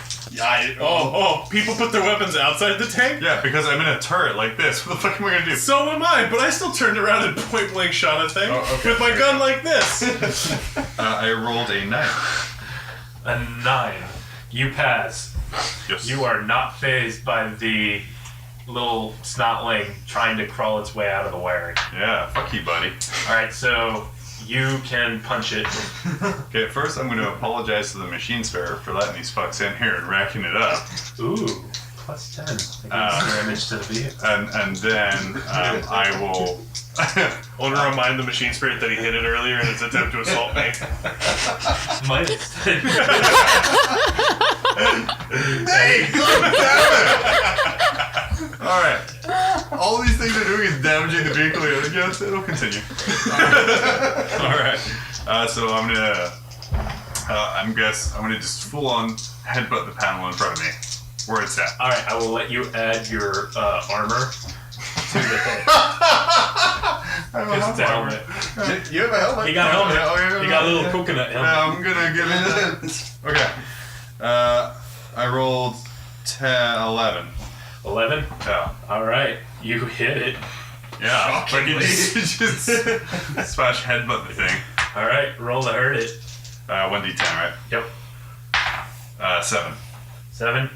Oh, people put their weapons outside the tank? Yeah, because I'm in a turret like this. What the fuck am I gonna do? So am I, but I still turned around and point blank shot a thing Oh, okay. with my gun like this. I rolled a 9. A 9. You pass. Yes. You are not phased by the little snotling trying to crawl its way out of the wiring. Yeah, fuck you, buddy. All right, so you can punch it. Okay, first I'm gonna apologize to the machine sparer for letting these fucks in here and racking it up. Ooh, plus 10 against damage to the vehicle. And then I will. I want to remind the machine spirit that he hit it earlier in his attempt to assault me. Minus 10. Hey, God damn it! Alright. All these things are doing is damaging the vehicle. Yes, it'll continue. Alright. So I'm gonna. I'm gonna just full on headbutt the panel in front of me. Where it's at. All right, I will let you add your armor to the thing. Because it's a helmet. You have a helmet. You got a helmet. Yeah, okay, You got a little yeah. coconut helmet. I'm gonna give it. Okay. I rolled 11. 11? Yeah. All right, you hit it. Yeah. But you just smash headbutt the thing. All right, roll to hurt it. 1d10, right? Yep. 7. 7?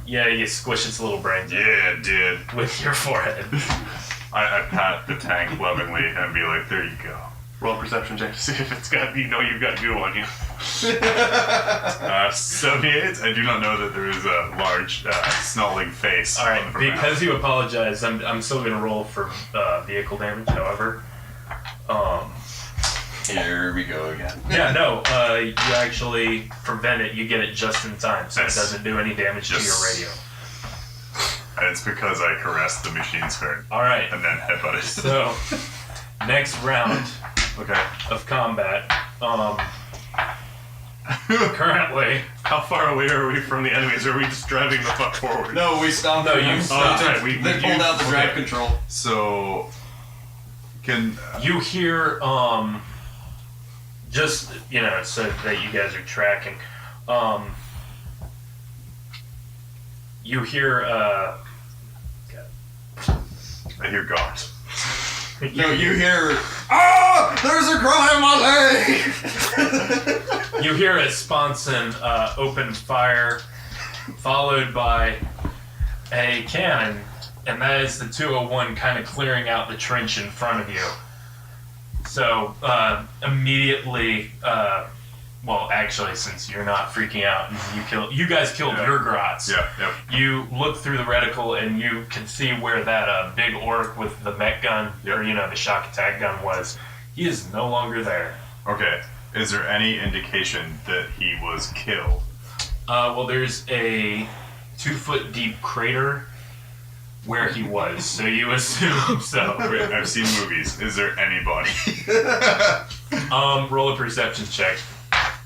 Yeah, you squish its little brains Yeah, dude. with your forehead. I pat the tank lovingly and be like, there you go. Roll a perception check to see if it's got, you've got goo on you. 78. I do not know that there is a large snarling face. All right, on the front because you apologize, I'm still gonna roll for vehicle damage. However, Here we go again. yeah, no, you actually prevent it. You get it just in time, so Yes. it doesn't do any damage to your Yes. radio. And it's because I caressed the machine's heart All right, and then headbutted. so next round Okay. of combat. Currently, How far away are we from the enemies? Are we just driving the fuck forward? No, we stopped. No, you Oh, stopped. that's right. We They pulled out the drive okay. control. So, can You hear, just, so that you guys are tracking, you hear, I hear God? No, you hear, oh, there's a cry on my leg! you hear a sponson open fire, followed by a cannon, and that is the 201 kind of clearing out the trench in front of you. So immediately, well, actually, since you're not freaking out, and you guys killed Yeah. your grots. Yeah, yep. You look through the reticle and you can see where that big orc with the mech gun, Yep. or the shock attack gun was. He is no longer there. Okay. Is there any indication that he was killed? Well, there's a 2-foot deep crater where he was, so you assume so. I've seen movies. Is there anybody? Roll a perception check.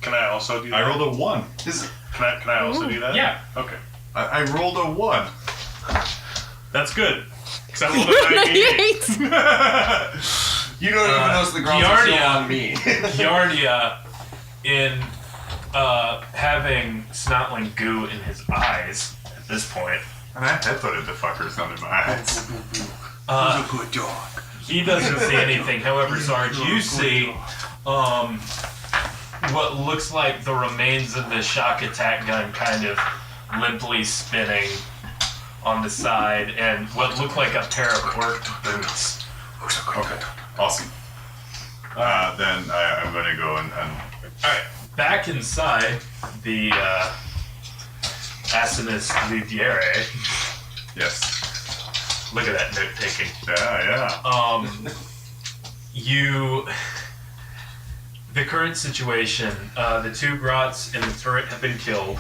Can I also do that? I rolled a 1. Can I also do that? Yeah. Okay. I rolled a 1. That's good. Because I rolled a 98. You don't even notice the grounds are still Giardia. on me. Giardia, in having snotling goo in his eyes at this point, And I headbutted the fuckers under my eyes. Good dog. he doesn't see anything. However, Sarge, you see what looks like the remains of the shock attack gun kind of limply spinning on the side, and what looked like a pair of worked boots. Okay. Awesome. Then I'm going to go and Alright, back inside the Asinus Ludiere. yes. Look at that note taking. Yeah. The current situation, the 2 grots in the turret have been killed.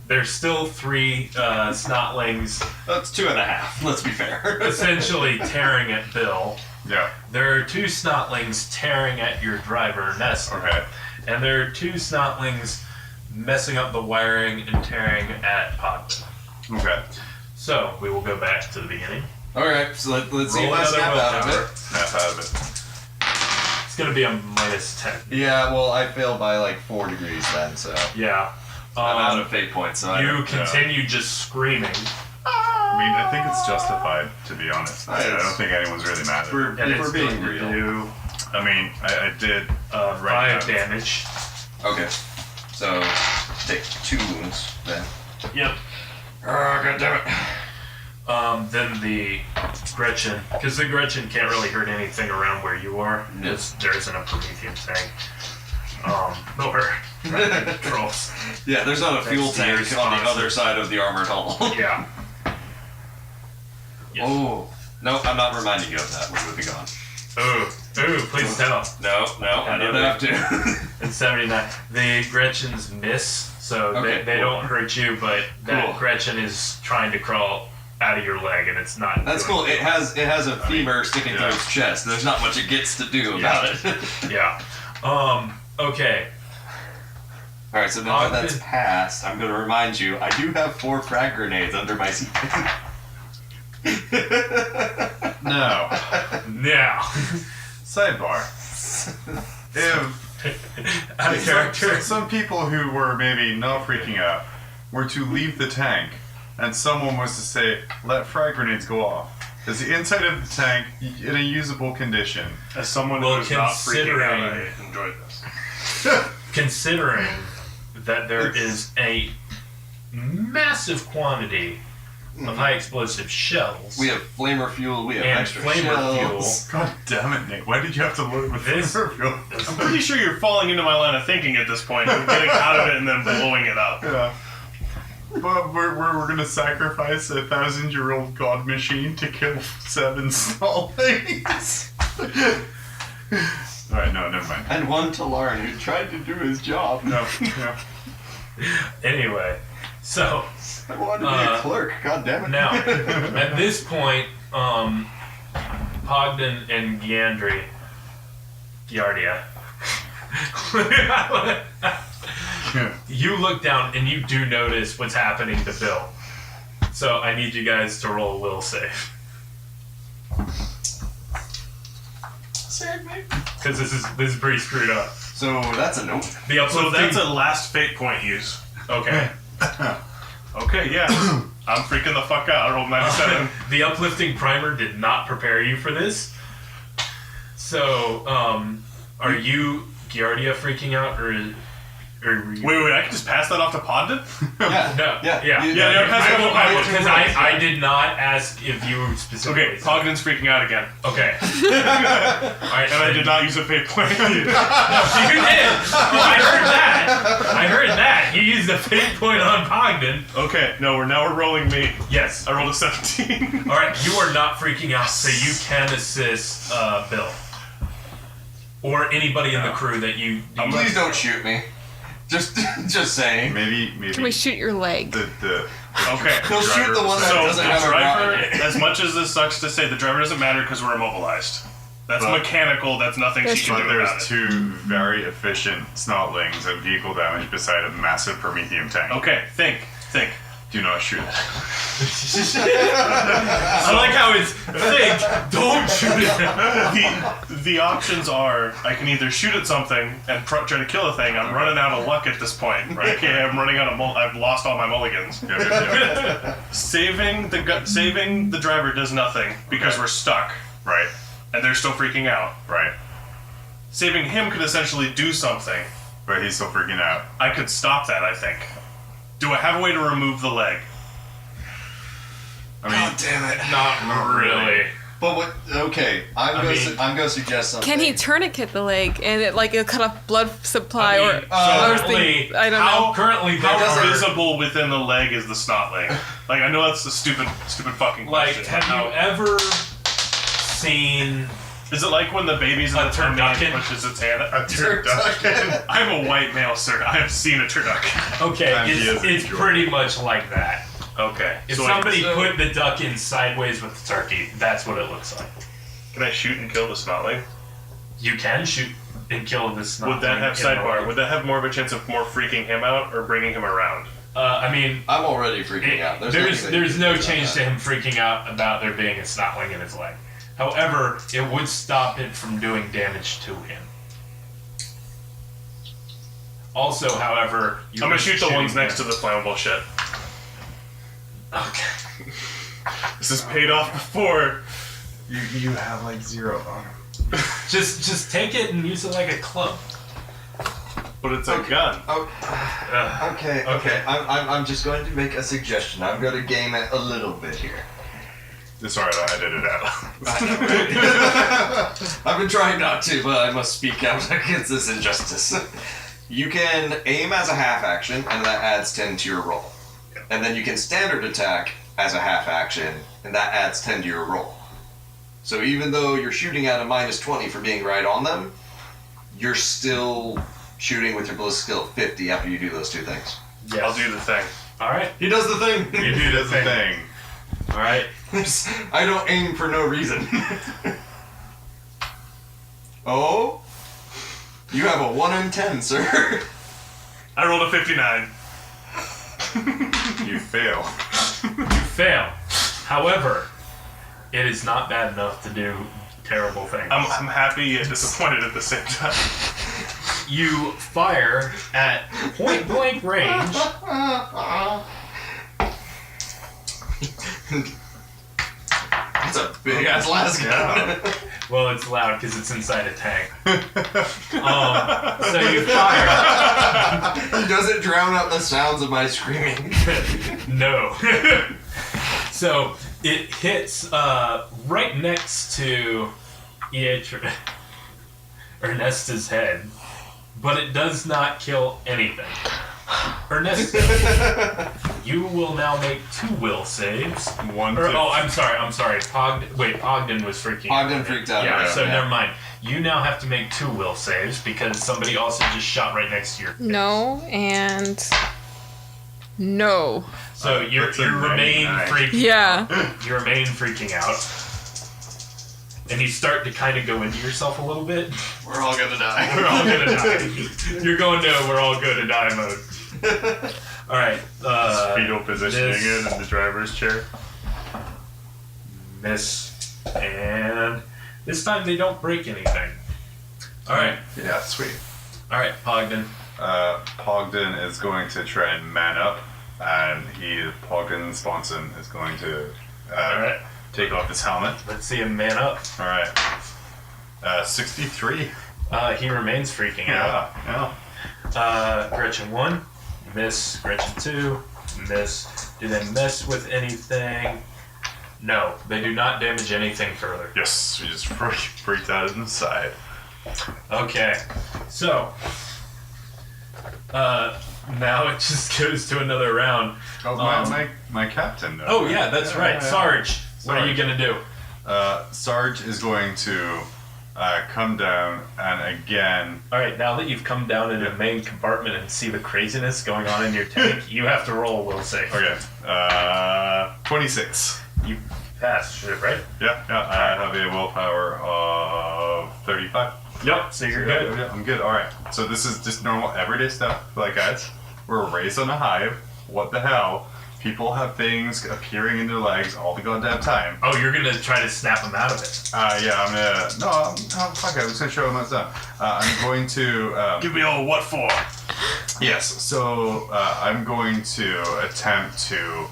There's still 3 snotlings That's 2.5, let's be fair. essentially tearing at Bill. Yeah. There are 2 snotlings tearing at your driver, Nesta. Okay. And there are 2 snotlings messing up the wiring and tearing at Podman. Okay. So, we will go back to the beginning. Alright, so let's see Roll if I another snap out of willpower. it. Snap out of it. It's going to be a -10. Yeah, well, I failed by like 4 degrees then, so. Yeah. I'm out of fate points, so I You don't- continue just screaming. I mean, I think it's justified, to be honest. I Yes. don't think anyone's really mad at it. And If it's we're being going to real. do I mean, I did 5 damage. Okay. So, take 2 wounds then. Yep. Oh, god damn it. Then the Gretchen, because the Gretchen can't really hurt anything around where you are. No. There isn't a Promethean tank. Nor trolls. Yeah, there's not a fuel That's the tank on response. the other side of the armored hull. Yeah. Yes. Oh. No, I'm not reminding you of that. We would be gone. Ooh, please tell. No, I don't have to. And 79. The Gretchens miss, so Okay, they cool. don't hurt you, but that Cool. Gretchen is trying to crawl out of your leg, and it's not. That's doing cool. It has a femur sticking through yeah. its chest. There's not much it gets to do about it. Yeah. Okay. All right, so now that that's Ogden. passed, I'm going to remind you, I do have 4 frag grenades under my seat. No. Now. Sidebar. If Out of character. some people who were maybe not freaking out were to leave the tank, and someone was to say, let frag grenades go off, is the inside of the tank in a usable condition? As someone Well, who's not freaking out, I considering- enjoyed this. Considering that there is a massive quantity of high explosive shells. We have flamer fuel. We have And extra flamer shells. God damn it, Nate. Why did you have to load with This- flamer fuel? I'm pretty sure you're falling into my line of thinking at this point. You're getting out of it and then blowing it up. Yeah. But we're gonna sacrifice a 1,000-year-old god machine to kill 7 stallings. Alright, no, never mind. And one to Lauren who tried to do his job. No, yeah. Anyway, so I wanted to be a clerk. God damn it. now at this point, Pogden and Giardia. You look down and you do notice what's happening to Bill. So I need you guys to roll a will save. Save me. Because this is pretty screwed up. So that's a nope. The So uplifting. that's a last fate point use. Okay. Okay, yeah. I'm freaking the fuck out. I rolled 97. The uplifting primer did not prepare you for this. So, are you Giardia freaking out, or Wait, I can just pass that off to Podden? Yeah. No. Yeah. Yeah. You- Yeah, pass it I over. will, because I did not ask if you specifically. Okay, Pogden's freaking out again. Okay. Alright, And I did not use a fate point. No, you did. I heard that. He used a fate point on Pogden. Okay, no, we're rolling me. Yes. I rolled a 17. Alright, you are not freaking out, so you can assist Bill. Or anybody in the crew that you. Please don't shoot me. Just saying. Maybe Can we shoot your leg? the Okay. He'll shoot the one that So doesn't the have a driver, rocket. as much as this sucks to say, the driver doesn't matter because we're immobilized. That's But- mechanical. That's nothing she can But do there's about it. 2 very efficient snotlings and vehicle damage beside a massive Prometheum tank. Okay, think. Do not shoot. I like how it's think, don't shoot it. The options are I can either shoot at something and try to kill a thing. I'm running out of luck at this point, right? Okay, I'm running out of I've lost all my mulligans. Saving the driver does nothing because we're stuck, Right, and they're still freaking out. right. Saving him could essentially do something. But he's still freaking out. I could stop that, I think. Do I have a way to remove the leg? I mean, God damn it. Not really. But what? Okay, I'm gonna suggest something. Can he tourniquet the leg and it'll cut off blood supply I mean, currently, I don't know. Currently, How there are, visible within the leg is the snotling? Like, I know that's a stupid fucking like, question. have you ever seen? Is it like when the baby's in A the tummy and turducken? pushes its hand? a turducken. I'm a white male, sir. I have seen a turducken. Okay, And he is it's enjoying pretty much like that. Okay. If So somebody put the duck in sideways with the turkey, that's what it looks like. can I shoot and kill the snotling? You can shoot and kill this. Would that have sidebar? Would that have more of a chance of more freaking him out or bringing him around? I mean, I'm already freaking out. there's nothing that you can no do about change to that. him freaking out about there being a snotling in his leg. However, it would stop it from doing damage to him. Also, however, I'm gonna shoot the ones next to the flammable shit. Okay. This is paid off before. You have like 0 on him. Just take it and use it like a club. But it's a gun. Oh, okay. I'm just going to make a suggestion. I'm going to game it a little bit here. It's alright, I did it out. I've been trying not to, but I must speak out against this injustice. You can aim as a half action, and that adds 10 to your roll. And then you can standard attack as a half action, and that adds 10 to your roll. So even though you're shooting at a minus 20 for being right on them, you're still shooting with your ballistic skill 50 after you do those 2 things. Yes. I'll do the thing. All right. He does the thing. You do the thing. Thing. All right. I don't aim for no reason. Oh? You have a 1 in 10, sir. I rolled a 59. You fail. You fail. However, it is not bad enough to do terrible things. I'm happy yet disappointed at the same time. You fire at point blank range. That's a big ass lasgun. Well, it's loud because it's inside a tank. So you fire. Does it drown out the sounds of my screaming? No. So it hits right next to Ernesta's head, but it does not kill anything. Ernesta, you will now make 2 will saves. I'm sorry. Pogden was freaking out. Pogden freaked out. Yeah, so never mind. You now have to make 2 will saves because somebody also just shot right next to your face. No, and no. So you that's a remain 99. freaking Yeah. You remain freaking out. And you start to kind of go into yourself a little bit. We're all gonna die. We're all gonna die. You're going to we're all gonna die mode. Alright. Fetal positioning this- in the driver's chair. Miss. And this time they don't break anything. Alright. Yeah, sweet. Alright, Pogden. Pogden is going to try and man up, and Pogden Sponson is going to Alright. take off his helmet. Let's see him man up. All right. 63. He remains freaking out. Yeah. Gretchen 1. Miss. Gretchen 2. Miss. Do they mess with anything? No, they do not damage anything further. Yes, we just freaked out in the side. Okay, so now it just goes to another round. Oh, my captain. Oh yeah, that's right, yeah. Sarge. What are you gonna do? Sarge is going to come down and again. All right, now that you've come down into the main compartment and see the craziness going on in your tank, you have to roll a will save. Okay. 26. You passed, right? Yeah. I have a willpower of 35. Yep. So you're good. Yeah, I'm good. All right. So this is just normal everyday stuff. Like, guys, we're raised on a hive. What the hell? People have things appearing in their legs all the goddamn time. Oh, you're gonna try to snap them out of it. Yeah, I'm gonna. No, fuck it. I'm just gonna show them what's up. I'm going to. Give me all what for? Yes. So I'm going to attempt to.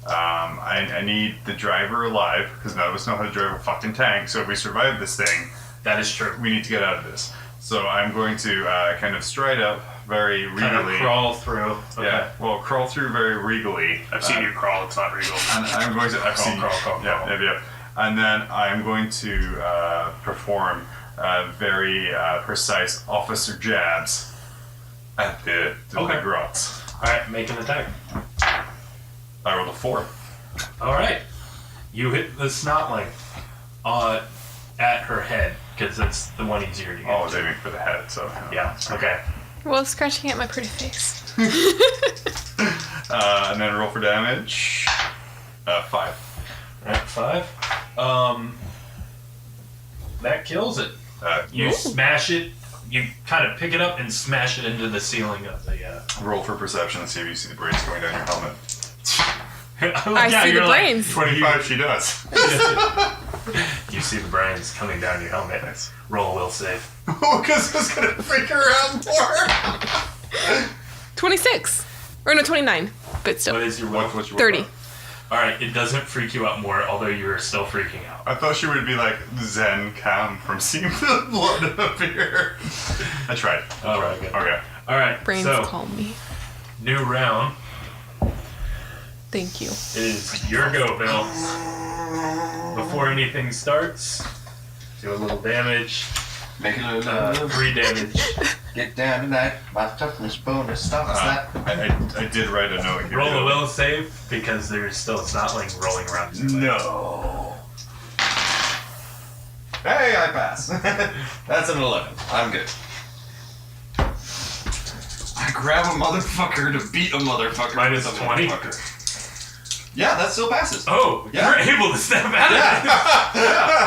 I need the driver alive because none of us know how to drive a fucking tank. So if we survive this thing, That is true. we need to get out of this. So I'm going to kind of stride up very regally. Kind of crawl through. Okay. Yeah. Well, crawl through very regally. I've seen you crawl. It's not regal. And I'm going to. I've seen. Crawl. Yeah. And then I'm going to perform very precise officer jabs at the Okay. grots. All right, make an attack. I rolled a 4. All right, you hit the snotling at her head because that's the one easier to get. Oh, I was aiming for the head, so. Yeah. Okay. Well, scratching at my pretty face. And then roll for damage. 5. All right, 5. That kills it. You smash it. You kind of pick it up and smash it into the ceiling of the. Roll for perception and see if you see the brains going down your helmet. I see the brains. 25, she does. You see the brains coming down your helmet. Nice. Roll a will save. Oh, because I was going to freak her out more. 26. Or no, 29. But still. What is your will? What's your 30. All right, it doesn't freak you out more, although you are still freaking out. I thought she would be like Zen Cam from seeing the blood appear. I tried. All right, good. Okay. All right, Brains so call me. new round. Thank you. It is your go, Bill. Before anything starts, do a little damage. Make it a little 3 damage. Get down tonight. My toughness bonus stops that. I did write a note here. Roll a will save because there's still a snotling rolling around. No. Hey, I pass. That's an 11. I'm good. I grab a motherfucker to beat a motherfucker. Minus with a 20? motherfucker. Yeah, that still passes. Oh, Yeah. you're able to snap out of it.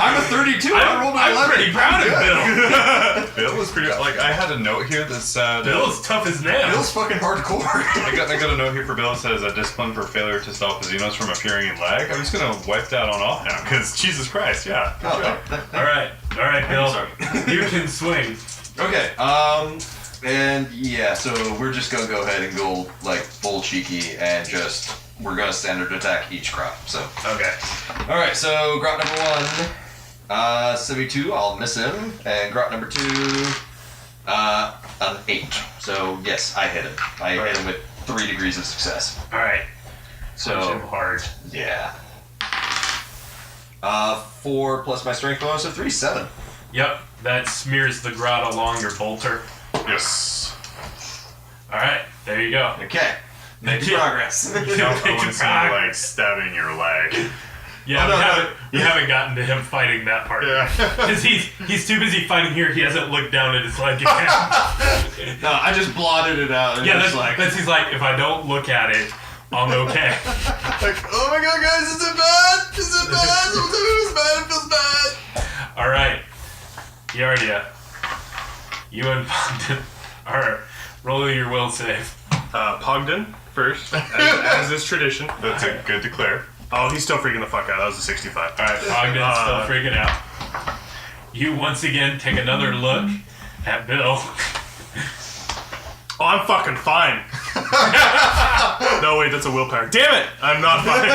I'm a 32. I rolled an 11. I'm pretty proud of Bill. Bill was pretty. Like, I had a note here that said. Bill's tough as nails. Bill's fucking hardcore. I got a note here for Bill that says a discipline for failure to stop Xenos from appearing in lag. I'm just gonna wipe that on off now because Jesus Christ, yeah. Good job. All right, Bill. Sorry. You can swing. Okay, and yeah, so we're just gonna go ahead and go like full cheeky and just we're gonna standard attack each crop. So Okay. all right, so grot number 1, 72, I'll miss him, and grot number 2, an 8. So yes, I hit him. I hit him with 3 degrees of success. All right. So Punch him hard. yeah, 4 plus my strength bonus of 3, 7. Yep, that smears the grout along your bolter. Yes. Alright, there you go. Okay. Making progress. I want to someone like stabbing your leg. Yeah, Oh, we haven't gotten to him fighting that part. Yeah. Because he's too busy fighting here, he hasn't looked down at his leg yet. No, I just blotted it out. And Yeah, just that's he's like, if I don't look at it, I'm okay. like, oh my god, guys, is it bad? Is it bad? It's bad. It feels bad. Alright. Yardia. You and Pogden are rolling your will save. Pogden first, as is tradition. That's a good declare. Oh, he's still freaking the fuck out. That was a 65. Alright, Pogden's still freaking out. You once again take another look at Bill. Oh, I'm fucking fine. No, wait, that's a willpower. Damn it! I'm not fine.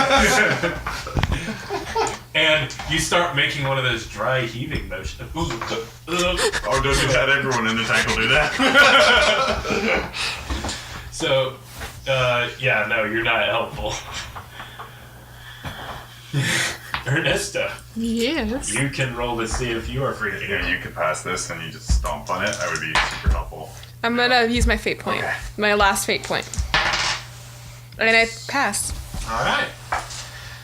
And you start making one of those dry heaving motions. Oh, don't do that. Everyone in the tank will do that. So, yeah, no, you're not helpful. Ernesto, Yes. you can roll to see if you are freaking Yeah, out. you could pass this and you just stomp on it. I would be super helpful. I'm gonna use my fate point. Okay. My last fate point. And I passed. Alright.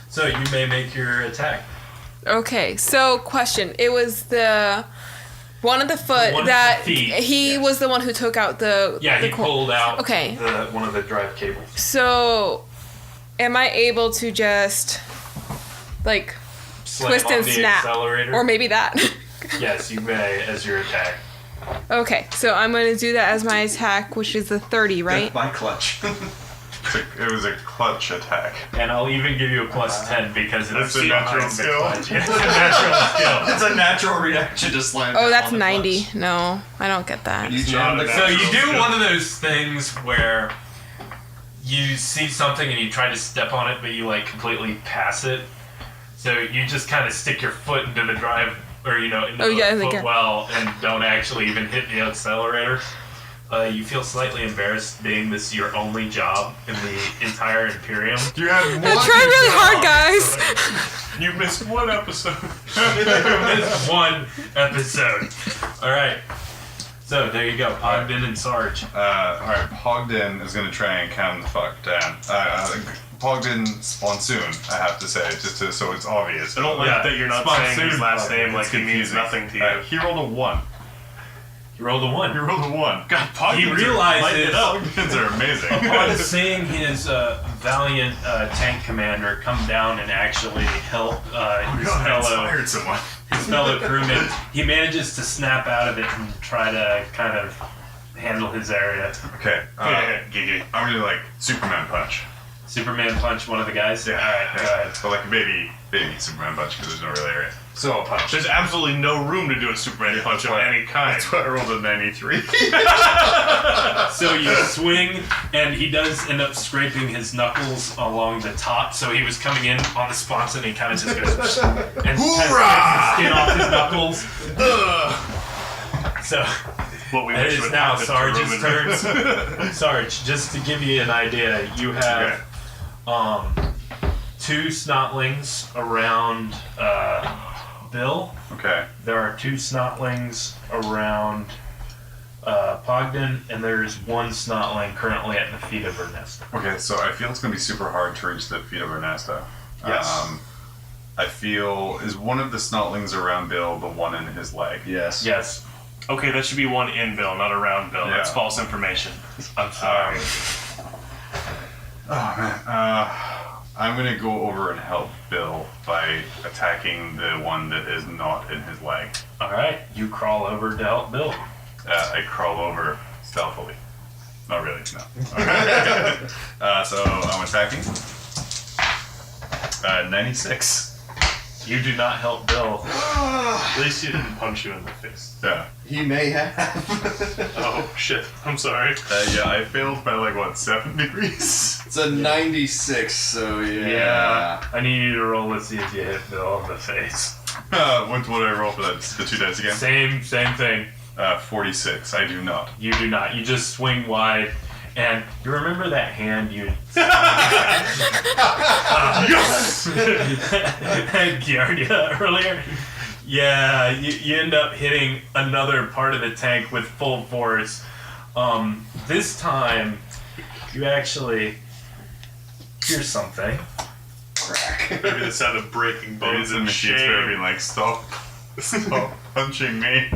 So you may make your attack. Okay, so question. It was the one of the foot One of that the feet, he yes. was the one who took out the Yeah, the he cor- pulled out Okay. one of the drive cables. So am I able to just like Slam twist on and the snap? accelerator. Or maybe that. Yes, you may as your attack. Okay, so I'm gonna do that as my attack, which is the 30, right? My clutch. It was a clutch attack. And I'll even give you a plus 10 because it's That's a natural behind the skill. clutch. It's a natural skill. It's a natural reaction to slam. Oh, down that's on the 90. clutch. No, I don't get that. You jam the So you Natural do skill. one of those things where you see something and you try to step on it, but you like completely pass it. So you just kind of stick your foot into the drive, or into Oh, yeah, I the think footwell and don't actually even hit the accelerator. You feel slightly embarrassed being this your only job in the entire Imperium. You had I tried really hard, guys. You missed one episode. This one episode. All right. So there you go, Ogden and Sarge. Alright, Pogden is gonna try and calm the fuck down. Pogden Sponsoon, I have to say, so it's obvious. I don't like Yeah, that you're not Sponsoon. saying his last name like It's he means confusing. nothing to you. He rolled a 1. You rolled a He 1. rolled a 1. God, Pogdens He realizes Pogdens are amazing. upon seeing his valiant tank commander come down and actually help his God, I fellow inspired someone. crewman, he manages to snap out of it and try to kind of handle his area. Okay, Gigi. I'm gonna Superman punch. Superman punch one of the guys. Yeah, Alright, go ahead. So baby Superman punch because there's no real area. So I'll punch. There's absolutely no room to do a Superman punch of any kind. That's why I rolled a 93. So you swing, and he does end up scraping his knuckles along the top. So he was coming in on the spots, and he kind of just goes and kind of scrapes the skin off his knuckles. So What we it wish is would now happen to Sarge's Ruben. turn. Sarge, just to give you an idea, you have 2 snotlings around Bill. Okay. There are 2 snotlings around Pogden, and there's 1 snotling currently at the feet of Ernesto. Okay, so I feel it's gonna be super hard to reach the feet of Ernesto. Yes. I feel, is one of the snotlings around Bill the one in his leg? Yes. Yes. Okay, that should be one in Bill, not around Bill. Yeah. That's false information. I'm sorry. Oh man. I'm gonna go over and help Bill by attacking the one that is not in his leg. Alright, you crawl over to help Bill. I crawl over stealthily. Not really, no. Okay. So I'm attacking. 96. You do not help Bill. At least he didn't punch you in the face. Yeah. He may have. Oh, shit. I'm sorry. Yeah, I failed by 7 degrees? It's a 96, so yeah. I need you to roll to see if you hit Bill in the face. What would I roll for that? The 2 dice again? Same thing. 46. I do not. You do not. You just swing wide, And you remember that hand you Giardia earlier? Yeah, you end up hitting another part of the tank with full force. This time, you actually hear something. Crack. Maybe the sound of breaking Maybe bones the and machine's gonna be shame. like, stop punching me.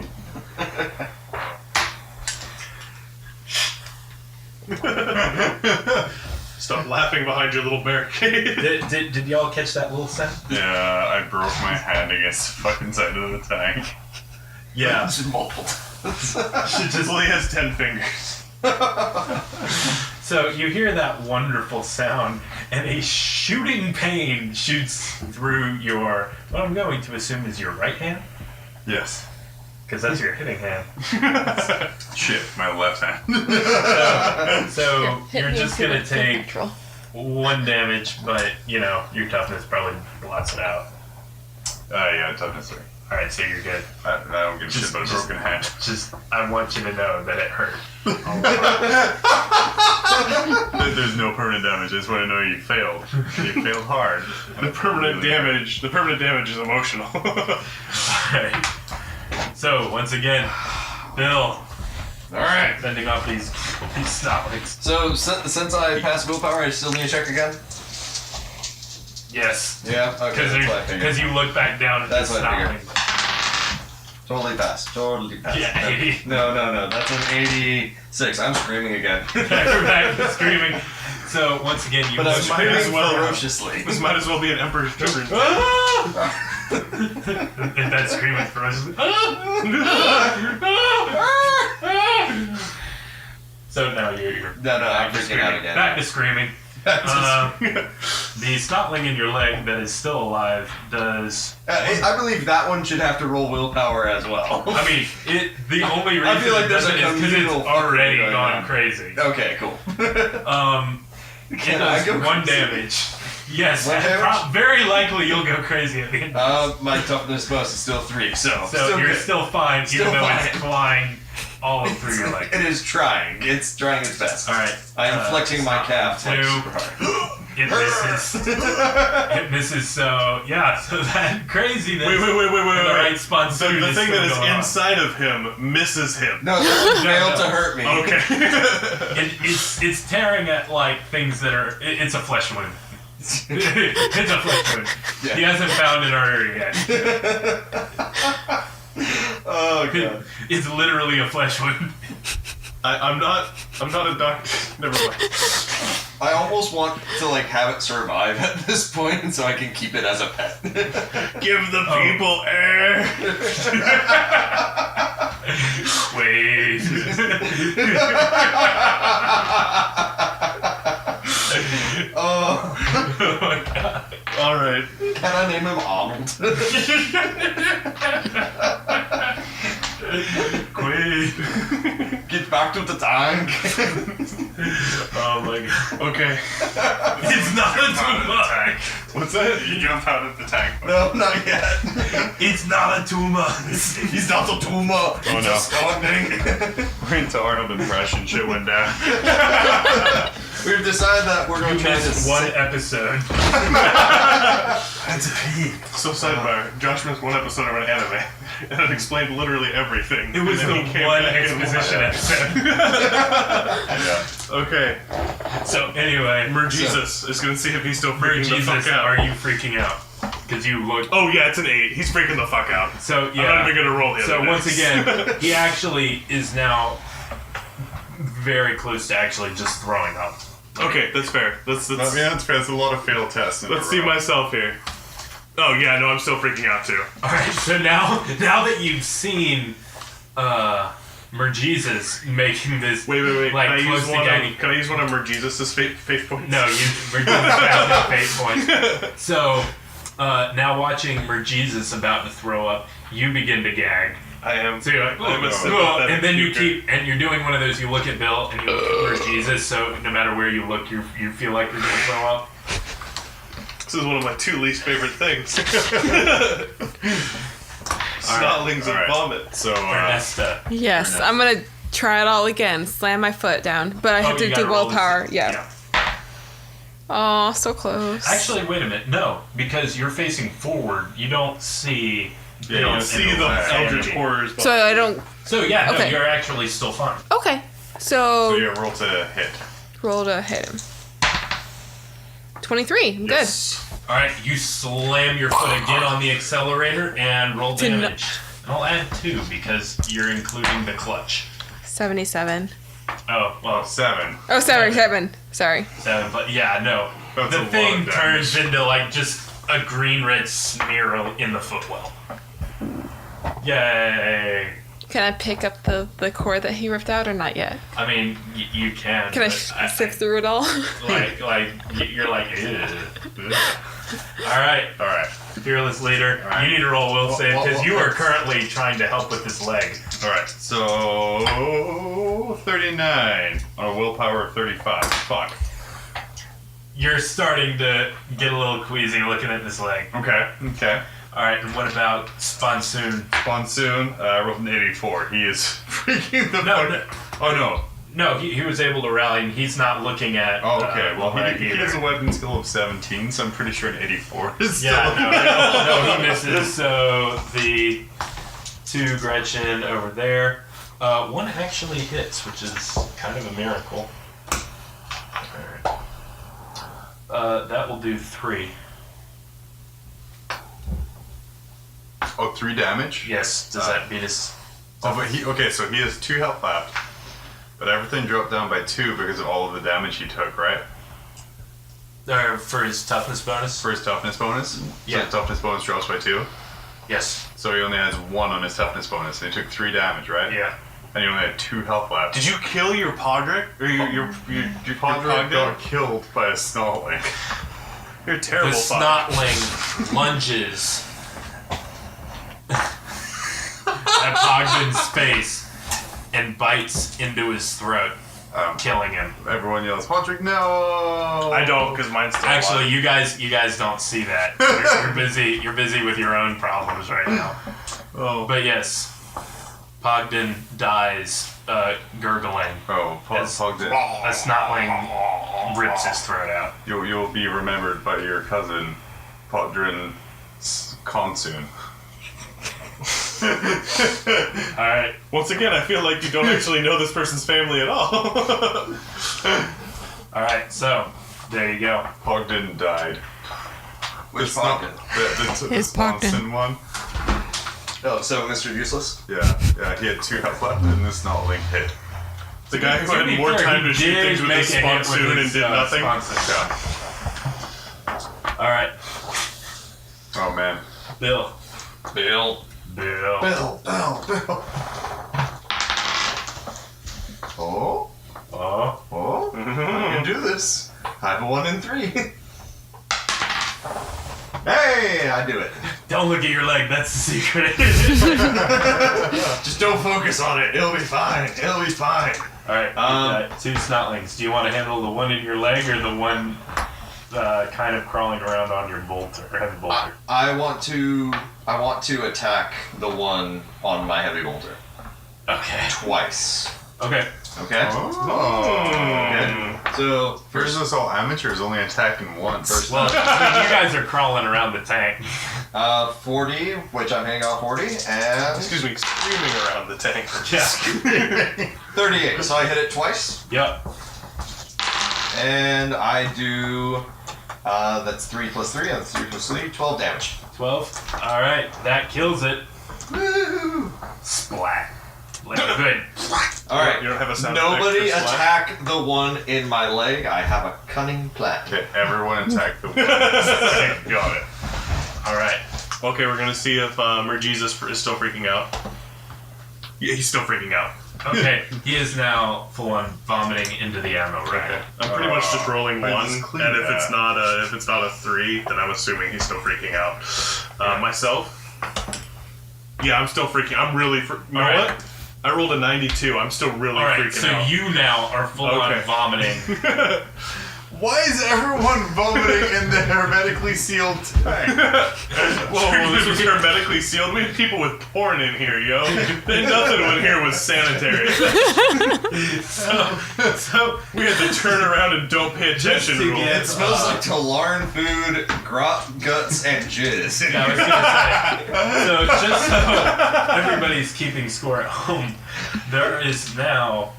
Stop laughing behind your little barricade. Did y'all catch that little sound? Yeah, I broke my hand against the fucking side of the tank. Yeah. Just multiple. She just only has 10 fingers. So you hear that wonderful sound, and a shooting pain shoots through your, what I'm going to assume is your right hand, Yes. because that's your hitting hand. Shit, my left hand. So Hit you're me just into gonna the take control. 1 damage, but you know your toughness probably blots it out. Yeah, toughness 3. All right, so you're good. I don't give a shit about a broken hand. Just I want you to know that it hurt. There's no permanent damage. I just want to know you failed. You failed hard. The permanent damage is emotional. Alright. So once again, Bill, Alright. fending off these stoplights. So, since I passed willpower, I still need to check again? Yes. Yeah? Okay, that's what I figured. Because you look back down at That's the what I stoplight. Totally passed. Totally passed. Yeah, 80. No. That's an 86. I'm screaming again. You're back to screaming. So once again, you But I'm look screaming as well. ferociously. This might as well be an Emperor's Children's. and that screaming ferociously. So now you're No, I'm back to freaking out screaming. again. Back to screaming. The snotling in your leg that is still alive does. I believe that one should have to roll willpower as well. I mean, the only reason I feel like it there's a doesn't is because it's communal already fuckery gone going on. crazy. Okay, cool. It Can I does go 1 crazy? damage. Yes, One damage? very likely you'll go crazy at the end. My toughness bonus is still 3, so So you're good. still fine, Still even though fine. it's flying all through your leg. It is trying. It's trying its best. All right. I am flexing my calf like 2. super hard. It misses. It misses. So yeah. So that craziness. Wait. in the right spot. So the thing that is inside of him misses him. No, that failed to hurt me. Okay. It's tearing at like things that are. It's a flesh wound. It's a flesh wound. Yeah. He hasn't found an artery yet. Oh god. It's literally a flesh wound. I'm not a doctor. Never mind. I almost want to like have it survive at this point so I can keep it as a pet. Give the people air. Wait. Oh, Oh my god. All right. can I name him Arnold? Wait. Get back to the tank. Oh my god. Okay. It's not a tumor. What's that? You jump out of the tank. No, not yet. It's not a tumor. He's not a tumor. Oh, He's no. a starting. We're into Arnold impression. Shit went down. We've decided that we're going to try Missed this. one episode. That's a pee. So sidebar. Josh missed one episode of an anime, and it explained literally everything. It was And the then he came one back and exposition lied. episode. Yeah. Okay. So anyway, Merjesus is gonna see if he's still freaking the fuck Jesus, out. are you freaking out? Because you look. Oh yeah, it's an 8. He's freaking the fuck out. So yeah. I'm not even gonna roll the So other once dice. again, he actually is now very close to actually just throwing up. Okay, that's fair. Let's Yeah, that's fair. It's a lot of failed tests. in a let's see row. myself here. Oh yeah, no, I'm still freaking out too. All right. So now that you've seen Merjesus making this Wait. like can I close use to one? getting. Can I use one of Merjesus' faith points? No, Merjesus has no fate point. So now watching Merjesus about to throw up, you begin to gag. I am. So you're like, I'm a "Ugh." sympathetic And then you puker. keep, and you're doing one of those. You look at Bill and you look at Jesus. So no matter where you look, you feel like you're gonna throw up. This is one of my 2 least favorite things. Snotlings All right. and vomit. So, Ernesta. Yes, I'm gonna Try it all again. Slam my foot down. But I have you to gotta do roll willpower. this- Yeah. Oh, so close. Actually, wait a minute. No, because you're facing forward. You don't see. You don't see the eldritch horrors. So I don't. So yeah, no, Okay. you're actually still fine. Okay. So So yeah, roll to hit. roll to hit him. 23. I'm good. All right, you slam your foot again on the accelerator and roll To no- damage. And I'll add 2 because you're including the clutch. 77. Oh well, 7. Oh, sorry, 7. Sorry. 7. But yeah, no. That's a The lot thing of turns into like just a green-red smear in the footwell. Yay! Can I pick up the cord that he ripped out or not yet? I mean, you can. Can I but sift through it all? you're like, ew. All right. Fearless leader, you need to roll will save because you are currently trying to help with his leg. Alright, so 39 on a willpower of 35. Fuck. You're starting to get a little queasy looking at this leg. Okay. All right, and what about Sponsoon? Monsoon, I rolled an 84. He is freaking the No, fuck. Oh no. No, he was able to rally, and he's not looking at. Oh, okay. Well, the leg he either. has a weapon skill of 17, so I'm pretty sure an 84 is still. Yeah, no, he misses. So the 2 Gretchen over there. 1 actually hits, which is kind of a miracle. Alright. That will do 3. Oh, 3 damage? Yes. Does that beat us? Oh, but so he has 2 health left. But everything dropped down by 2 because of all of the damage he took, right? For his toughness bonus? For his toughness bonus? Yeah. So his toughness bonus drops by 2? Yes. So he only has 1 on his toughness bonus, and he took 3 damage, right? Yeah. And he only had 2 health left. Did you kill your Podrick? Or your Podrick got killed by a snotling. You're a The terrible snotling lunges at Ogden's face and bites into his throat, killing him. Everyone yells, Podrick, no! I don't, because mine's still Actually, alive. you guys don't see that. You're busy with your own problems right now. Oh. But yes, Pogden dies, gurgling. Oh, Pogden. A snotling rips his throat out. You'll be remembered by your cousin, Podrin Consoon. Alright. Once again, I feel like you don't actually know this person's family at all. Alright, so, there you go. Pogden died. Which It's not- Pogden? The His Pogden. Swanson one. Oh, so Mr. Useless? Yeah, he had 2 health left, and this snotling hit. The guy who To had be more fair, time he to shoot did things with make his a hit with sponsoon and his, did nothing. Sponsoon. Yeah. Alright, Oh man. Bill. Bill. Bill. Bill. Oh, Oh. I can do this. I have a 1 in 3. Hey, I do it. Don't look at your leg, that's the secret. Just don't focus on it. It'll be fine. Alright, 2 snotlings. Do you want to handle the one in your leg or the one kind of crawling around on your bolter, or heavy bolter? I want to attack the one on my heavy bolter Okay. twice. Okay. Okay. Okay. So First, first, us all amateurs only attacking once. Well, you guys are crawling around the tank. 40, which I'm hanging on 40, and Excuse me, screaming around the tank. Yeah. 38. So I hit it twice, Yep. and I do. That's 3 plus 3, and that's 3 plus 3, 12 damage. 12. Alright, that kills it. Woo! Splat. Like, good. All right. You don't have a sound Nobody effect for slap? attack the one in my leg. I have a cunning plan. Okay, everyone attack the one. Got it. Alright. Okay, we're gonna see if Merjesus is still freaking out. Yeah, he's still freaking out. Okay, he is now full on vomiting into the ammo rack. I'm pretty much just rolling I one, just and cleaned if it's that. not a 3, then I'm assuming he's still freaking out. Myself, yeah, I'm still freaking. I'm really. You know Alright. what? I rolled a 92. I'm still really Alright, freaking so out. you now are full on Okay. vomiting. Why is everyone vomiting in the hermetically sealed tank? Whoa, this was hermetically sealed. We had people with porn in here, yo. Nothing in here was sanitary. so we had to turn around and don't pay attention rule. It smells like Talarn food, grot, guts, and jizz. Yeah, I was gonna say. So just so everybody's keeping score at home, there is now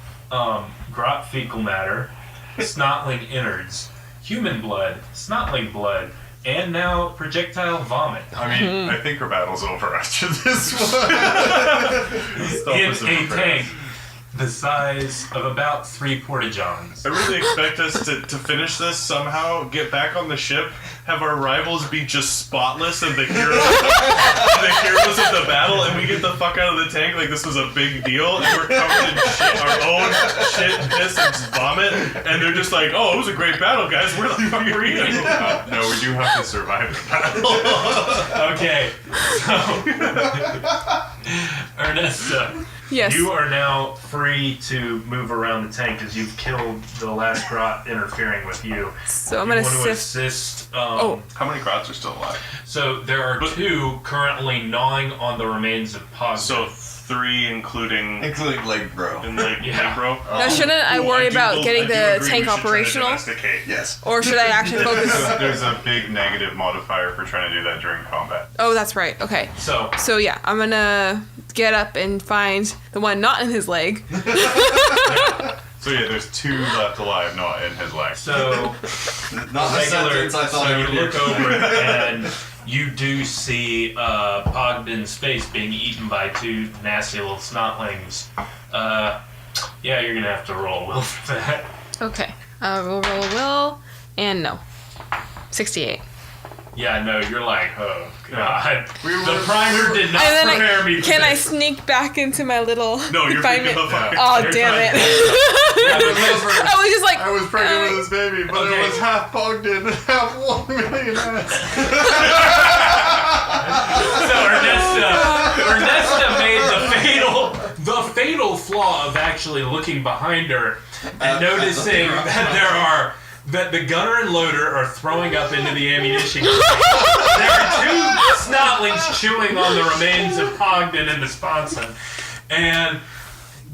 grot fecal matter, snotling innards, human blood, snotling blood, and now projectile vomit. I mean, I think our battle's over after this one. In a tank the size of about 3 porta-johns. I really expect us to finish this somehow, get back on the ship, have our rivals be just spotless and the heroes of the battle, and we get the fuck out of the tank like this was a big deal, and we're covered in shit, our own shit, piss, and vomit, and they're just like, oh, it was a great battle, guys, where the fuck were you? No, we do have to survive the battle. Okay, so Ernesta, Yes. you are now free to move around the tank because you've killed the last grot interfering with you. So I'm You gonna want to sift. assist. Oh. How many grots are still alive? So there are 2 currently gnawing on the remains of Pog. So 3 including leg bro. and like Yeah. bro. Now, shouldn't I worry about getting the tank Yes. operational? Yes. Or should I actually focus? There's a big negative modifier for trying to do that during combat. Oh, that's right. Okay. So So yeah, I'm gonna get up and find the one not in his leg. So yeah, there's 2 left alive, not in his leg. so Not the regular. sentence I thought So I you would look hear. over and you do see Pogden's face being eaten by 2 nasty little snotlings. Yeah, you're gonna have to roll a will for that. Okay. We'll roll a will, and no. 68. Yeah, no, you're like, oh god. The primer did not And then prepare me for can I this. sneak back into my little No, you're freaking confinement? the fuck out. Oh, You're damn trying it. to- I was just like, I was pregnant with this baby, but Okay. it was half Bogdan and half 1 million ass. So Ernesta made the fatal flaw of actually looking behind her and noticing that the gunner and loader are throwing up into the ammunition. There are 2 snotlings chewing on the remains of Pogden and the sponson, and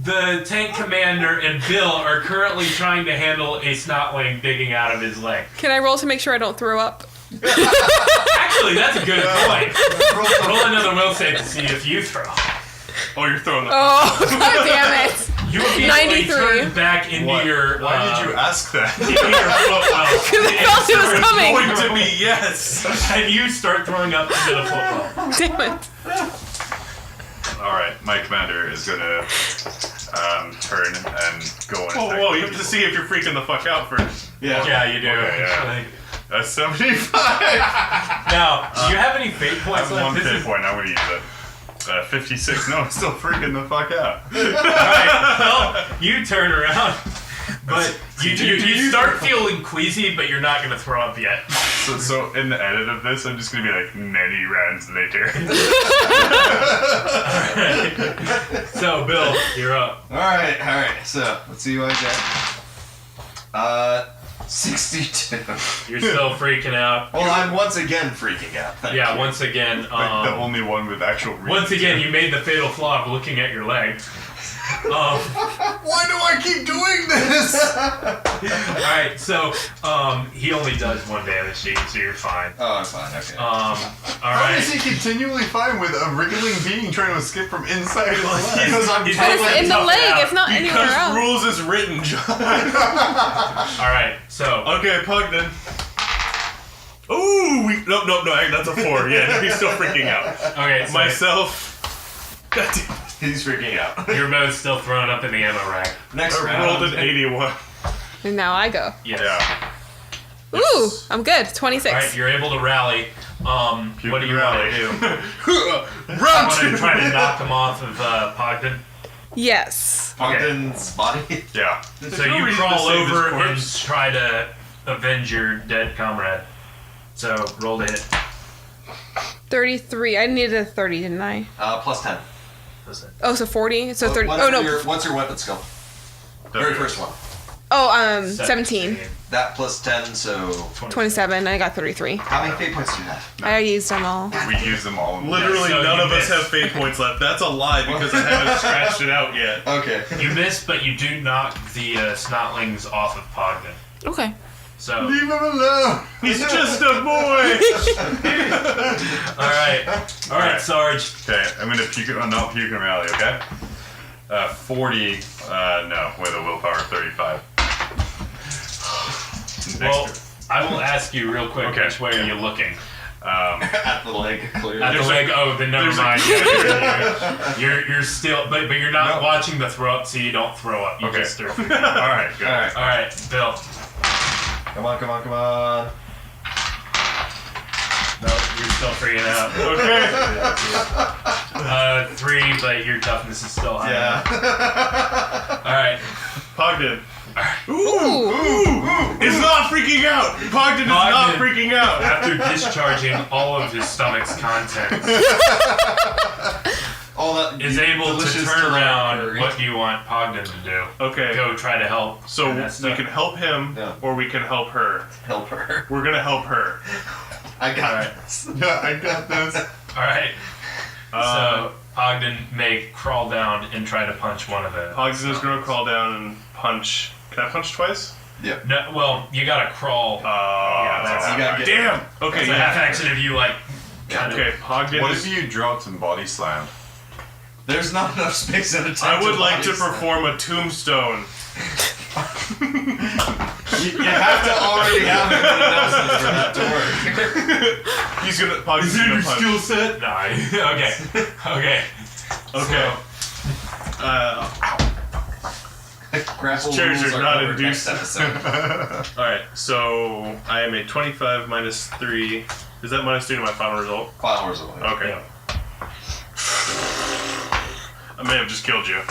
the tank commander and Bill are currently trying to handle a snotling digging out of his leg. can I roll to make sure I don't throw up? Actually, that's a good point. Roll another will save to see if you throw. Oh, you're throwing the Oh, god damn it. You immediately 93. turn back into your. Why did you ask that? Into your footwell. Because I felt it was coming. going to be yes. And you start throwing up into the footwell. Damn it. Alright, my commander is gonna turn and go and Whoa, attack whoa, the you have to see if you're freaking the fuck out first. Yeah, you do. Okay, yeah. actually. That's 75! Now, do you have any fate I points have 1 left? This fate is- point, I'm gonna use it. 56, no, I'm still freaking the fuck out. Alright, well, you turn around. But you start feeling queasy, but you're not going to throw up yet. So in the edit of this, I'm just gonna be like, many rounds later. So, Bill, you're up. Alright. So, let's see what I get. 62. You're still freaking out. Well, I'm once again freaking out. Thank Yeah, you. once again. Like the only one with actual reason. Once again, you made the fatal flaw of looking at your leg. Why do I keep doing this? Alright, so he only does 1 damage to you, so you're fine. Oh, I'm fine, okay. How Alright. is he continually fine with a wriggling being trying to escape from inside his leg? Because I'm he's But totally it's in the tough leg, out. it's not anywhere Because else. rules is written, John. Alright, so Okay, Pugden. Ooh, no, that's a 4. Yeah, he's still freaking out. okay, so Myself. God damn. He's freaking out. you're both still thrown up in the ammo rack. Next I round. rolled an 81. And now I go. Yes. Yeah. Ooh, I'm good. 26. Alright, you're able to rally. What do you want to rally. do? Round Want to 2. try to knock him off of Pogden? Yes. Pogden's body. Yeah. So no you reason to crawl save this over and corpse. try to avenge your dead comrade. So roll to hit. 33. I needed a 30, didn't I? Plus 10. Oh, so 40? So 30. Whatever Oh, no. What's your weapon skill? Very first one. Oh, 17. That plus 10, so 27. I got 33. how many fate points do you have? I used them all. We use them all. Literally, So none you of us missed. have fate points left. That's a lie because I haven't scratched it out yet. Okay. You missed, but you do knock the snotlings off of Pogden. Okay. So, Leave him alone. He's just a boy. all right, Sarge. Okay, I'm gonna puke. Not puke and rally. Okay. 40. No, with a willpower of 35. Well, I will ask you real quick. Okay. Which way are you looking? At the leg, clearly. At the There's a- leg. Oh, then never there's a- mind. Yeah, you're still, but you're not No. watching the throw up, so you don't throw up. You Okay. just are. All right. Good. Alright. All right, Bill. Come on, come on, come on. No, you're still freaking out. Okay. 3, but your toughness is still high. Yeah. All right. Pogden. Ooh. Is not freaking out. Pogden is not Pogden. freaking out. After discharging all of his stomach's contents, All that is able to delicious turn around. curry. What do you want Pogden to do? Okay. Go try to help. So Ernesto. we can help him, Yeah. or we can help her. help her. We're gonna help her. I got Alright. this. Yeah, I got this. All right. Uh, So Ogden may crawl down and try to punch one of the. Pogden is gonna crawl down and punch. Can I punch twice? No, well, you gotta crawl. that's You gotta get damn. Okay. It's a half action if you like. Kind Okay. Pogden What is. if you dropped some body slam? There's not enough space in a tent. I would like body to slam. perform a tombstone. You have to already have it for that to work. He's gonna. Pogden's gonna punch. set? No. Okay. Okay. Okay. Grapple Chairs rules are are not covered induced. next episode. All right. So I am a 25 minus 3. Is that minus 3 to my final result? Flowers away. Okay. Yeah. I may have just killed you.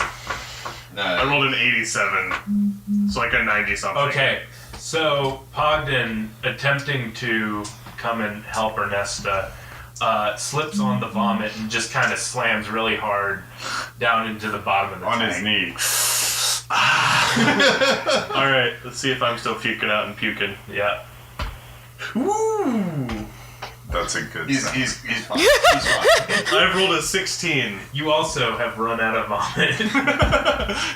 I No. rolled an 87, so like a 90 something. Okay. So Pogden, attempting to come and help Ernesta, slips on the vomit and just kind of slams really hard down into the bottom of the On tank. his knee. All right. Let's see if I'm still puking out and puking. Yeah. Woo! That's a good He's sign. fine. He's fine. I've rolled a 16. You also have run out of vomit.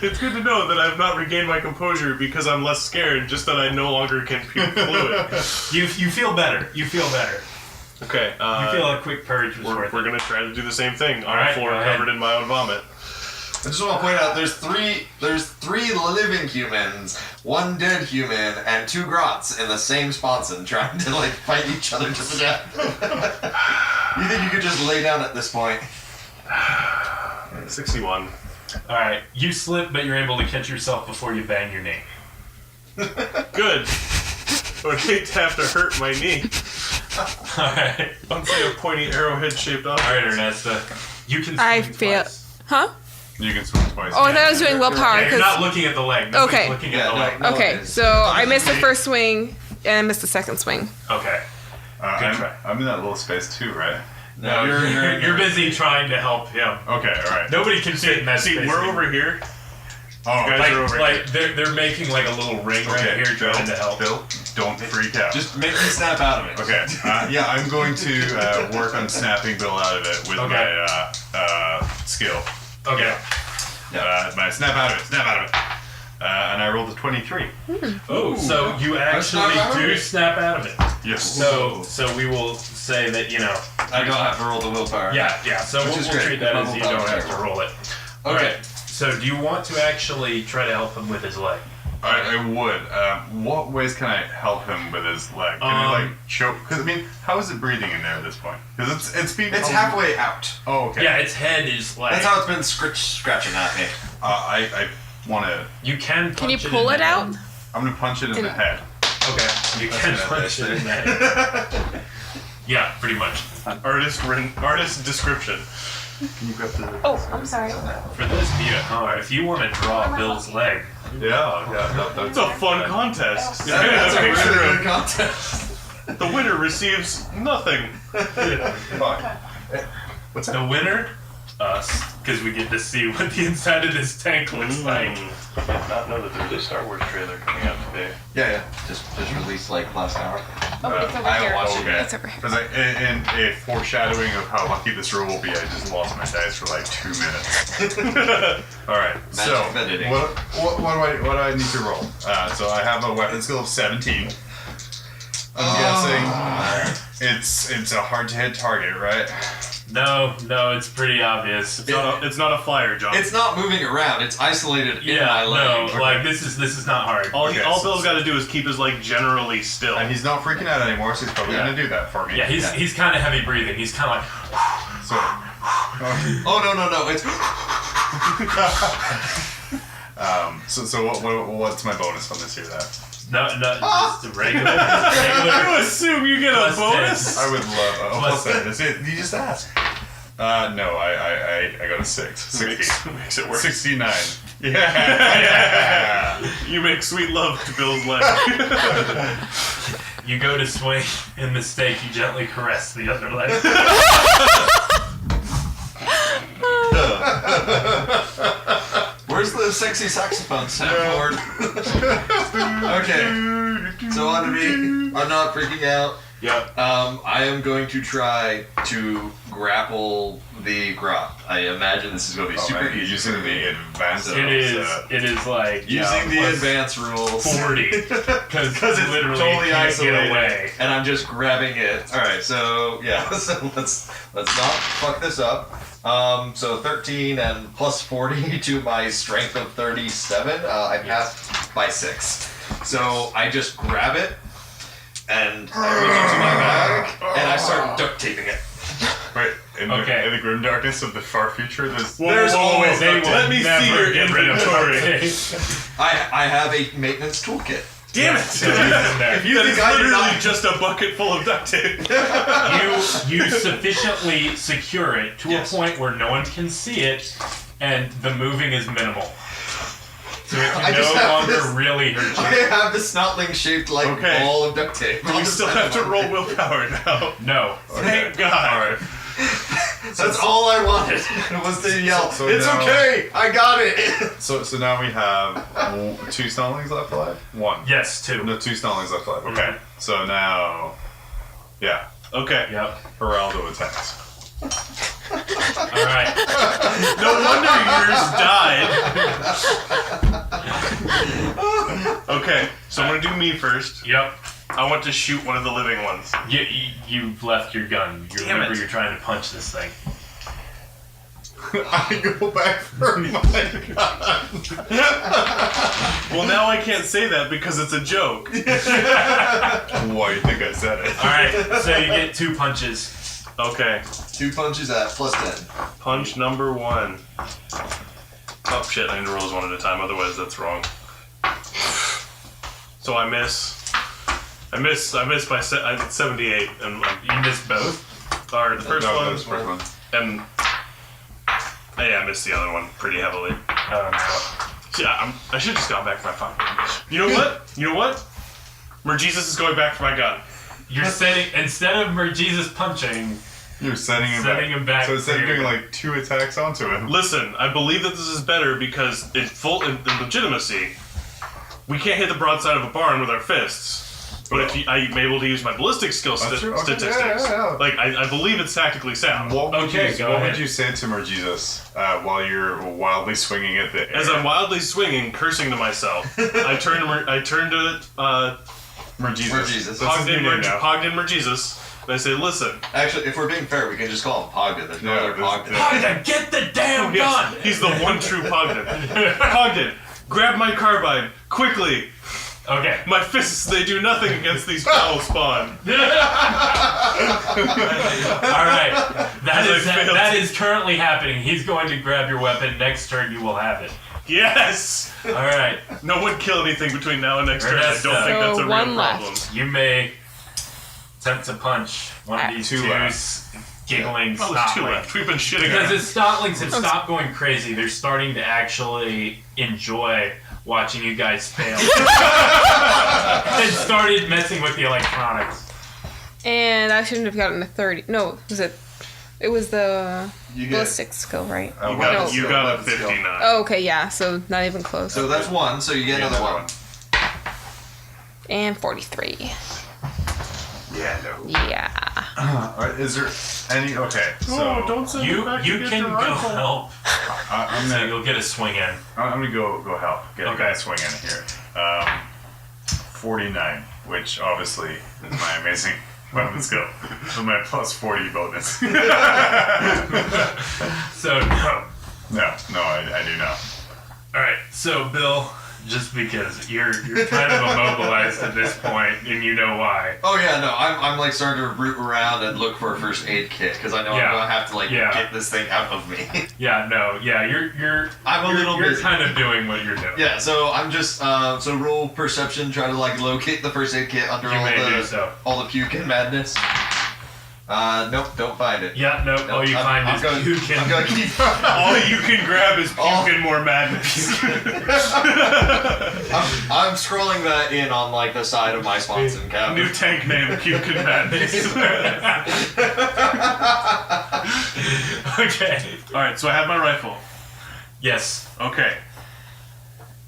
It's good to know that I've not regained my composure because I'm less scared. Just that I no longer can puke fluid. You feel better. You feel better. Okay. You feel a quick purge was worth We're it. gonna try to do the same thing on Alright, the floor go ahead. covered in my own vomit. I just want to point out there's three living humans, one dead human, and 2 grots in the same sponson trying to like fight each other to the death. You think you could just lay down at this point? 61. All right. You slip, but you're able to catch yourself before you bang your knee. Good. I would hate to have to hurt my knee. All right. Don't say a pointy arrowhead shaped object. All right, Ernesta. You can. I swing fail. twice. Huh? You can swim twice. Oh, I thought I was doing willpower. Yeah, you're not 'cause- looking at the leg. Nobody's Okay. looking Yeah, at the leg. no, okay, it's- so I missed the first swing and I missed the second swing. Okay. Good try. I'm in that little space too, right? No, you're busy trying to help him. Okay, alright. Nobody can fit in that See, space we're anymore. over here. Oh, guys Like, are over like they're making like a little ring right okay, here trying to help. Bill, don't freak out. Just make me snap out of it. Okay, yeah, I'm going to work on snapping Bill out of it with Okay. my skill. Okay. My snap out of it. And I rolled a 23. Oh, so you actually snap out of do it? snap out of it. Yes. So we will say that I don't have to roll the willpower. yeah. So Which we'll, is we'll great. treat that My as you willpower's don't have to terrible. roll it. Okay. Alright, so do you want to actually try to help him with his leg? I would. What ways can I help him with his leg? Can I like choke? Because I mean, how is it breathing in there at this point? Because it's being. It's halfway out. Oh, okay. Yeah, its head is like. That's how it's been scratching at me. I want to. You can. Can you punch pull in it the out? head. I'm gonna punch it in the head. Okay, you can punch it in the head. Yeah, pretty much. Artist description. Can you grab the? Oh, I'm sorry. For those of you at home, if you want to draw Bill's leg, Yeah. It's a fun contest. It's That's a a picture really of good contest. the winner receives nothing. the winner because we get to see what the inside of this tank looks like. I did not know that there was a Star Wars trailer coming out today. Yeah. Just released like last hour. Oh, it's over I haven't here. watched it Okay. It's over here. Because in a foreshadowing of how lucky this roll will be, I just lost my dice for like 2 minutes. All right. So Magic editing. what do I need to roll? So I have a weapon skill of 17. I'm guessing it's a hard to hit target, right? No, it's pretty obvious. It's not a flyer, John. It's not moving around. It's isolated in my leg. no, like this is not hard. all Okay, all so- Bill's got to do is keep his leg generally still. And he's not freaking out anymore, so he's probably Yeah. gonna do that for me. Yeah, he's kind of heavy breathing. He's kind of like, So, Oh no! It's so what's my bonus on this here? That no, just a regular. You assume you get a Plus bonus? I would love. Plus Plus that. That's it. You just asked. No, I got a 6. 60. Makes it worse. 69. Yeah. You make sweet love to Bill's leg. You go to swing, in mistake, you gently caress the other leg. Where's the sexy saxophone soundboard? Okay, so on to me. I'm not freaking out. Yep. I am going to try to grapple the grot. I imagine this is going to be super You're easy. using the advanced. It is like Using the plus advanced rules. 40 because Because it's literally totally can't isolated, get away. and I'm just grabbing it. All right, so yeah, so let's not fuck this up. So 13 and plus 40 to my strength of 37. I passed by 6. So I just grab it and I reach into my bag and I start duct taping it. Right. In Okay. the grim darkness of the far future, there's There's always They will Let me see never your get rid of inventory. it. I have a maintenance toolkit. Damn it! So he's in there. If you think think I did literally not- just a bucket full of duct tape. You sufficiently secure it to Yes. a point where no one can see it, and the moving is minimal. So it I can just no have longer this- really hurt I you. have the snotling shaped like Okay. ball of duct tape. You still have to roll willpower now. No. Thank God. That's all I wanted was to yell. so It's now- okay, I got it. So now we have 2 Snarlings left alive? 1. Yes, two. No, 2 Snarlings left alive. Okay. So now, yeah, Okay. Yep. Geraldo attacks. All right. No wonder yours died. Okay, so I'm gonna do me first. Yep. I want to shoot one of the living ones. You've left your gun. You Damn remember it. you're trying to punch this thing. I go back for my gun. Well, now I can't say that because it's a joke. Why you think I said it? All right. So you get 2 punches. Okay, 2 punches at plus 10. punch number 1. Oh shit, I need to roll those one at a time, otherwise that's wrong. So I miss by 78, and You missed both. or the first No, one, that's the first one. and yeah, I missed the other one pretty heavily. Yeah, I should have just gone back for my fucking. You know what? You know what? Merjesus is going back for my gun. You're setting instead of Merjesus punching. You're setting him back So instead for of your doing gun. like 2 attacks onto him. Listen, I believe that this is better because in legitimacy, we can't hit the broadside of a barn with our fists. But if I'm able to use my ballistic skill That's true. Okay, statistics, yeah. like I believe it's tactically sound. What would Okay, you, go what ahead. would you say to Merjesus while you're wildly swinging at the air? As I'm wildly swinging, cursing to myself, I turn to Merjesus. Merjesus. That's his new name now. Pogden Merjesus, and I say, listen, Actually, if we're being fair, we can just call him Pogden. There's no Yeah, other there's- Pogden. Pogden, get the damn yes, gun! he's the one true Pogden. Pogden, grab my carbine, quickly. Okay. My fists, they do nothing against these foul spawn. All right. That is currently happening. He's going to grab your weapon. Next turn, you will have it. Yes! All right. No one kill anything between now and next turn. I don't Ernesto. think that's a real one problem. left. You may attempt to punch one of these 2 two left. giggling Oh, there's 2 stotlings. left. We've been shitting Because on his stotlings have stopped going crazy. They're starting to actually enjoy watching you guys fail. And started messing with the electronics. And I shouldn't have gotten a 30. No, was it It was the You get. ballistic skill, right? Oh, You well, got, No. you got a Weapon skill. 59. Oh, okay, yeah. So not even close. So that's one. So you get another one. And 43. Yeah, no. Yeah. Alright, is there any? Okay, so Oh, don't send You it back to you get can the go rifle. help. I'm So gonna you'll get a swing in. go help. Get Okay. a swing in here. 49, which obviously is my amazing weapon skill with my plus 40 bonus. So no. No, I do not. All right. So Bill, just because you're kind of immobilized at this point, and you know why. Oh yeah, no, I'm like starting to root around and look for a first aid kit because I know Yeah. I'm gonna have to like Yeah. get this thing out of me. Yeah. No. Yeah. You're. I'm a little You're busy. kind of doing what you're doing. Yeah, so I'm just so roll perception, try to like locate the first aid kit under You may do so. all the puke and madness. Nope, don't find it. Yeah. No. Nope, All you I'm find is gonna, puke I'm gonna and. keep. All you can grab is puke All- and more madness. I'm scrolling that in on like the side of my Swanson New cabinet. tank name, puke and madness. Okay. Alright, so I have my rifle. Yes. Okay.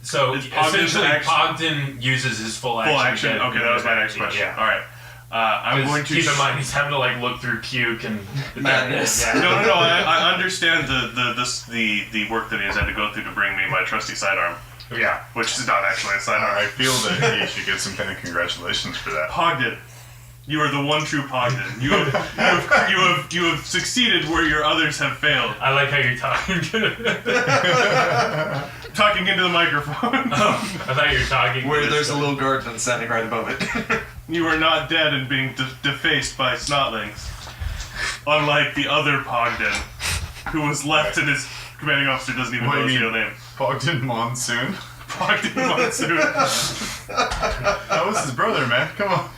So It's Pogden's essentially, action. Pogden uses his full action. Full to action. get Okay, that was my next question. Yeah. Alright. I'm going to Keep in mind he's having to like look through puke and Madness. Yeah. No. I understand the work that he has had to go through to bring me my trusty sidearm, Yeah. which is not actually a sidearm. I feel that he should get some kind of congratulations for that. Pogden, you are the one true Pogden. You have succeeded where your others have failed. I like how you're talking. Talking into the microphone. I thought you were talking. Where there's a little guardsman standing right above it. You are not dead and being defaced by snotlings, unlike the other Pogden, who was left and his commanding officer doesn't even What know do his you real mean? name. Pogden Monsoon. Pogden Monsoon. That was his brother, man. Come on.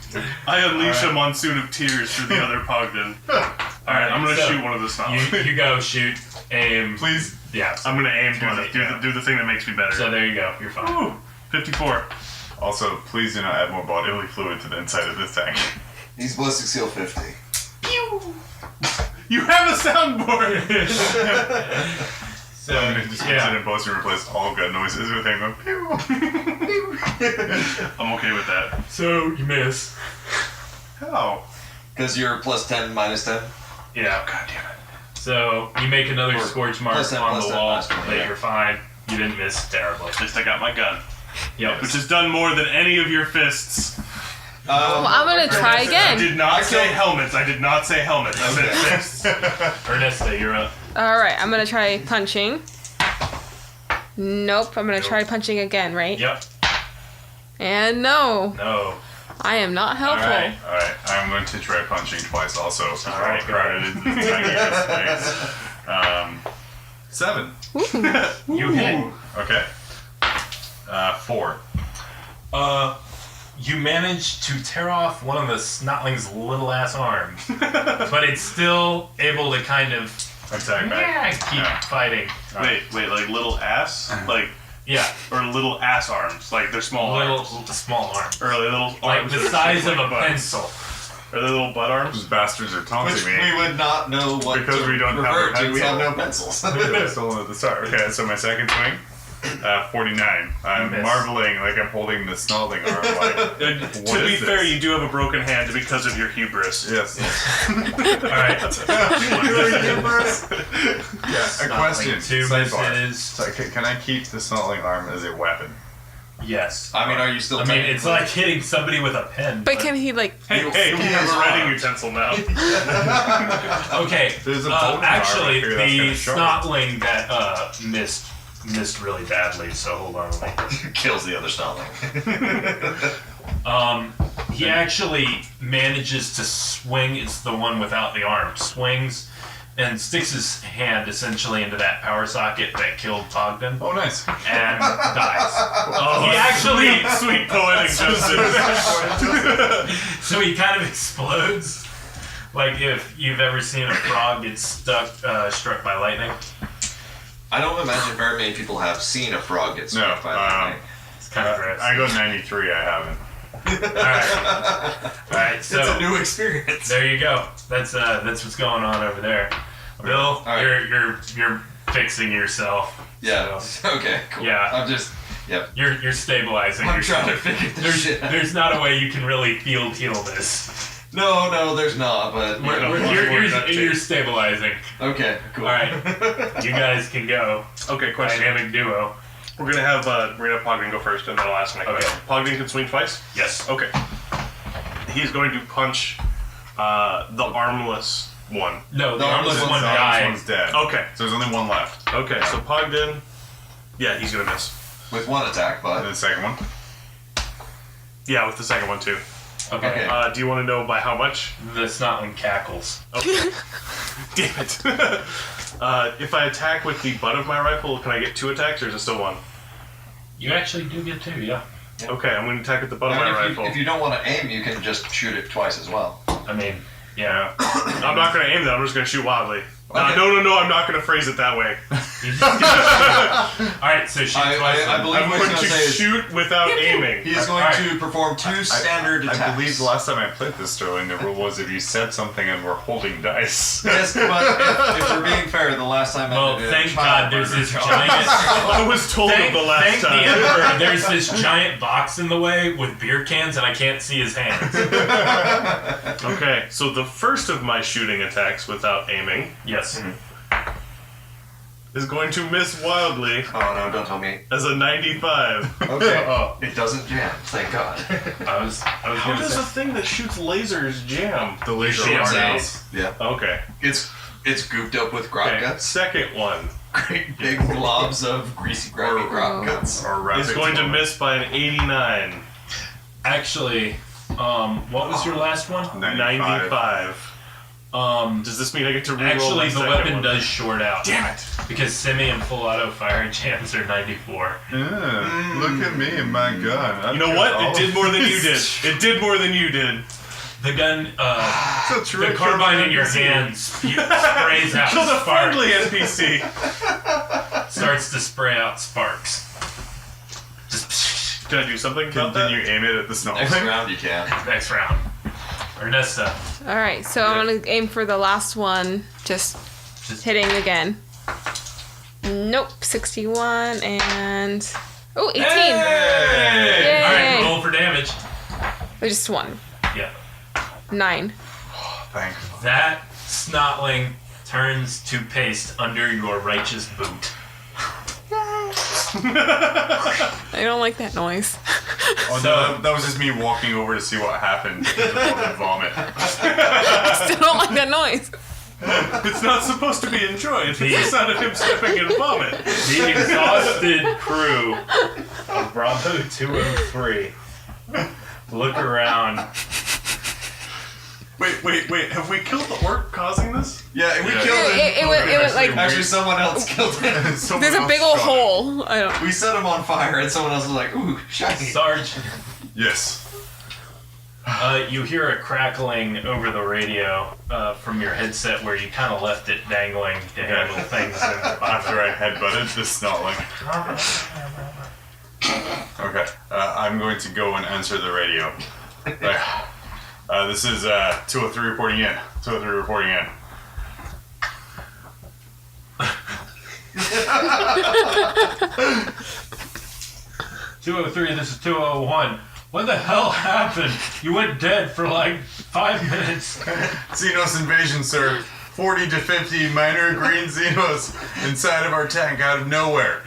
I unleash a monsoon of tears for the other Pogden. Alright, I'm gonna So, shoot one of the snotlings. You go shoot, aim. Please. Yeah. I'm gonna aim, Yeah. do the thing that makes me better. So there you go. You're fine. Ooh, 54. Also, please do not add more bodily fluid to the inside of this tank. He's ballistic skill 50. You have a soundboard! So I'm gonna just use it in post and replace all gun noises with him going, pew. I'm okay with that. So you miss. How? Because you're plus 10, minus 10. Yeah. God damn it. So you make another Or scorch mark plus that, on plus the that, wall, minus 20, but yeah. you're fine. You didn't miss terribly. At least I got my gun. Yep. Which has done more than any of your fists. Well, I'm gonna try I again. did not I say killed- helmets. I did not say helmets. I said fists. Ernesta, you're up. Alright, I'm gonna try punching. Nope, I'm gonna try punching again, right? Yep. And no, No. I am not helpful. Alright. Alright, I'm going to try punching twice also. Alright, go ahead. Tiny ass things. 7. You hit. Okay. 4. You managed to tear off one of the snotling's little ass arms, but it's still able to kind of Attack back. keep fighting. Wait, like little ass? Like, Yeah, or little ass arms? Like they're small little arms? small arms, Or are they little like arms the that are size shaped of a like butts? pencil. Are they little butt arms? These bastards are taunting Which me. we would not know what Because to we don't have refer a to. We have no pencil. pencils. Stolen at the start. Okay, so my second swing, 49. I'm Miss. marveling like I'm holding the snarling arm. Like, To what be is fair, this? you do have a broken hand because of your hubris. Yes. All right. Yeah. A question. 2 Sidebar. misses. So, can I keep the snarling arm as a weapon? Yes. I mean, are you still? I mean, it's like hitting somebody with a pen. But can he like? Hey, we have a writing utensil now. Okay. There's a bone in actually, our arm here the that's kinda snotling that missed really badly. So hold on. kills the other snotling. He actually manages to swing. It's the one without the arm. Swings and sticks his hand essentially into that power socket that killed Pogden Oh, nice. and dies. He actually, Sweet poetic justice. so he kind of explodes. Like if you've ever seen a frog get struck by lightning. I don't imagine very many people have seen a frog get struck No, by lightning. It's kind of gross. I go 93. I haven't. Alright, so It's a new experience. there you go. That's what's going on over there. Bill, right. you're fixing yourself. Yeah. So, Okay. Cool. Yeah. I'm just. Yep. you're stabilizing I'm yourself. trying to figure this shit out. There's not a way you can really field heal this. No, there's not. But You're stabilizing. okay. Cool. All right, you guys can go. Okay, question. Dynamic duo. We're gonna have Pogden go first, and then I'll ask my Okay. question. Pogden can swing twice. Yes. Okay. He's going to punch the armless one. No, the The armless armless one This died. one's dead. Okay. So there's only one left. Okay. So Pogden, yeah, he's gonna miss. With one attack, And but then the second one. Yeah, with the second one too. Okay. Do you want to know by how much? The snotling cackles. Okay. Damn it. If I attack with the butt of my rifle, can I get 2 attacks, or is it still 1? You actually do get 2, yeah. Okay, I'm going to attack with the butt I of mean, my rifle. if you don't want to aim, you can just shoot it twice as well. I mean, yeah. I'm not going to aim that. I'm just going to shoot wildly. Okay. No, I'm not going to phrase it that way. You just All right, so shoot twice. I then. believe I'm what going he's to going to say is shoot without aiming. he's going Alright. to perform 2 standard attacks. I believe the last time I played this, Sterling, the rule was if you said something and we're holding dice. Yes, but if we're being fair, the last time Well, I did thank child God there's murder this charge. giant. I was told Thank, of the last thank time. the Emperor. There's this giant box in the way with beer cans, and I can't see his hands. Okay, so the first of my shooting attacks without aiming Yes. is going to miss wildly Oh no, don't tell me. as a 95. Okay. Oh. It doesn't jam, thank God. I was How gonna does say. a thing that shoots lasers jam? The laser Shit, arrows. so- Yeah. Okay. It's gooped up with grog Okay. guts. Second one Great big globs of greasy, grimy grog guts. Or rapid is going to moment. miss by an 89. Actually, what was your last one? 95. Does this mean I get to reroll Actually, my the second weapon one? does short out. Damn it! Because semi and full auto fire jams are 94. Yeah, look at me and my gun. You know what? It did more than you did. It did more than you did. The gun, It's a the trick carbine from in your NBC. hand sprays out Kill the sparks. friendly NPC. Starts to spray out sparks. Just Can I do something about Can that? you aim it at the snow? Next round you can. next round. Ernesta. All right, so I'm gonna aim for the last one. Just hitting again. Nope, 61 and 18. Hey! Yay! Alright, roll for damage. Just 1. Yeah. 9. Thanks. That snotling turns to paste under your righteous boot. I don't like that noise. Oh, So- no, that was just me walking over to see what happened. Before vomit. I still don't like that noise. It's not supposed to be enjoyed. It's the sound of him stepping in vomit. The exhausted crew of Bravo 203 look around. Wait. Have we killed the orc causing this? Yeah, we Yeah. killed him. It was like Actually, someone else killed him. Someone there's a else big old shot it. hole. I don't. We set him on fire, and someone else was like, "Ooh, shiny." Sarge, Yes. you hear a crackling over the radio from your headset where you kind of left it dangling to handle things in the bottom. After I headbutted the snotling. Okay. I'm going to go and answer the radio. Right. This is 203 reporting in. 203 reporting in. "203, this is 201. What the hell happened? You went dead for like 5 minutes." Xenos invasion, sir. 40 to 50 minor green Xenos inside of our tank out of nowhere.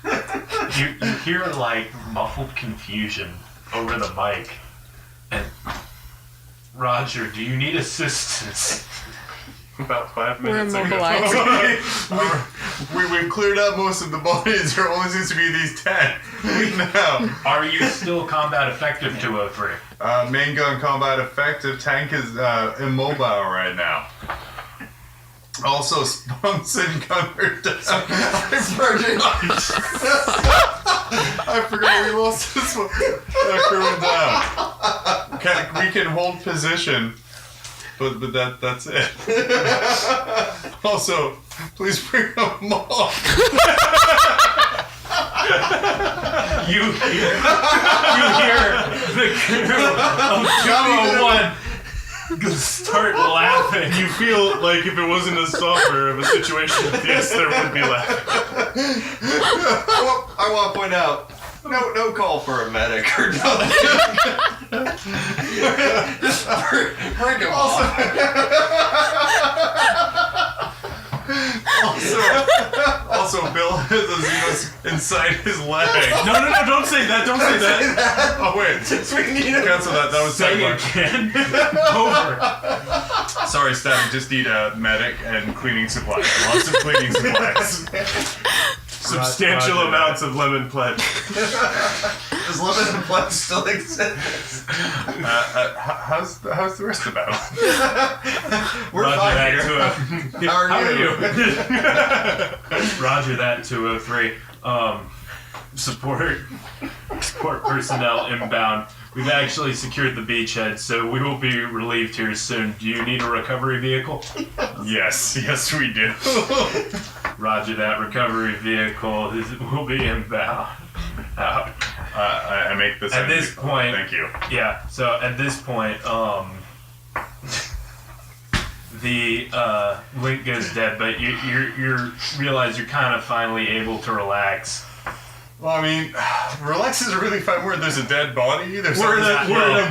You hear like muffled confusion over the mic. And Roger, do you need assistance? About 5 We're minutes ago. immobilized. We've cleared up most of the bodies. There only seems to be these 10 now. Are you still combat effective 203? Main gun combat effective. Tank is immobile right now. Also, spunks and gunner down. I forgot we lost this one. Crew down. We can hold position, but that's it. Also, please bring up Mom. You hear the crew of 201 start laughing. You feel like if it wasn't a suffer of a situation like this, there would be laughing. I want to point out, no call for a medic or nothing. Just bring him off. Also, Bill has a Xenos inside his leg. No, don't say that. Don't say that. Oh wait, cancel that. That was Say too it much. again. Over. Sorry, Stan. We just need a medic and cleaning supplies. Lots of cleaning supplies. Substantial Roger amounts of lemon pledge. Does Lemon and Blood still exist? How's the rest of the battle? We're Roger fine that here. How are you? Roger that 203. Support personnel inbound. We've actually secured the beachhead, so we will be relieved here soon. Do you need a recovery vehicle? Yes, we do. Roger that. Recovery vehicle will be inbound. Out. I make this. At this point, thank you. Yeah. So at this point, the link goes dead, but you realize you're kind of finally able to relax. Well, I mean, relax is a really fine word. There's a dead body. We're in a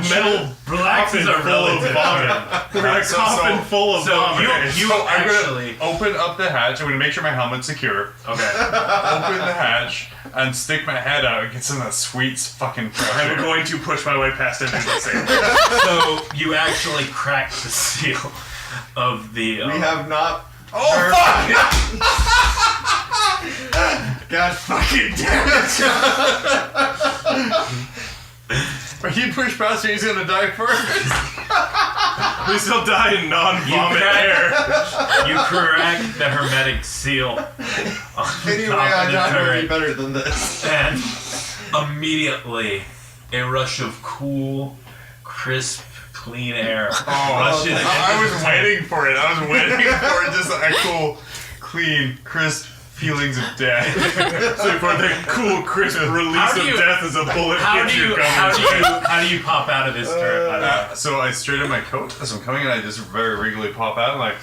metal Relax is a coffin full of relative vomit. term. We're in a coffin full of So vomit. you I'm actually gonna open up the hatch. I'm gonna make sure my helmet's secure. okay. Open the hatch and stick my head out and get some of that sweet fucking fresh I'm air. going to push my way past it and do the same. So you actually cracked the seal of the. We have not. Oh fuck! God fucking damn it! But he pushed past me, he's gonna die first. We still die in non-vomit You air. You cracked the hermetic seal. Anyway, I thought it would be better than this. And immediately, a rush of cool, crisp, clean air rushes into I was the tank. waiting for it. I was waiting for it. Just a cool, clean, crisp feelings of death. So for the cool, crisp release How do of you- death as a bullet How hits do your you gum. how do you pop out of this turret? By the way? So I straighten my coat as I'm coming, and I just very regally pop out. I'm like,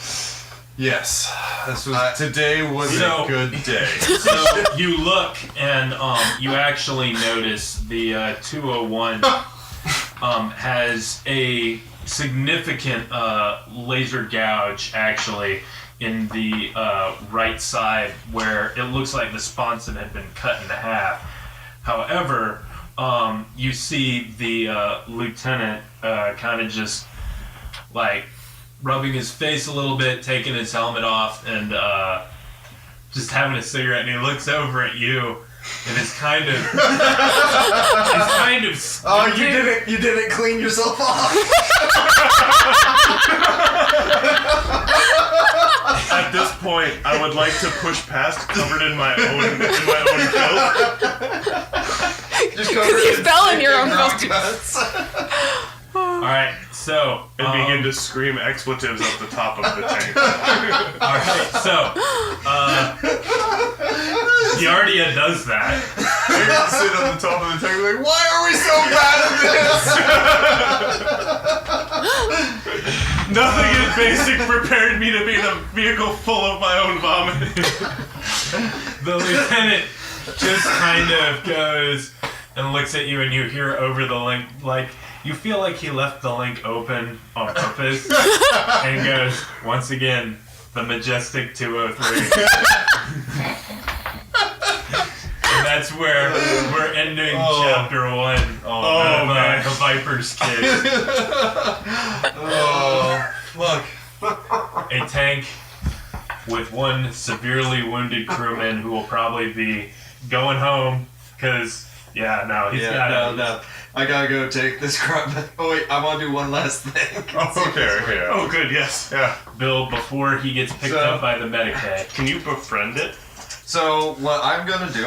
yes, today was So- a good day. So you look and you actually notice the 201 has a significant laser gouge actually in the right side where it looks like the sponson had been cut in half. However, you see the lieutenant kind of just like rubbing his face a little bit, taking his helmet off, and just having a cigarette, and he looks over at you and is kind of Oh, you didn't clean yourself off. At this point, I would like to push past, covered in my own filth. Because you fell in your own filth. Alright, so And begin to scream expletives off the top of the tank. alright, so Giardia does that. I sit on the top of the tank like, why are we so bad at this? Nothing in basic prepared me to be in a vehicle full of my own vomit. The lieutenant just kind of goes and looks at you, and you hear over the link, like, you feel like he left the link open on purpose, and goes, once again, the majestic 203. And that's where we're ending chapter 1 of man. The Viper's Kid. Look. A tank with one severely wounded crewman who will probably be going home because, he's got No. I gotta go take this crap. Oh wait, I want to do one last thing. Oh, okay. Oh, good, yes. Yeah. Bill before he gets picked up by the Medicaid. Can you befriend it? So what I'm gonna do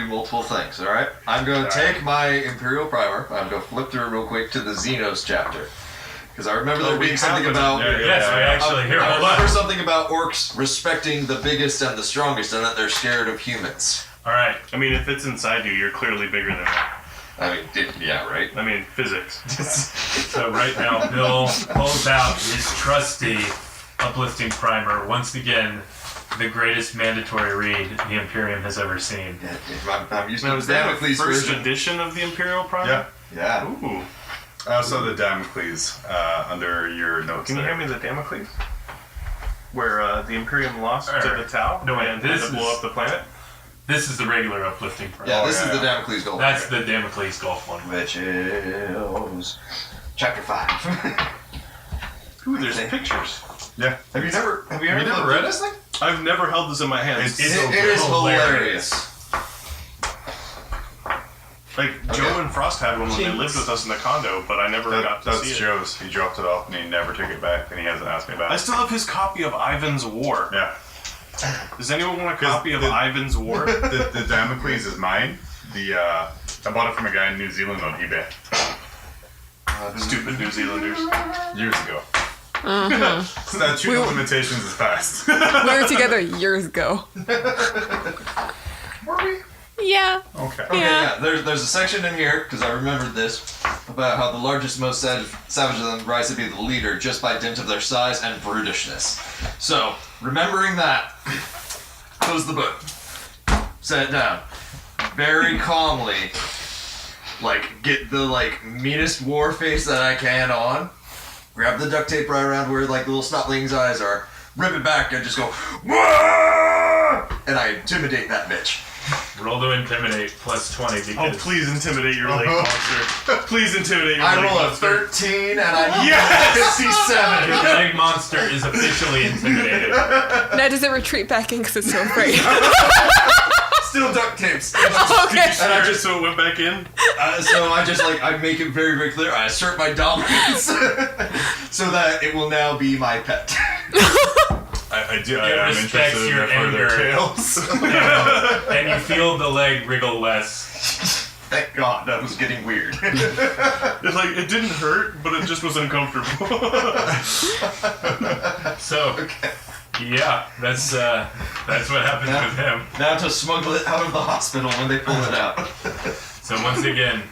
multiple things. All right. I'm gonna take my Imperial Primer. I'm gonna flip through it real quick to the Xenos chapter because I remember there being something about. Yes, we actually here. I Hold on. remember something about orcs respecting the biggest and the strongest, and that they're scared of humans. All right. I mean, if it's inside you, you're clearly bigger than that. I mean, yeah, right? I mean, physics. So right now, Bill pulls out his trusty uplifting primer. Once again, the greatest mandatory read the Imperium has ever seen. I'm using Now, the is that the Damocles first version. edition of the Imperial Prime? Yeah. Yeah. Ooh. Also the Damocles under your notes. Can you there. hand me the Damocles? Where the Imperium lost to Alright. the Tau No, wait, and this had to blow is- up the planet? This is the regular uplifting primer. Yeah, this is yeah. the Damocles Gold. That's the Damocles Golf one. Which is Chapter 5. Ooh, there's pictures. Yeah. Have you never Have you never read this thing? I've never held this in my hands. It's It is hilarious. hilarious. Like, Joe and Frost had one when they lived with us in the condo, but I never got to That's see it. Joe's. He dropped it off and he never took it back, and he hasn't asked me about I it. still have his copy of Ivan's War. Yeah. Does anyone want a 'Cause copy of the- Ivan's War? The Damocles is mine. I bought it from a guy in New Zealand on eBay Stupid New Zealanders. years ago. Statute of limitations is passed. We were together years ago. Were we? Yeah. Okay. Okay, yeah. There's a section in here, because I remembered this, about how the largest, most savage of them rise to be the leader just by dint of their size and brutishness. So, remembering that, close the book, set it down, very calmly, get the, meanest war face that I can on, grab the duct tape right around where, the little snotling's eyes are, rip it back, and just go, "Wah!" And I intimidate that bitch. Roll to intimidate plus 20 because Oh, please intimidate your leg monster. Please intimidate your I leg roll a monster. 13 and I Yes! 57. the leg monster is officially intimidated. Now does it retreat back in because it's so afraid? Still duct tapes. Okay. And I just so it went back in. So I just I make it very, very clear. I assert my dominance so that it will now be my pet. I do. It I'm respects interested in your the further anger. tales. And you feel the leg wriggle less. Thank God, that was getting weird. It didn't hurt, but it just was uncomfortable. So, yeah, that's what happens Yeah. with him. Now to smuggle it out of the hospital when they pull it out. So once again,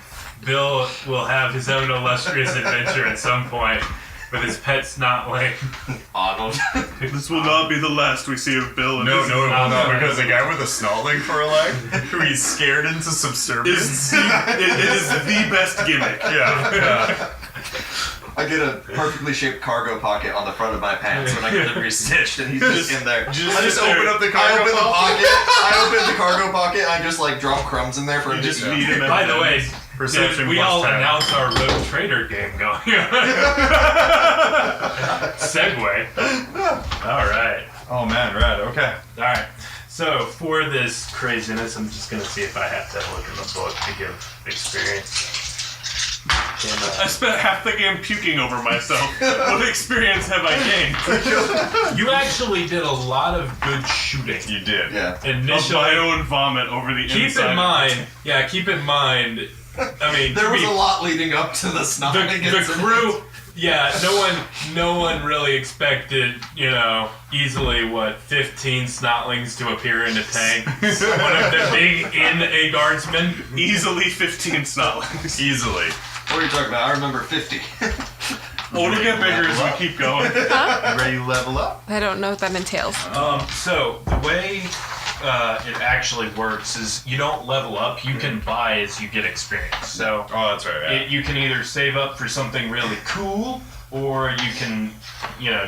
Bill will have his own illustrious adventure at some point with his pet snotling. Arnold. This will not be the last we see of Bill. And No, his- no, it will not, because a guy with a snotling for a leg, who he's scared into Is subservience. it is the best gimmick. Yeah. I get a perfectly shaped cargo pocket on the front of my pants when I get it restitched, and he's just in there. just I just sit there. open up the cargo pocket. I open the cargo pocket. And I just drop crumbs in there for him to Just eat. feed him. By the way, Perception did we plus all 10. announce our Rogue Trader game going? Segue. All right. Oh man, rad. Okay. All right. So for this craziness, I'm just gonna see if I have to look in the book to give experience. I spent half the game puking over myself. What experience have I gained? You actually did a lot of good shooting. You did. Yeah. Of Initially, my own vomit over the keep inside. in mind. Yeah, keep in mind. I mean, There to was be- a lot leading up to the the snotting incident. crew. Yeah, no one really expected, easily 15 snotlings to appear in a tank. One of them being in a guardsman. Easily 15 snotlings. Easily. What are you talking about? I remember 50. Oh, it'll get bigger as we keep going. You ready to level up? I don't know what that entails. So the way it actually works is you don't level up. You can buy as you get experience. So Oh, that's right. you can either save up for something really cool, or you can,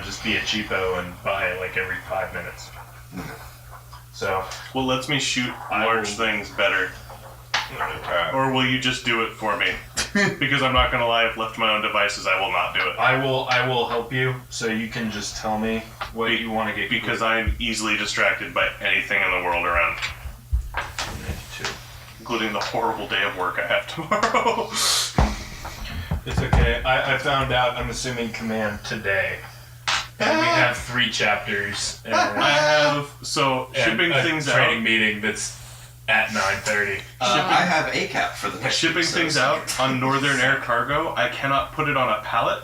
just be a cheapo and buy every 5 minutes. So What lets me shoot large things better? Or will you just do it for me? Because I'm not gonna lie, if left to my own devices, I will not do it. I will help you. So you can just tell me what you want to get. Because I'm easily distracted by anything in the world around, including the horrible day of work I have tomorrow. It's okay. I found out. I'm assuming command today. And we have 3 chapters. And I have shipping a things training out. meeting that's at 9:30. I have a cap for the next Shipping week, so things it's out on Northern Air Cargo, I cannot put it on a pallet.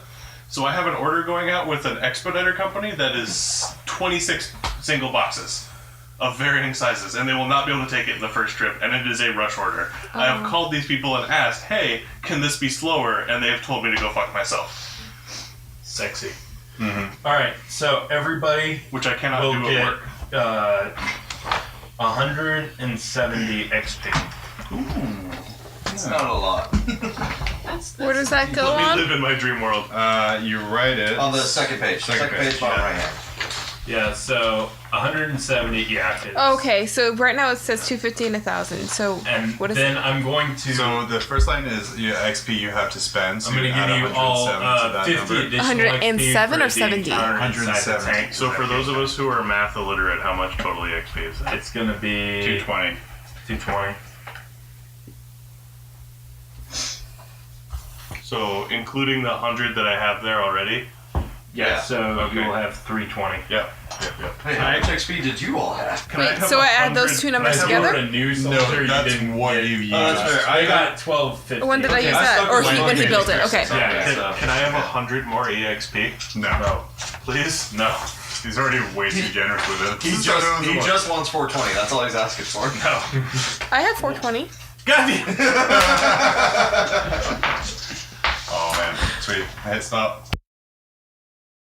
So I have an order going out with an expediter company that is 26 single boxes of varying sizes, and they will not be able to take it in the first trip, and it is a rush order. I have called these people and asked, hey, can this be slower? And they have told me to go fuck myself. Sexy. All right, so everybody Which I cannot will do get at work. 170 XP. It's not a lot. Where does that go Let me on? live in my dream world. You write it. On the second page. Second page, bottom right hand. Yeah, so 170. Yeah. Okay, so right now it says 250 and 1,000. So And what is then it? I'm going to. So the first line is XP you have to spend. So I'm going to add give you all 107 to that 50 number. additional 107 XP or 70? 170. So for those of us who are math illiterate, how much totally XP is that? it's going to be 220. 220. So including the 100 that I have there already. Yeah, so okay. you'll have 320. Yep. Hey, how much XP did you all have? Can I Wait, have so I add 100? those two When numbers I wrote together? a new No, soldier, you that's didn't what get- you've used. Oh, that's fair. I got 1250. When did I Okay, use I that? stuck Or with he, my when he one built it? page Okay. fixed. Yeah, Can I have 100 more EXP? No. Please? No. He's already way too generous with it. He just wants 420. That's all he's asking for. No. I have 420. God damn. Oh man, sweet. Hey, stop.